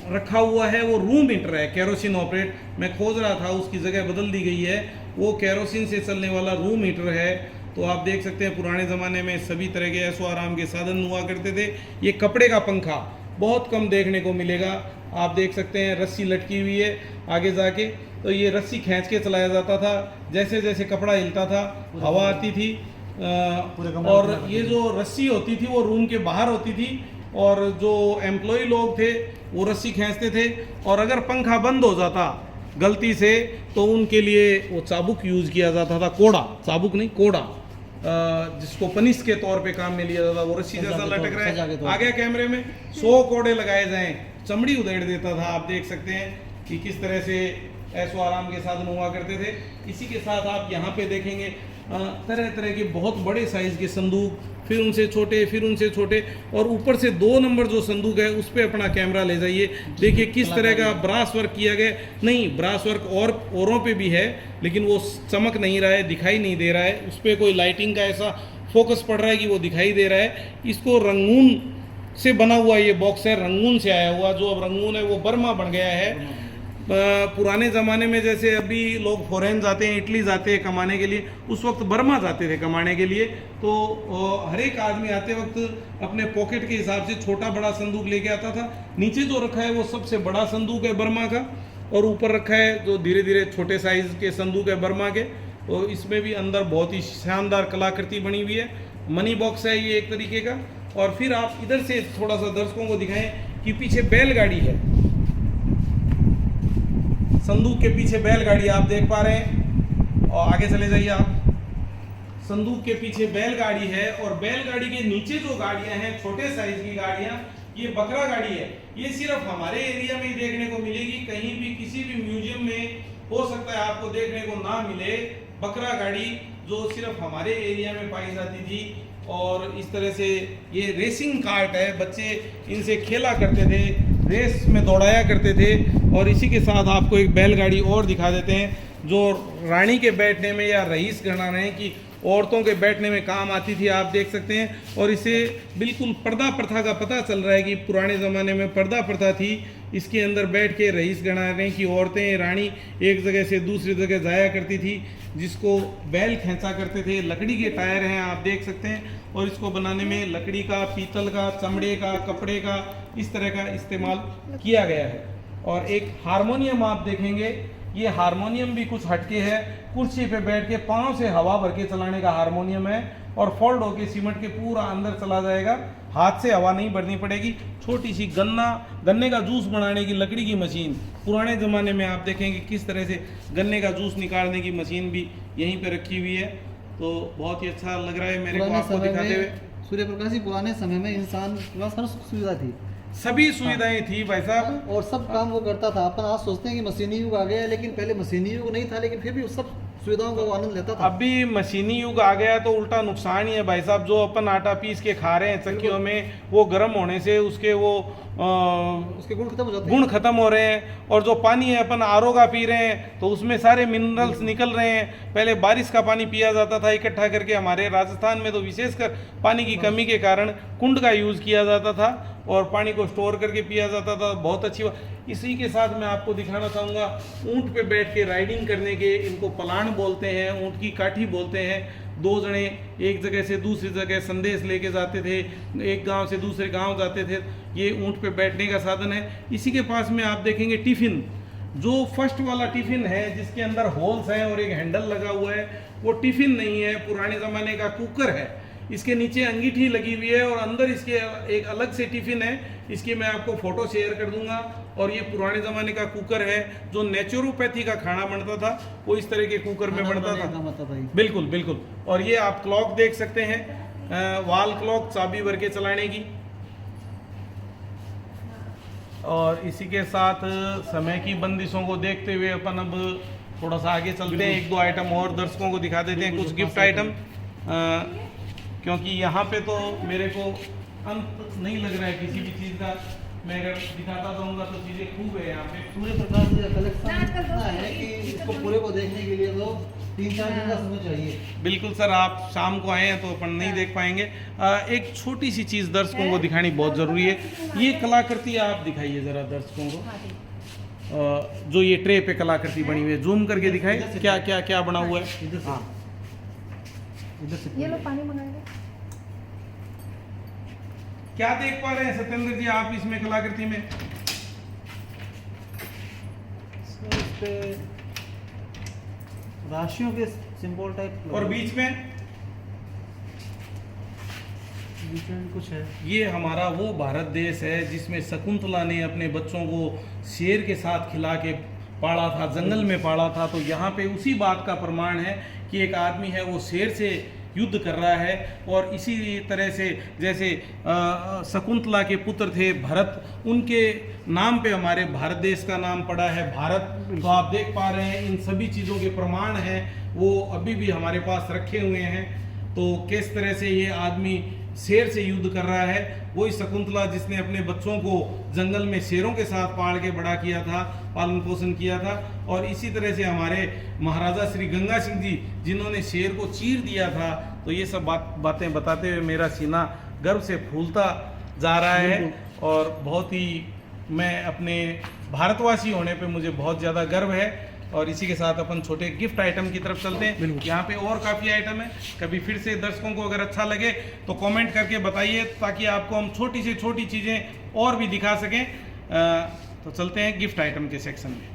रखा हुआ है, वो रूम मीटर है, केरोसिन ऑपरेट। मैं खोज रहा था, उसकी जगह बदल दी गई है, वो केरोसिन से चलने वाला रूम मीटर है। तो आप देख सकते हैं पुराने ज़माने में सभी तरह के ऐशो आराम के साधन हुआ करते थे। ये कपड़े का पंखा बहुत कम देखने को मिलेगा, आप देख सकते हैं रस्सी लटकी हुई है आगे जाके, तो ये रस्सी खींच के चलाया जाता था। जैसे जैसे कपड़ा हिलता था हवा आती थी, और ये जो रस्सी होती थी वो रूम के बाहर होती थी, और जो एम्प्लॉय लोग थे वो रस्सी खींचते थे। और अगर पंखा बंद हो जाता गलती से तो उनके लिए वो चाबुक यूज़ किया जाता था, कोड़ा, चाबुक नहीं कोड़ा, जिसको पनिश के तौर पे काम में लिया जाता। वो रस्सी जैसा लटक रहा है, आगे कैमरे में 100 कोड़े लगाए जाएं, चमड़ी उधेड़ देता था। आप देख सकते हैं कि किस तरह से ऐशो आराम के साधन हुआ करते थे। इसी के साथ आप यहाँ पे देखेंगे तरह तरह के बहुत बड़े साइज़ के संदूक, फिर उनसे छोटे, फिर उनसे छोटे, और ऊपर से 2 नंबर जो संदूक है उस पर अपना कैमरा ले जाइए, देखिए किस तरह का ब्रास वर्क किया गया। नहीं, ब्रास वर्क और औरों पे भी है, लेकिन वो चमक नहीं रहा है, दिखाई नहीं दे रहा है, उस पर कोई लाइटिंग का ऐसा फोकस पड़ रहा है कि वो दिखाई दे रहा है। इसको रंगून से बना हुआ ये बॉक्स है, रंगून से आया हुआ, जो अब रंगून है वो बर्मा बन गया है। पुराने ज़माने में जैसे अभी लोग फॉरेन जाते हैं, इटली जाते हैं कमाने के लिए, उस वक्त बर्मा जाते थे कमाने के लिए। तो हर एक आदमी आते वक्त अपने पॉकेट के हिसाब से छोटा बड़ा संदूक लेके आता था। नीचे जो रखा है वो सबसे बड़ा संदूक है बर्मा का, और ऊपर रखा है जो धीरे धीरे छोटे साइज़ के संदूक है बर्मा के। तो इसमें भी अंदर बहुत ही शानदार कलाकृति बनी हुई है, मनी बॉक्स है ये एक तरीके का। और फिर आप इधर से थोड़ा सा दर्शकों को दिखाएं कि पीछे बैलगाड़ी है, संदूक के पीछे बैलगाड़ी आप देख पा रहे हैं, और आगे चले जाइए आप, संदूक के पीछे बैलगाड़ी है। और बैलगाड़ी के नीचे जो गाड़ियां हैं, छोटे साइज की गाड़ियां, ये बकरा गाड़ी है। ये सिर्फ हमारे एरिया में ही देखने को मिलेगी, कहीं भी किसी भी म्यूजियम में हो सकता है आपको देखने को ना मिले। बकरा गाड़ी जो सिर्फ हमारे एरिया में पाई जाती थी, और इस तरह से ये रेसिंग कार्ट है, बच्चे इनसे खेला करते थे, रेस में दौड़ाया करते थे। और इसी के साथ आपको एक बैलगाड़ी और दिखा देते हैं जो रानी के बैठने में या रईस घराने की औरतों के बैठने में काम आती थी, आप देख सकते हैं। और इसे बिल्कुल पर्दा प्रथा का पता चल रहा है कि पुराने ज़माने में पर्दा प्रथा थी। इसके अंदर बैठ के रईस घराने की औरतें, रानी एक जगह से दूसरी जगह जाया करती थी, जिसको बैल खींचा करते थे। लकड़ी के टायर हैं, आप देख सकते हैं। और इसको बनाने में लकड़ी का, पीतल का, चमड़े का, कपड़े का, इस तरह का इस्तेमाल किया गया है। और एक हारमोनियम आप देखेंगे, ये हारमोनियम भी कुछ हटके है, कुर्सी पे बैठ के पाँव से हवा भर के चलाने का हारमोनियम है। और फोल्ड होके सिमट के पूरा अंदर चला जाएगा, हाथ से हवा नहीं भरनी पड़ेगी। छोटी सी गन्ने का जूस बनाने की लकड़ी की मशीन, पुराने ज़माने में आप देखेंगे किस तरह से गन्ने का जूस निकालने की मशीन भी यहीं पे रखी हुई है। तो बहुत ही अच्छा लग रहा है मेरे को पुराने आपको समय दिखाते हुए। में सूर्य प्रकाश जी, पुराने समय में इंसान के पास हर सुविधा थी सभी सुविधाएं थी भाई साहब। और सब काम वो करता था। अपन आज सोचते हैं कि मशीनी युग आ गया है, लेकिन पहले मशीनी युग नहीं था, लेकिन फिर भी सब सुविधाओं का वो आनंद लेता था। अभी मशीनी युग आ गया है तो उल्टा नुकसान ही है भाई साहब। जो अपन आटा पीस के खा रहे हैं चक्कियों में, वो गर्म होने से उसके वो उसके गुण खत्म हो जाते हैं। गुण खत्म हो रहे हैं। और जो पानी है अपन आरओ का पी रहे हैं तो उसमें सारे मिनरल्स निकल रहे हैं। पहले बारिश का पानी पिया जाता था इकट्ठा करके, हमारे राजस्थान में तो विशेषकर पानी की कमी के कारण कुंड का यूज़ किया जाता था और पानी को स्टोर करके पिया जाता था। बहुत अच्छी बात। इसी के साथ मैं आपको दिखाना चाहूँगा ऊँट पे बैठ के राइडिंग करने के, इनको पलाण बोलते हैं, ऊँट की काठी बोलते हैं। दो जने एक जगह से दूसरी जगह संदेश लेके जाते थे, एक गांव से दूसरे गांव जाते थे। ये ऊँट पे बैठने का साधन है। इसी के पास में आप देखेंगे टिफ़िन, जो फर्स्ट वाला टिफ़िन है जिसके अंदर होल्स हैं और एक हैंडल लगा हुआ है, वो टिफ़िन नहीं है, पुराने ज़माने का कुकर है। इसके नीचे अंगीठी लगी हुई है और अंदर इसके एक अलग से टिफ़िन है। इसकी मैं आपको फ़ोटो शेयर कर दूंगा। और ये पुराने ज़माने का कुकर है जो नेचुरोपैथी का खाना बनता था, वो इस तरह के कुकर में बनता था। बिल्कुल बिल्कुल। और ये आप क्लॉक देख सकते हैं, वॉल क्लॉक, चाबी भर के चलाने की। और इसी के साथ समय की बंदिशों को देखते हुए अपन अब थोड़ा सा आगे चलते हैं, एक दो आइटम और दर्शकों को दिखा देते हैं, कुछ गिफ्ट आइटम। क्योंकि यहाँ पे तो मेरे को अंत नहीं लग रहा है किसी भी चीज़ का। मैं अगर दिखाता जाऊँगा तो चीज़ें खूब है यहाँ पे। सूर्य प्रकाश जी का कलेक्शन इतना है कि इसको पूरे को देखने के लिए तो 3-4 दिन का समय चाहिए। बिल्कुल सर, आप शाम को आए हैं तो अपन नहीं देख पाएंगे। एक छोटी सी चीज़ दर्शकों को दिखानी बहुत ज़रूरी है। ये कलाकृति आप दिखाइए ज़रा दर्शकों को। जो ये ट्रे पे कलाकृति बनी हुई है, जूम करके दिखाए क्या क्या क्या बना हुआ है। इधर से, हाँ, इधर से ये लो पानी मंगाएंगे। क्या देख पा रहे हैं सत्येंद्र जी आप इसमें कलाकृति में? इस पे राशियों के सिंबल टाइप, और बीच में कुछ है। ये हमारा वो भारत देश है जिसमें शकुंतला ने अपने बच्चों को शेर के साथ खिला के पाला था, जंगल में पाला था। तो यहाँ पे उसी बात का प्रमाण है कि एक आदमी है वो शेर से युद्ध कर रहा है। और इसी तरह से जैसे शकुंतला के पुत्र थे भरत, उनके नाम पे हमारे भारत देश का नाम पड़ा है भारत। तो आप देख पा रहे हैं इन सभी चीज़ों के प्रमाण हैं वो अभी भी हमारे पास रखे हुए हैं। तो किस तरह से ये आदमी शेर से युद्ध कर रहा है, वही शकुंतला जिसने अपने बच्चों को जंगल में शेरों के साथ पाल के बड़ा किया था, पालन पोषण किया था। और इसी तरह से हमारे महाराजा श्री गंगा सिंह जी जिन्होंने शेर को चीर दिया था। तो ये सब बातें बताते हुए मेरा सीना गर्व से फूलता जा रहा है। और बहुत ही मैं अपने भारतवासी होने पे मुझे बहुत ज़्यादा गर्व है। और इसी के साथ अपन छोटे गिफ्ट आइटम की तरफ चलते हैं। यहाँ पे और काफ़ी आइटम है। कभी फिर से दर्शकों को अगर अच्छा लगे तो कमेंट करके बताइए ताकि आपको हम छोटी से छोटी चीज़ें और भी दिखा सकें। तो चलते हैं गिफ्ट आइटम के सेक्शन में।